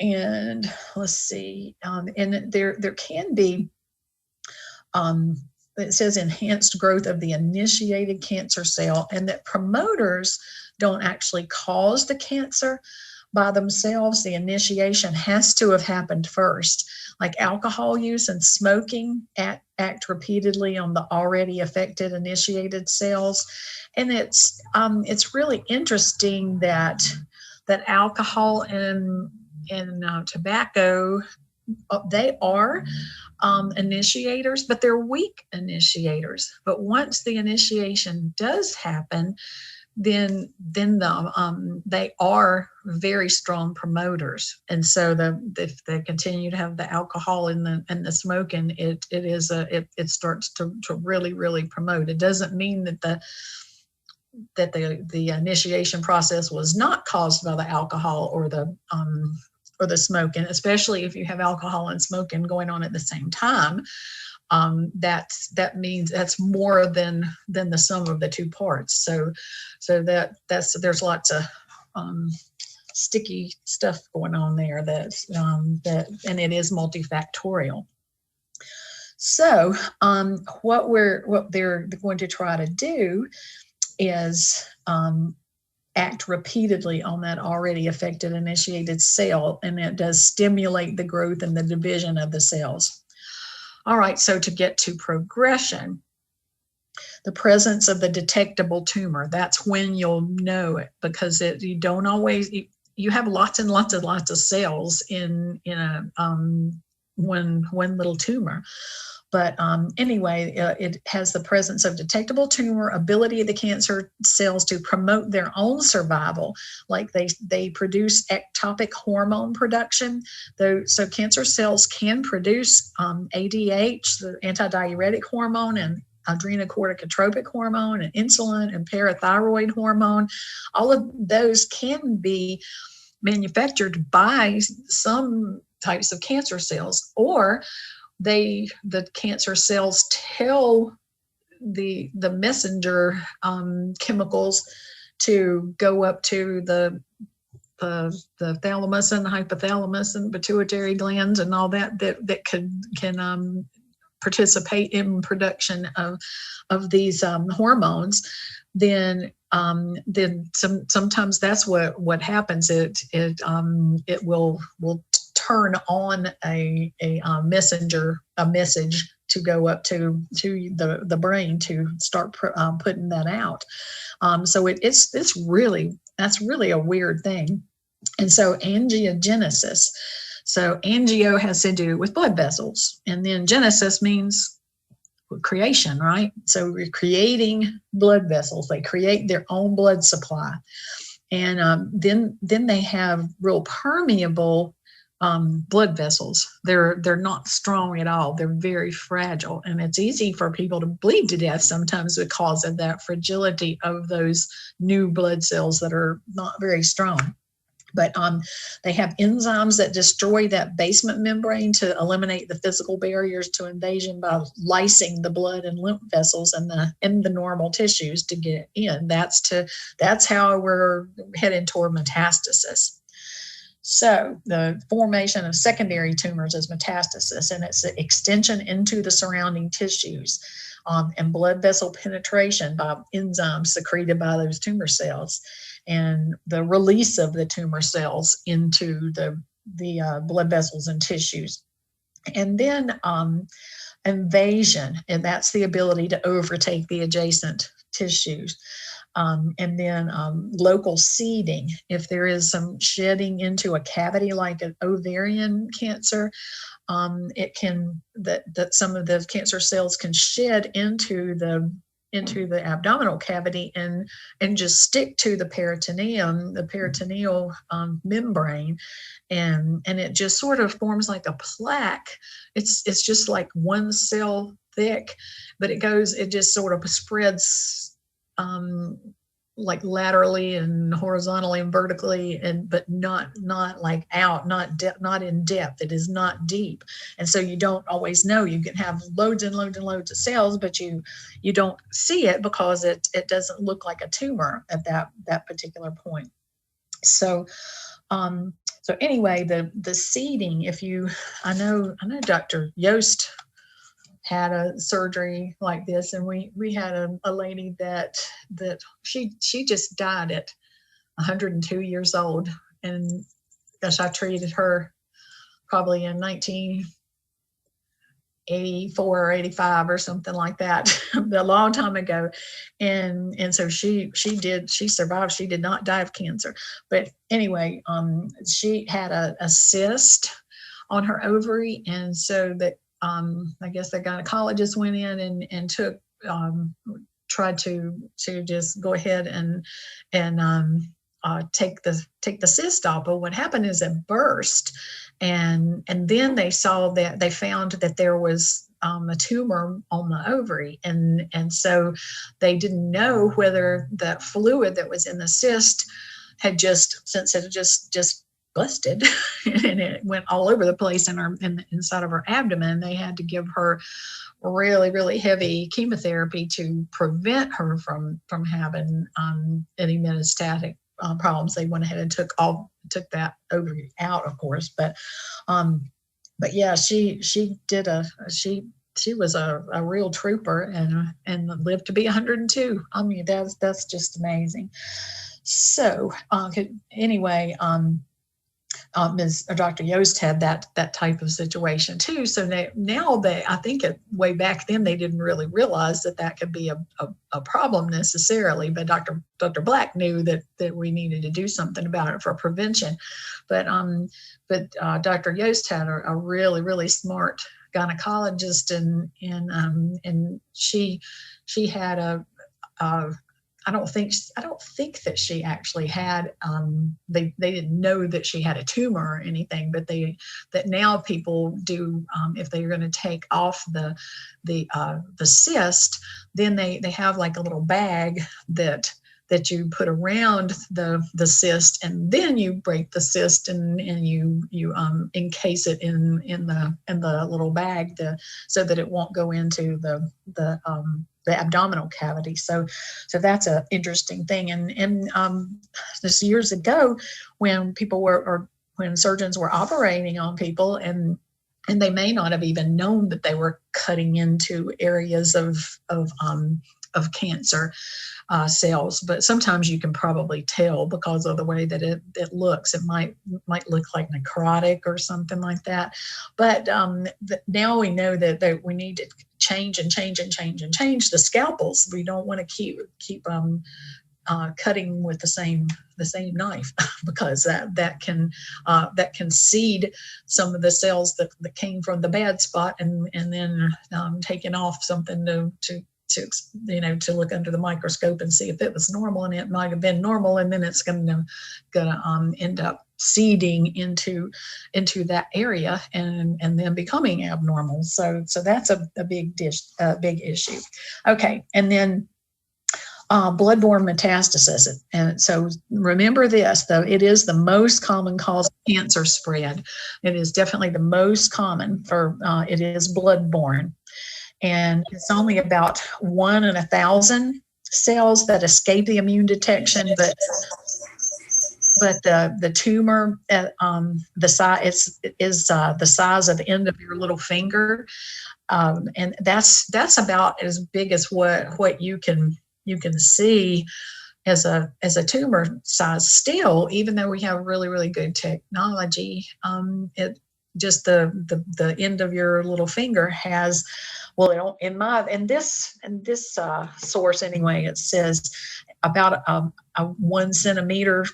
And let's see, and there can be, it says enhanced growth of the initiated cancer cell, and that promoters don't actually cause the cancer by themselves. The initiation has to have happened first. Like alcohol use and smoking act repeatedly on the already affected initiated cells. And it's really interesting that alcohol and tobacco, they are initiators, but they're weak initiators. But once the initiation does happen, then they are very strong promoters. And so if they continue to have the alcohol and the smoking, it starts to really, really promote. It doesn't mean that the initiation process was not caused by the alcohol or the smoking, especially if you have alcohol and smoking going on at the same time. That means that's more than the sum of the two parts. So there's lots of sticky stuff going on there and it is multifactorial. So what they're going to try to do is act repeatedly on that already affected initiated cell, and it does stimulate the growth and the division of the cells. All right, so to get to progression, the presence of the detectable tumor, that's when you'll know it, because you don't always, you have lots and lots of cells in a one little tumor. But anyway, it has the presence of detectable tumor, ability of the cancer cells to promote their own survival, like they produce ectopic hormone production. So cancer cells can produce ADH, the antidiuretic hormone, and adrenocorticotropic hormone, and insulin, and parathyroid hormone. All of those can be manufactured by some types of cancer cells, or the cancer cells tell the messenger chemicals to go up to the thalamus and the hypothalamus and pituitary glands and all that can participate in production of these hormones. Then sometimes that's what happens. It will turn on a message to go up to the brain to start putting that out. So that's really a weird thing. And so angiogenesis. So angio has to do with blood vessels, and then genesis means creation, right? So we're creating blood vessels. They create their own blood supply, and then they have real permeable blood vessels. They're not strong at all. They're very fragile, and it's easy for people to bleed to death sometimes because of that fragility of those new blood cells that are not very strong. But they have enzymes that destroy that basement membrane to eliminate the physical barriers to invasion by lysing the blood and lymph vessels and the normal tissues to get in. That's how we're heading toward metastasis. So the formation of secondary tumors is metastasis, and it's the extension into the surrounding tissues, and blood vessel penetration by enzymes secreted by those tumor cells, and the release of the tumor cells into the blood vessels and tissues. And then invasion, and that's the ability to overtake the adjacent tissues. And then local seeding. If there is some shedding into a cavity like an ovarian cancer, it can that some of the cancer cells can shed into the abdominal cavity and just stick to the peritoneum, the peritoneal membrane, and it just sort of forms like a plaque. It's just like one cell thick, but it just sort of spreads like laterally and horizontally and vertically, but not like out, not in depth. It is not deep, and so you don't always know. You can have loads and loads and loads of cells, but you don't see it because it doesn't look like a tumor at that particular point. So anyway, the seeding. I know Dr. Yost had a surgery like this, and we had a lady that she just died at 102 years old, and gosh, I treated her probably in 1984 or 85 or something like that, a long time ago, and so she survived. She did not die of cancer, but anyway, she had a cyst on her ovary, and so that I guess the gynecologist went in and took tried to just go ahead and take the cyst off. But what happened is it burst, and then they found that there was a tumor on the ovary, and so they didn't know whether that fluid that was in the cyst had just busted and it went all over the place in the inside of her abdomen. They had to give her really, really heavy chemotherapy to prevent her from having any metastatic problems. They went ahead and took that ovary out, of course, but yeah, she was a real trooper and lived to be 102. I mean, that's just amazing. So anyway, Dr. Yost had that type of situation too. So now I think way back then they didn't really realize that could be a problem necessarily, but Dr. Black knew that we needed to do something about it for prevention. But Dr. Yost had a really, really smart gynecologist, and she had I don't think that she actually had. They didn't know that she had a tumor or anything, but that now people do. If they're going to take off the cyst, then they have like a little bag that you put around the cyst, and then you break the cyst and you encase it in the little bag so that it won't go into the abdominal cavity. So that's an interesting thing. And this years ago, when when surgeons were operating on people, and they may not have even known that they were cutting into areas of cancer cells, but sometimes you can probably tell because of the way that it looks. It might look like necrotic or something like that. But now we know that we need to change the scalpels. We don't want to keep cutting with the same knife because that can seed some of the cells that came from the bad spot, and then taking off something to look under the microscope and see if it was normal, and it might have been normal, and then it's gonna end up seeding into that area and then becoming abnormal. So that's a big issue. Okay, and then bloodborne metastasis. And so remember this, though, it is the most common cause of cancer spread. It is definitely the most common for, it is bloodborne. And it's only about 1 in 1,000 cells that escape the immune detection, but the tumor, the size is the size of the end of your little finger, and that's about as big as what you can see as a tumor size. Still, even though we have really good technology, it just the end of your little finger has, well, in this source anyway, it says about a 1 centimeter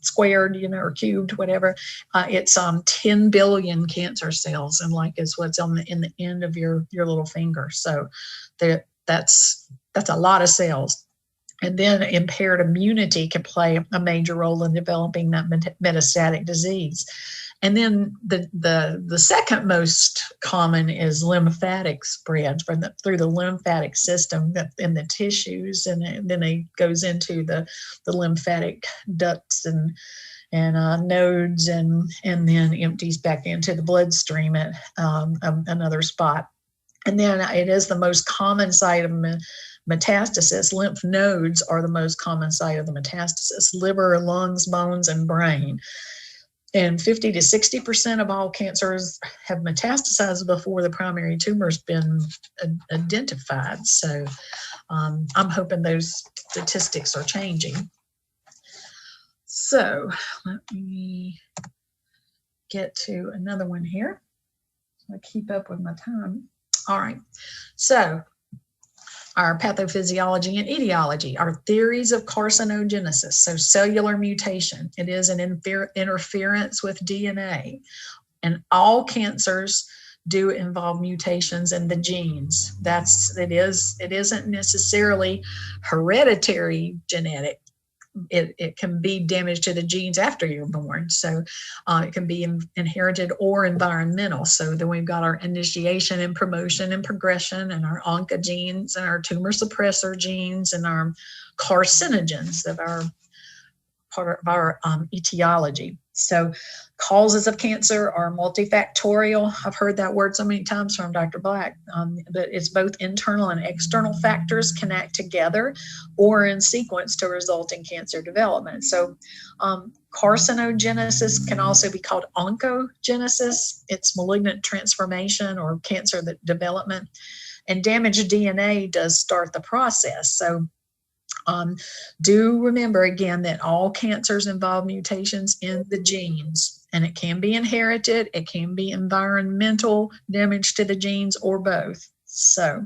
squared, or cubed, whatever. It's 10 billion cancer cells, and like is what's in the end of your little finger. So that's a lot of cells. And then impaired immunity can play a major role in developing that metastatic disease. And then the second most common is lymphatic spread through the lymphatic system in the tissues, and then it goes into the lymphatic ducts and nodes, and then empties back into the bloodstream at another spot. And then it is the most common site of metastasis. Lymph nodes are the most common site of the metastasis: liver, lungs, bones, and brain. And 50 to 60% of all cancers have metastasized before the primary tumor's been identified. So I'm hoping those statistics are changing. So let me get to another one here. I keep up with my time. All right. So our pathophysiology and etiology, our theories of carcinogenesis. So cellular mutation, it is an interference with DNA, and all cancers do involve mutations in the genes. It isn't necessarily hereditary genetic. It can be damage to the genes after you're born. So it can be inherited or environmental. So then we've got our initiation and promotion and progression, and our oncogenes and our tumor suppressor genes, and our carcinogens that are part of our etiology. So causes of cancer are multifactorial. I've heard that word so many times from Dr. Black, but it's both internal and external factors can act together or in sequence to result in cancer development. So carcinogenesis can also be called oncogenesis. It's malignant transformation or cancer development, and damaged DNA does start the process. So do remember again that all cancers involve mutations in the genes, and it can be inherited, it can be environmental damage to the genes, or both. So,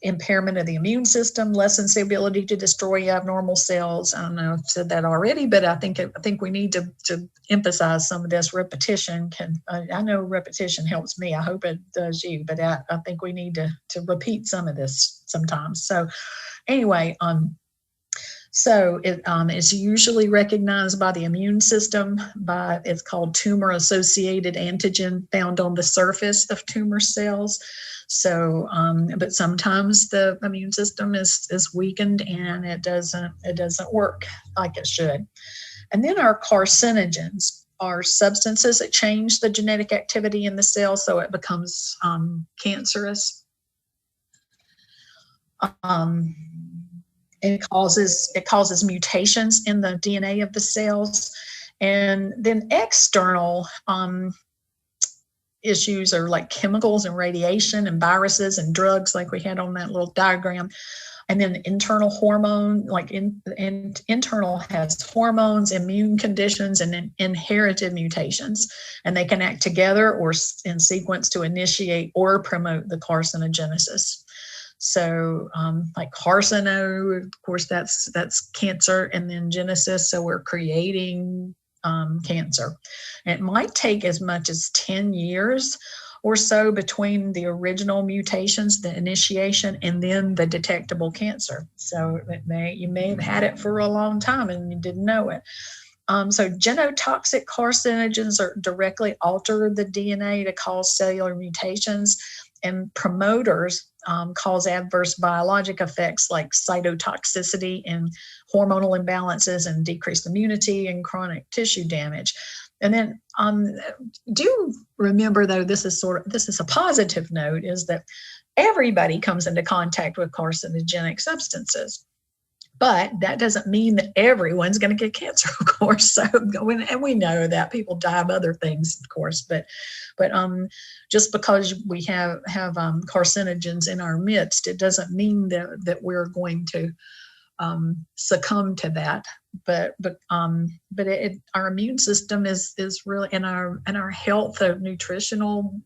impairment of the immune system lessens the ability to destroy abnormal cells. I don't know if I've said that already, but I think we need to emphasize some of this. Repetition I know repetition helps me. I hope it does you, but I think we need to repeat some of this sometimes. So anyway, so it's usually recognized by the immune system it's called tumor-associated antigen found on the surface of tumor cells. So, but sometimes the immune system is weakened and it doesn't work like it should. And then our carcinogens are substances that change the genetic activity in the cell so it becomes cancerous. It causes mutations in the DNA of the cells. And then external issues are like chemicals and radiation and viruses and drugs, like we had on that little diagram. And then internal hormone, internal has hormones, immune conditions, and then inherited mutations. And they can act together or in sequence to initiate or promote the carcinogenesis. So like carcino, of course, that's cancer, and then genesis, so we're creating cancer. And it might take as much as 10 years or so between the original mutations, the initiation, and then the detectable cancer. So you may have had it for a long time and you didn't know it. So genotoxic carcinogens directly alter the DNA to cause cellular mutations, and promoters cause adverse biologic effects like cytotoxicity and hormonal imbalances and decreased immunity and chronic tissue damage. And then do remember, though, this is a positive note, is that everybody comes into contact with carcinogenic substances. But that doesn't mean that everyone's going to get cancer, of course. So, and we know that people die of other things, of course. But just because we have carcinogens in our midst, it doesn't mean that we're going to succumb to that. But our immune system is really, and our health, nutritional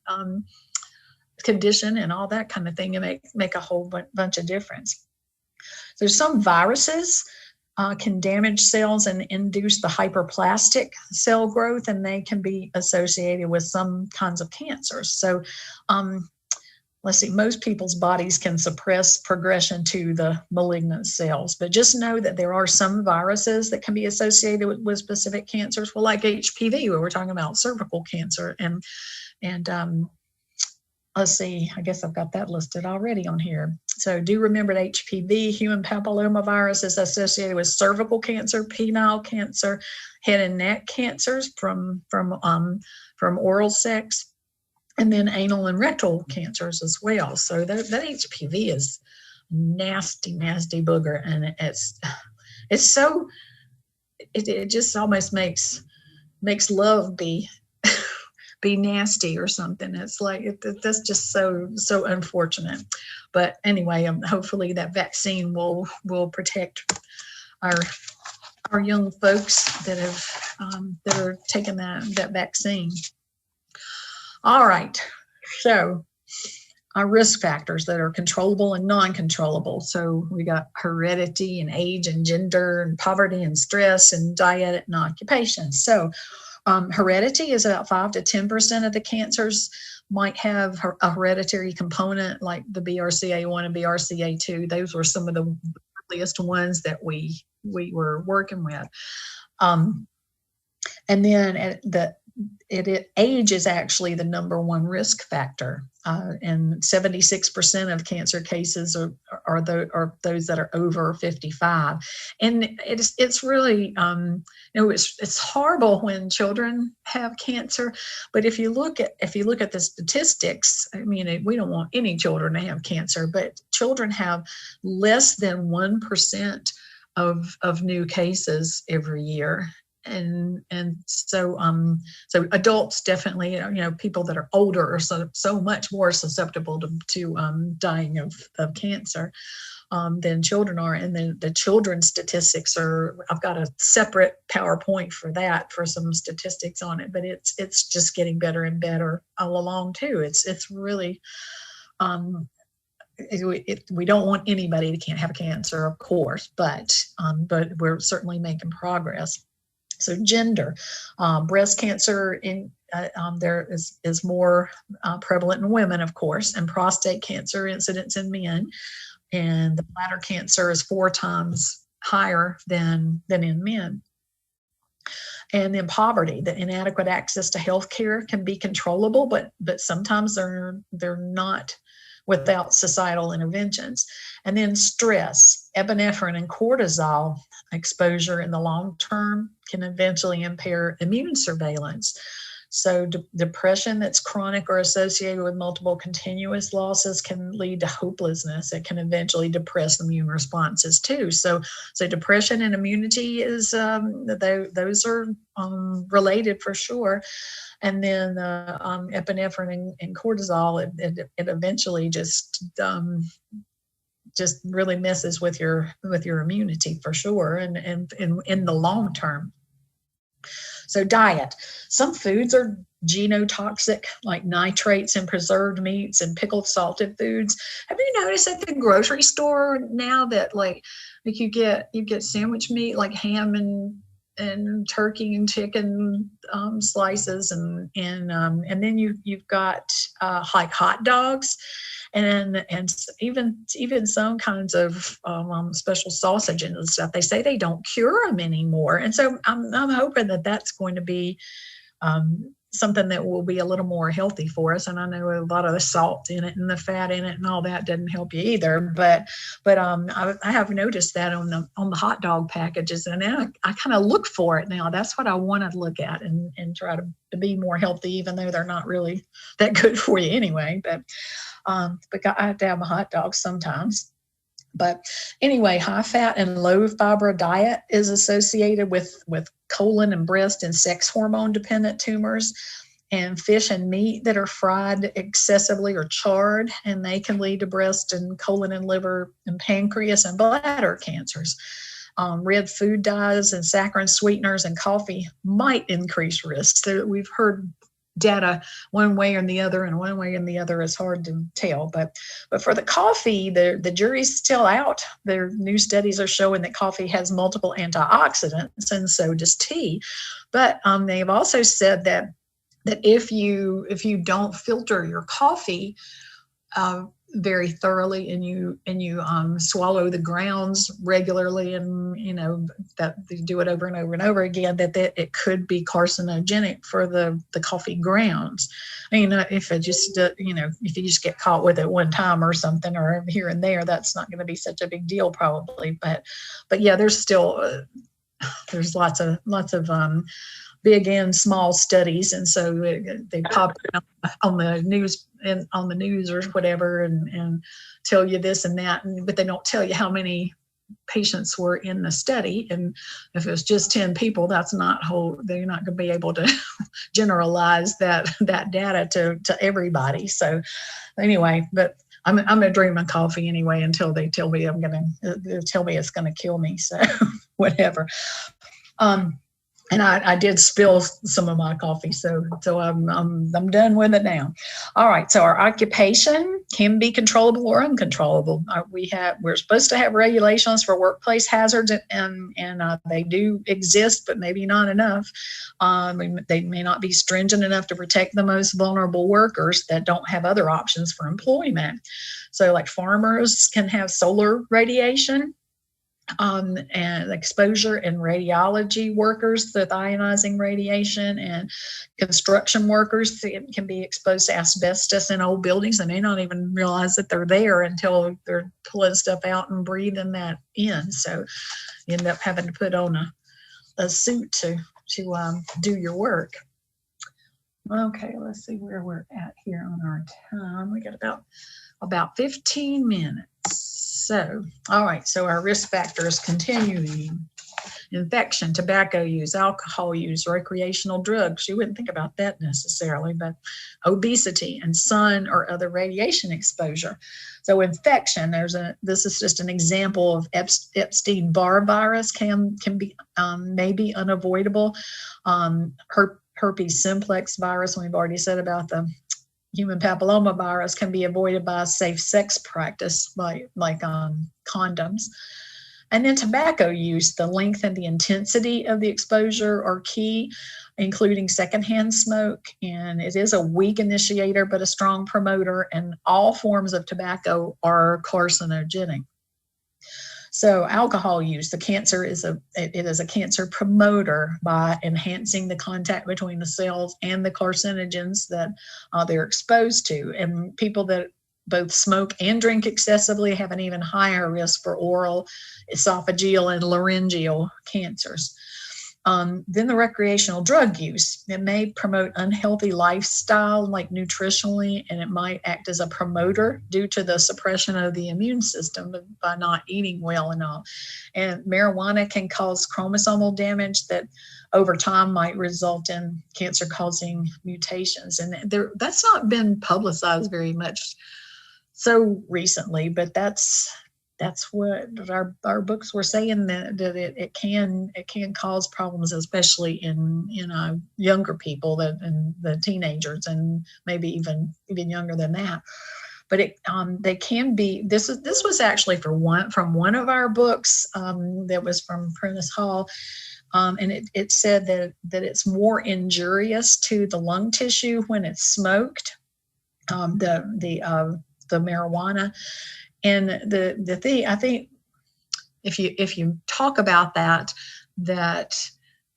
condition, and all that kind of thing, and make a whole bunch of difference. There's some viruses can damage cells and induce the hyperplastic cell growth, and they can be associated with some kinds of cancers. So let's see, most people's bodies can suppress progression to the malignant cells, but just know that there are some viruses that can be associated with specific cancers. Well, like HPV, where we're talking about cervical cancer, and let's see, I guess I've got that listed already on here. So do remember that HPV, human papillomavirus, is associated with cervical cancer, penile cancer, head and neck cancers from oral sex, and then anal and rectal cancers as well. So that HPV is nasty, nasty booger, and it's so it just almost makes love be nasty or something. It's like that's just so unfortunate. But anyway, hopefully that vaccine will protect our young folks that are taking that vaccine. All right, so our risk factors that are controllable and non-controllable. So we got heredity and age and gender and poverty and stress and diet and occupation. So heredity is about 5 to 10% of the cancers might have a hereditary component, like the BRCA1 and BRCA2. Those were some of the earliest ones that we were working with. And then age is actually the number one risk factor, and 76% of cancer cases are those that are over 55. And it's really it's horrible when children have cancer, but if you look at the statistics, I mean, we don't want any children to have cancer, but children have less than 1% of new cases every year. And so adults definitely, people that are older are so much more susceptible to dying of cancer than children are. And then the children's statistics I've got a separate PowerPoint for that, for some statistics on it, but it's just getting better and better all along too. It's really, we don't want anybody to can't have cancer, of course, but we're certainly making progress. So gender, breast cancer there is more prevalent in women, of course, and prostate cancer incidence in men, and the bladder cancer is 4 times higher than in men. And then poverty, the inadequate access to health care can be controllable, but sometimes they're not without societal interventions. And then stress, epinephrine and cortisol exposure in the long term can eventually impair immune surveillance. So depression that's chronic or associated with multiple continuous losses can lead to hopelessness. It can eventually depress immune responses too. So depression and immunity those are related for sure. And then epinephrine and cortisol, it eventually just really messes with your immunity for sure, and in the long term. So diet. Some foods are genotoxic, like nitrates and preserved meats and pickled salted foods. Have you noticed at the grocery store now that like you get sandwich meat, like ham and turkey and chicken slices, and then you've got like hot dogs, and even some kinds of special sausages and stuff. They say they don't cure them anymore, and so I'm hoping that that's going to be something that will be a little more healthy for us. And I know a lot of the salt in it and the fat in it and all that doesn't help you either. But I have noticed that on the hot dog packages, and now I kind of look for it now. That's what I want to look at and try to be more healthy, even though they're not really that good for you anyway. But I have to have my hot dogs sometimes. But anyway, high fat and low fiber diet is associated with colon and breast and sex hormone dependent tumors, and fish and meat that are fried excessively or charred, and they can lead to breast and colon and liver and pancreas and bladder cancers. Red food dyes and saccharin sweeteners and coffee might increase risks. We've heard data one way or the other, and one way and the other is hard to tell. But for the coffee, the jury's still out. Their new studies are showing that coffee has multiple antioxidants, and so does tea. But they've also said that if you don't filter your coffee very thoroughly, and you swallow the grounds regularly, and that you do it over and over and over again, that it could be carcinogenic for the coffee grounds. I mean, if it just if you just get caught with it one time or something, or here and there, that's not going to be such a big deal probably. But yeah, there's still there's lots of big and small studies, and so they pop on the news and on the news or whatever, and tell you this and that, but they don't tell you how many patients were in the study. And if it's just 10 people, that's not they're not going to be able to generalize that data to everybody. So anyway, but I'm gonna drink my coffee anyway until they tell me it's gonna kill me. So whatever. And I did spill some of my coffee, so I'm done with it now. All right, so our occupation can be controllable or uncontrollable. We're supposed to have regulations for workplace hazards, and they do exist, but maybe not enough. They may not be stringent enough to protect the most vulnerable workers that don't have other options for employment. So, like farmers can have solar radiation. And exposure, and radiology workers with ionizing radiation, and construction workers can be exposed to asbestos in old buildings, and they don't even realize that they're there until they're pulling stuff out and breathing that in. So you end up having to put on a suit to do your work. Okay, let's see where we're at here on our time. We got about 15 minutes. So, all right, so our risk factors continuing: infection, tobacco use, alcohol use, recreational drugs. You wouldn't think about that necessarily, but obesity and sun or other radiation exposure. So infection, this is just an example of Epstein-Barr virus can be maybe unavoidable. Herpes simplex virus, we've already said about the human papilloma virus, can be avoided by safe sex practice, like condoms. And then tobacco use, the length and the intensity of the exposure are key, including secondhand smoke. And it is a weak initiator, but a strong promoter, and all forms of tobacco are carcinogenic. So alcohol use, the cancer is a cancer promoter by enhancing the contact between the cells and the carcinogens that they're exposed to. And people that both smoke and drink excessively have an even higher risk for oral, esophageal, and laryngeal cancers. Then the recreational drug use. It may promote unhealthy lifestyle, like nutritionally, and it might act as a promoter due to the suppression of the immune system by not eating well and all. And marijuana can cause chromosomal damage that over time might result in cancer-causing mutations. And that's not been publicized very much so recently, but that's what our books were saying, that it can cause problems, especially in younger people, and the teenagers, and maybe even younger than that. But they can be. This was actually from one of our books that was from Prentice Hall, and it said that it's more injurious to the lung tissue when it's smoked, the marijuana. And the thing, I think, if you talk about that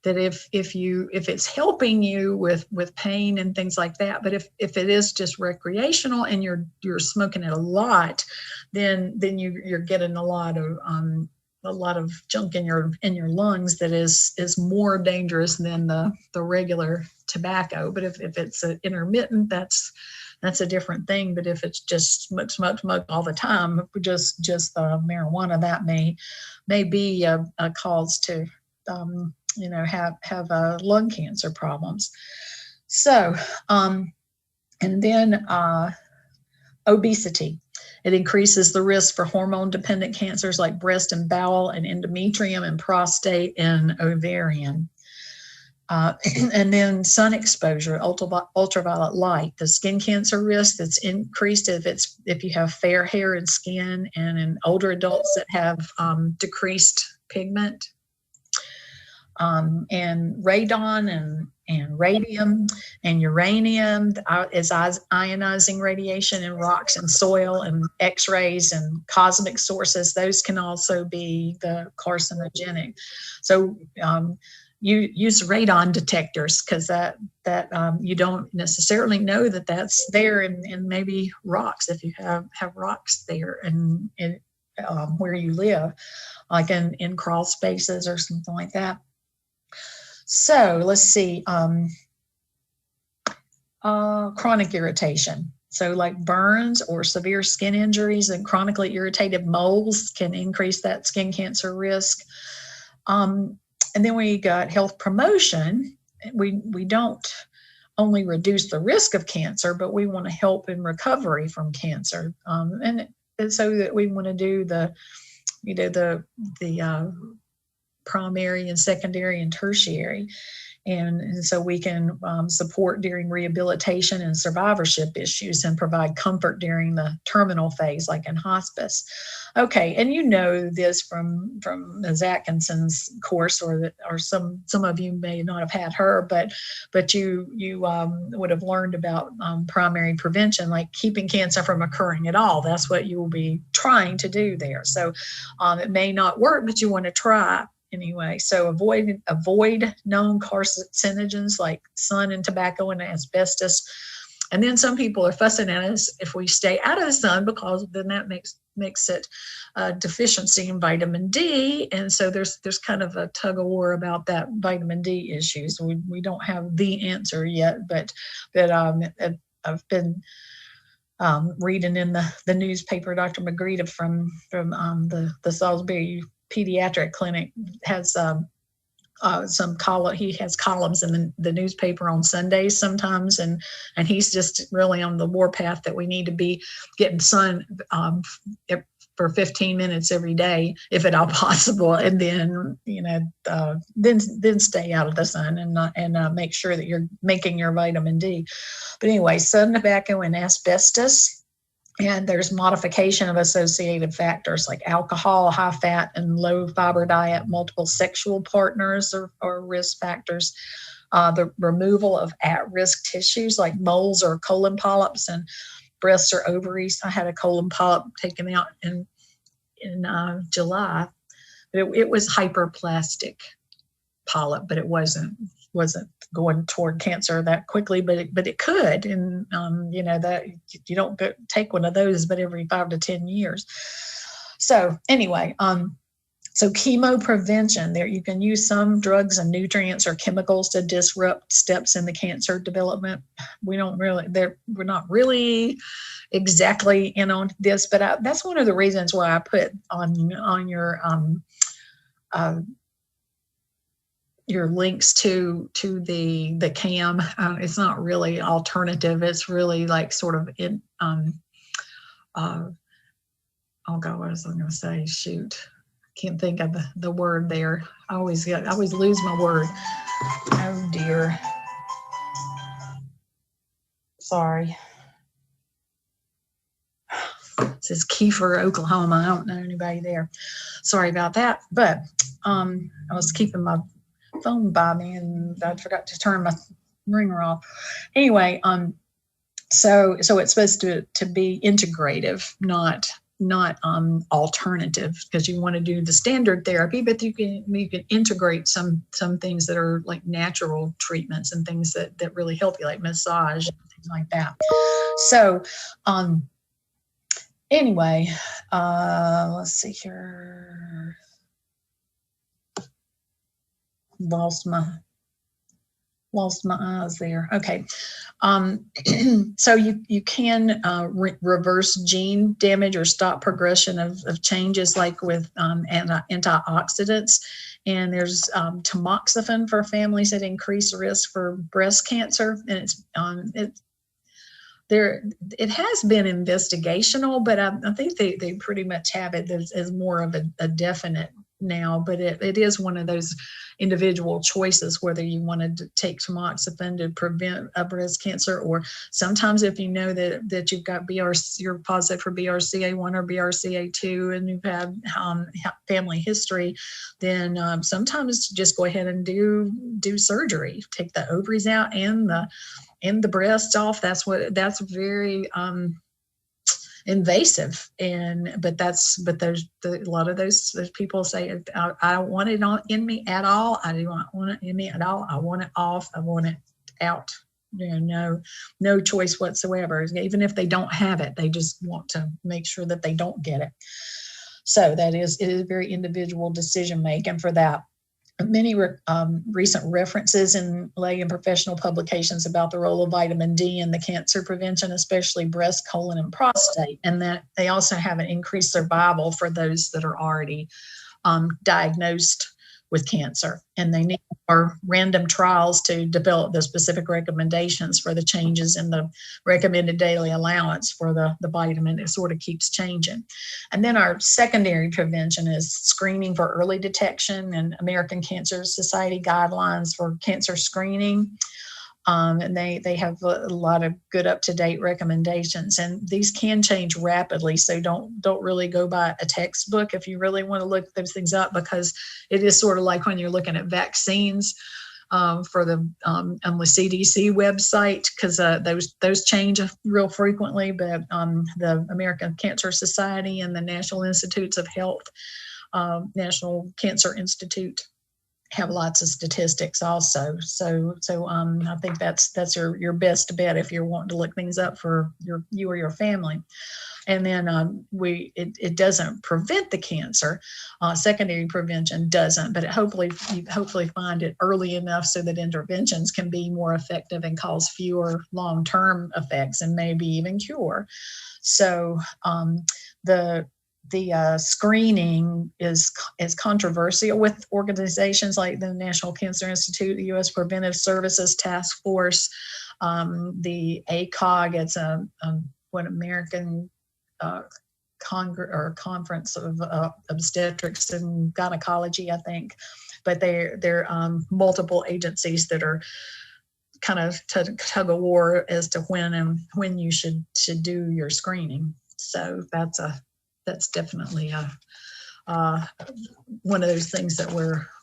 that if it's helping you with pain and things like that, but if it is just recreational and you're smoking it a lot, then you're getting a lot of junk in your lungs that is more dangerous than the regular tobacco. But if it's intermittent, that's a different thing. But if it's just smoke all the time, just marijuana, that may be a cause to have lung cancer problems. So and then obesity. It increases the risk for hormone-dependent cancers like breast and bowel and endometrium and prostate and ovarian. And then sun exposure, ultraviolet light, the skin cancer risk that's increased if you have fair hair and skin, and in older adults that have decreased pigment. And radon and radium and uranium is ionizing radiation in rocks and soil, and X-rays and cosmic sources. Those can also be the carcinogenic. So you use radon detectors, because that you don't necessarily know that that's there in maybe rocks, if you have rocks there and where you live, like in crawl spaces or something like that. So let's see, chronic irritation. So like burns or severe skin injuries and chronically irritated moles can increase that skin cancer risk. And then we got health promotion. We don't only reduce the risk of cancer, but we want to help in recovery from cancer. And so that we want to do the primary and secondary and tertiary. And so we can support during rehabilitation and survivorship issues, and provide comfort during the terminal phase, like in hospice. Okay, and you know this from Ms. Atkinson's course, or some of you may not have had her, but you would have learned about primary prevention, like keeping cancer from occurring at all. That's what you will be trying to do there. So it may not work, but you want to try anyway. So avoid known carcinogens like sun and tobacco and asbestos. And then some people are fussing at us if we stay out of the sun, because then that makes it a deficiency in vitamin D. And so there's kind of a tug of war about that vitamin D issue. So we don't have the answer yet, but I've been reading in the newspaper. Dr. Magrita from the Salisbury Pediatric Clinic has he has columns in the newspaper on Sundays sometimes, and he's just really on the warpath that we need to be getting sun for 15 minutes every day, if at all possible, and then then stay out of the sun and make sure that you're making your vitamin D. But anyway, sun, tobacco, and asbestos. And there's modification of associated factors like alcohol, high fat and low fiber diet, multiple sexual partners or risk factors, the removal of at-risk tissues like moles or colon polyps and breasts or ovaries. I had a colon polyp taken out in July. It was hyperplastic polyp, but it wasn't going toward cancer that quickly, but it could. And that you don't take one of those but every 5 to 10 years. So anyway, so chemo prevention, there you can use some drugs and nutrients or chemicals to disrupt steps in the cancer development. We're not really exactly in on this, but that's one of the reasons why I put on your links to the CAM. It's not really alternative. It's really like sort of in oh God, what was I going to say? Shoot, I can't think of the word there. I always lose my word. Oh dear. Sorry. It says Kiefer, Oklahoma. I don't know anybody there. Sorry about that. But I was keeping my phone by me and I forgot to turn my ringer off. Anyway, so it's supposed to be integrative, not alternative, because you want to do the standard therapy, but you can integrate some things that are like natural treatments and things that really help you, like massage and things like that. So anyway, let's see here. Lost my eyes there. Okay. So you can reverse gene damage or stop progression of changes, like with antioxidants. And there's tamoxifen for families that increase risk for breast cancer. And it has been investigational, but I think they pretty much have it as more of a definite now. But it is one of those individual choices, whether you wanted to take tamoxifen to prevent a breast cancer, or sometimes if you know that you've got you're positive for BRCA1 or BRCA2 and you've had family history, then sometimes just go ahead and do surgery, take the ovaries out and the breasts off. That's very invasive, but there's a lot of those people say, I don't want it in me at all. I do not want it in me at all. I want it off. I want it out. No choice whatsoever. Even if they don't have it, they just want to make sure that they don't get it. So it is very individual decision making for that. Many recent references in lay and professional publications about the role of vitamin D in the cancer prevention, especially breast, colon, and prostate, and that they also have an increased survival for those that are already diagnosed with cancer. And they need more random trials to develop the specific recommendations for the changes in the recommended daily allowance for the vitamin. It sort of keeps changing. And then our secondary prevention is screening for early detection and American Cancer Society guidelines for cancer screening. And they have a lot of good up-to-date recommendations, and these can change rapidly. So don't really go by a textbook if you really want to look those things up, because it is sort of like when you're looking at vaccines for on the CDC website, because those change real frequently. But the American Cancer Society and the National Institutes of Health, National Cancer Institute, have lots of statistics also. So I think that's your best bet if you're wanting to look things up for you or your family. And then it doesn't prevent the cancer. Secondary prevention doesn't, but you hopefully find it early enough so that interventions can be more effective and cause fewer long-term effects and maybe even cure. So the screening is controversial with organizations like the National Cancer Institute, the U.S. Preventive Services Task Force, the ACOG. It's what American Conference of Obstetrics and Gynecology, I think. But they're multiple agencies that are kind of tug of war as to when you should do your screening. So that's definitely one of those things that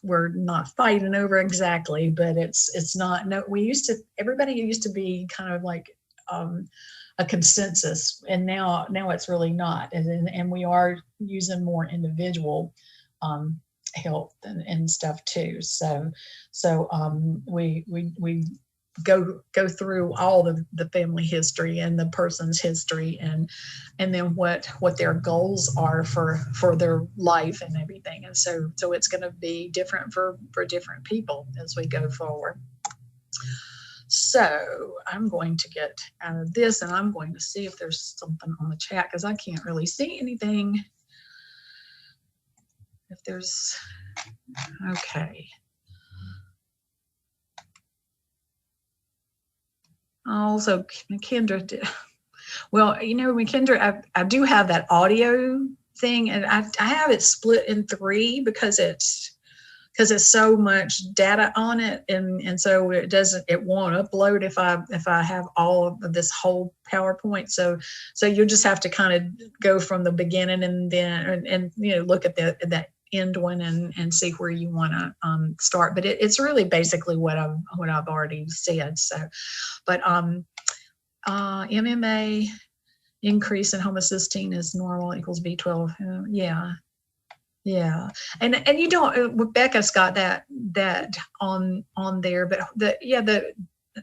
we're not fighting over exactly, but it's not. No, everybody used to be kind of like a consensus, and now it's really not, and we are using more individual help and stuff too. So we go through all the family history and the person's history, and then what their goals are for their life and everything. And so it's going to be different for different people as we go forward. So I'm going to get out of this, and I'm going to see if there's something on the chat, because I can't really see anything. If there's, okay. Also, Kendra did. Well, Kendra, I do have that audio thing, and I have it split in 3 because it's so much data on it, and so it won't upload if I have all of this whole PowerPoint. So you'll just have to kind of go from the beginning and then and look at that end one and see where you want to start. But it's really basically what I've already said. So, but MMA increase in homocysteine is normal equals B12. Yeah. Yeah. And you don't, Rebecca's got that on there, but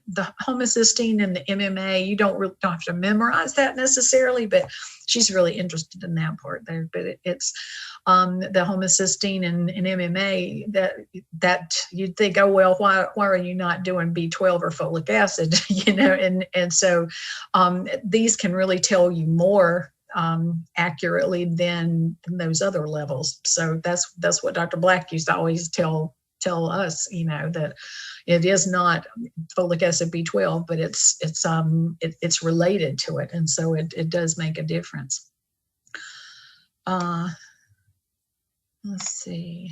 the homocysteine and the MMA, you don't have to memorize that necessarily, but she's really interested in that part there. But it's the homocysteine and MMA that you'd think, oh well, why are you not doing B12 or folic acid? And so these can really tell you more accurately than those other levels. So that's what Dr. Black used to always tell us, that it is not folic acid B12, but it's related to it, and so it does make a difference. Let's see.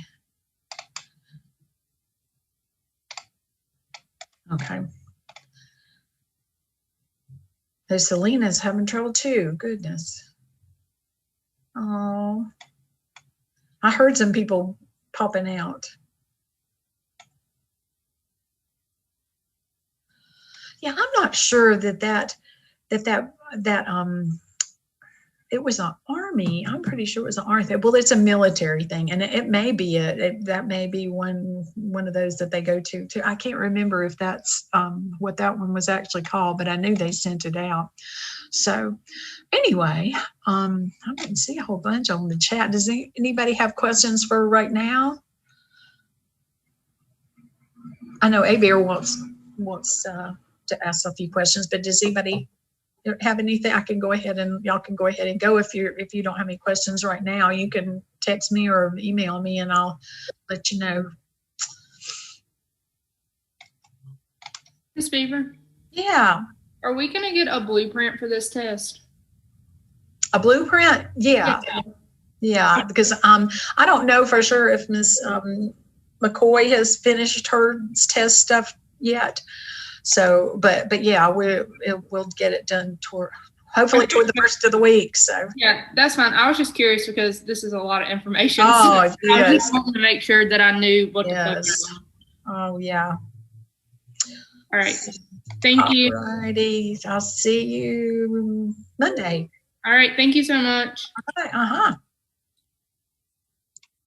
Okay. So Selena's having trouble too. Goodness. Oh, I heard some people popping out. Yeah, I'm not sure that it was an Army. I'm pretty sure it was an Army thing. Well, it's a military thing, and it may be that may be one of those that they go to. I can't remember if that's what that one was actually called, but I knew they sent it out. So anyway, I didn't see a whole bunch on the chat. Does anybody have questions for right now? I know Beaver wants to ask a few questions, but does anybody have anything? I can go ahead and y'all can go ahead and go. If you don't have any questions right now, you can text me or email me and I'll let you know. Ms. Beaver, Yeah. are we going to get a blueprint for this test? A blueprint? Yeah. Yeah, because I don't know for sure if Ms. McCoy has finished her test stuff yet. So, but yeah, we'll get it done hopefully toward the first of the week. So yeah, that's fine. I was just curious because this is a lot of information. Oh, so yes. I just wanted to make sure that I knew what to focus on. Oh, yeah. All right. Thank you. Alrighty. I'll see you Monday. All right. Thank you so much. All right.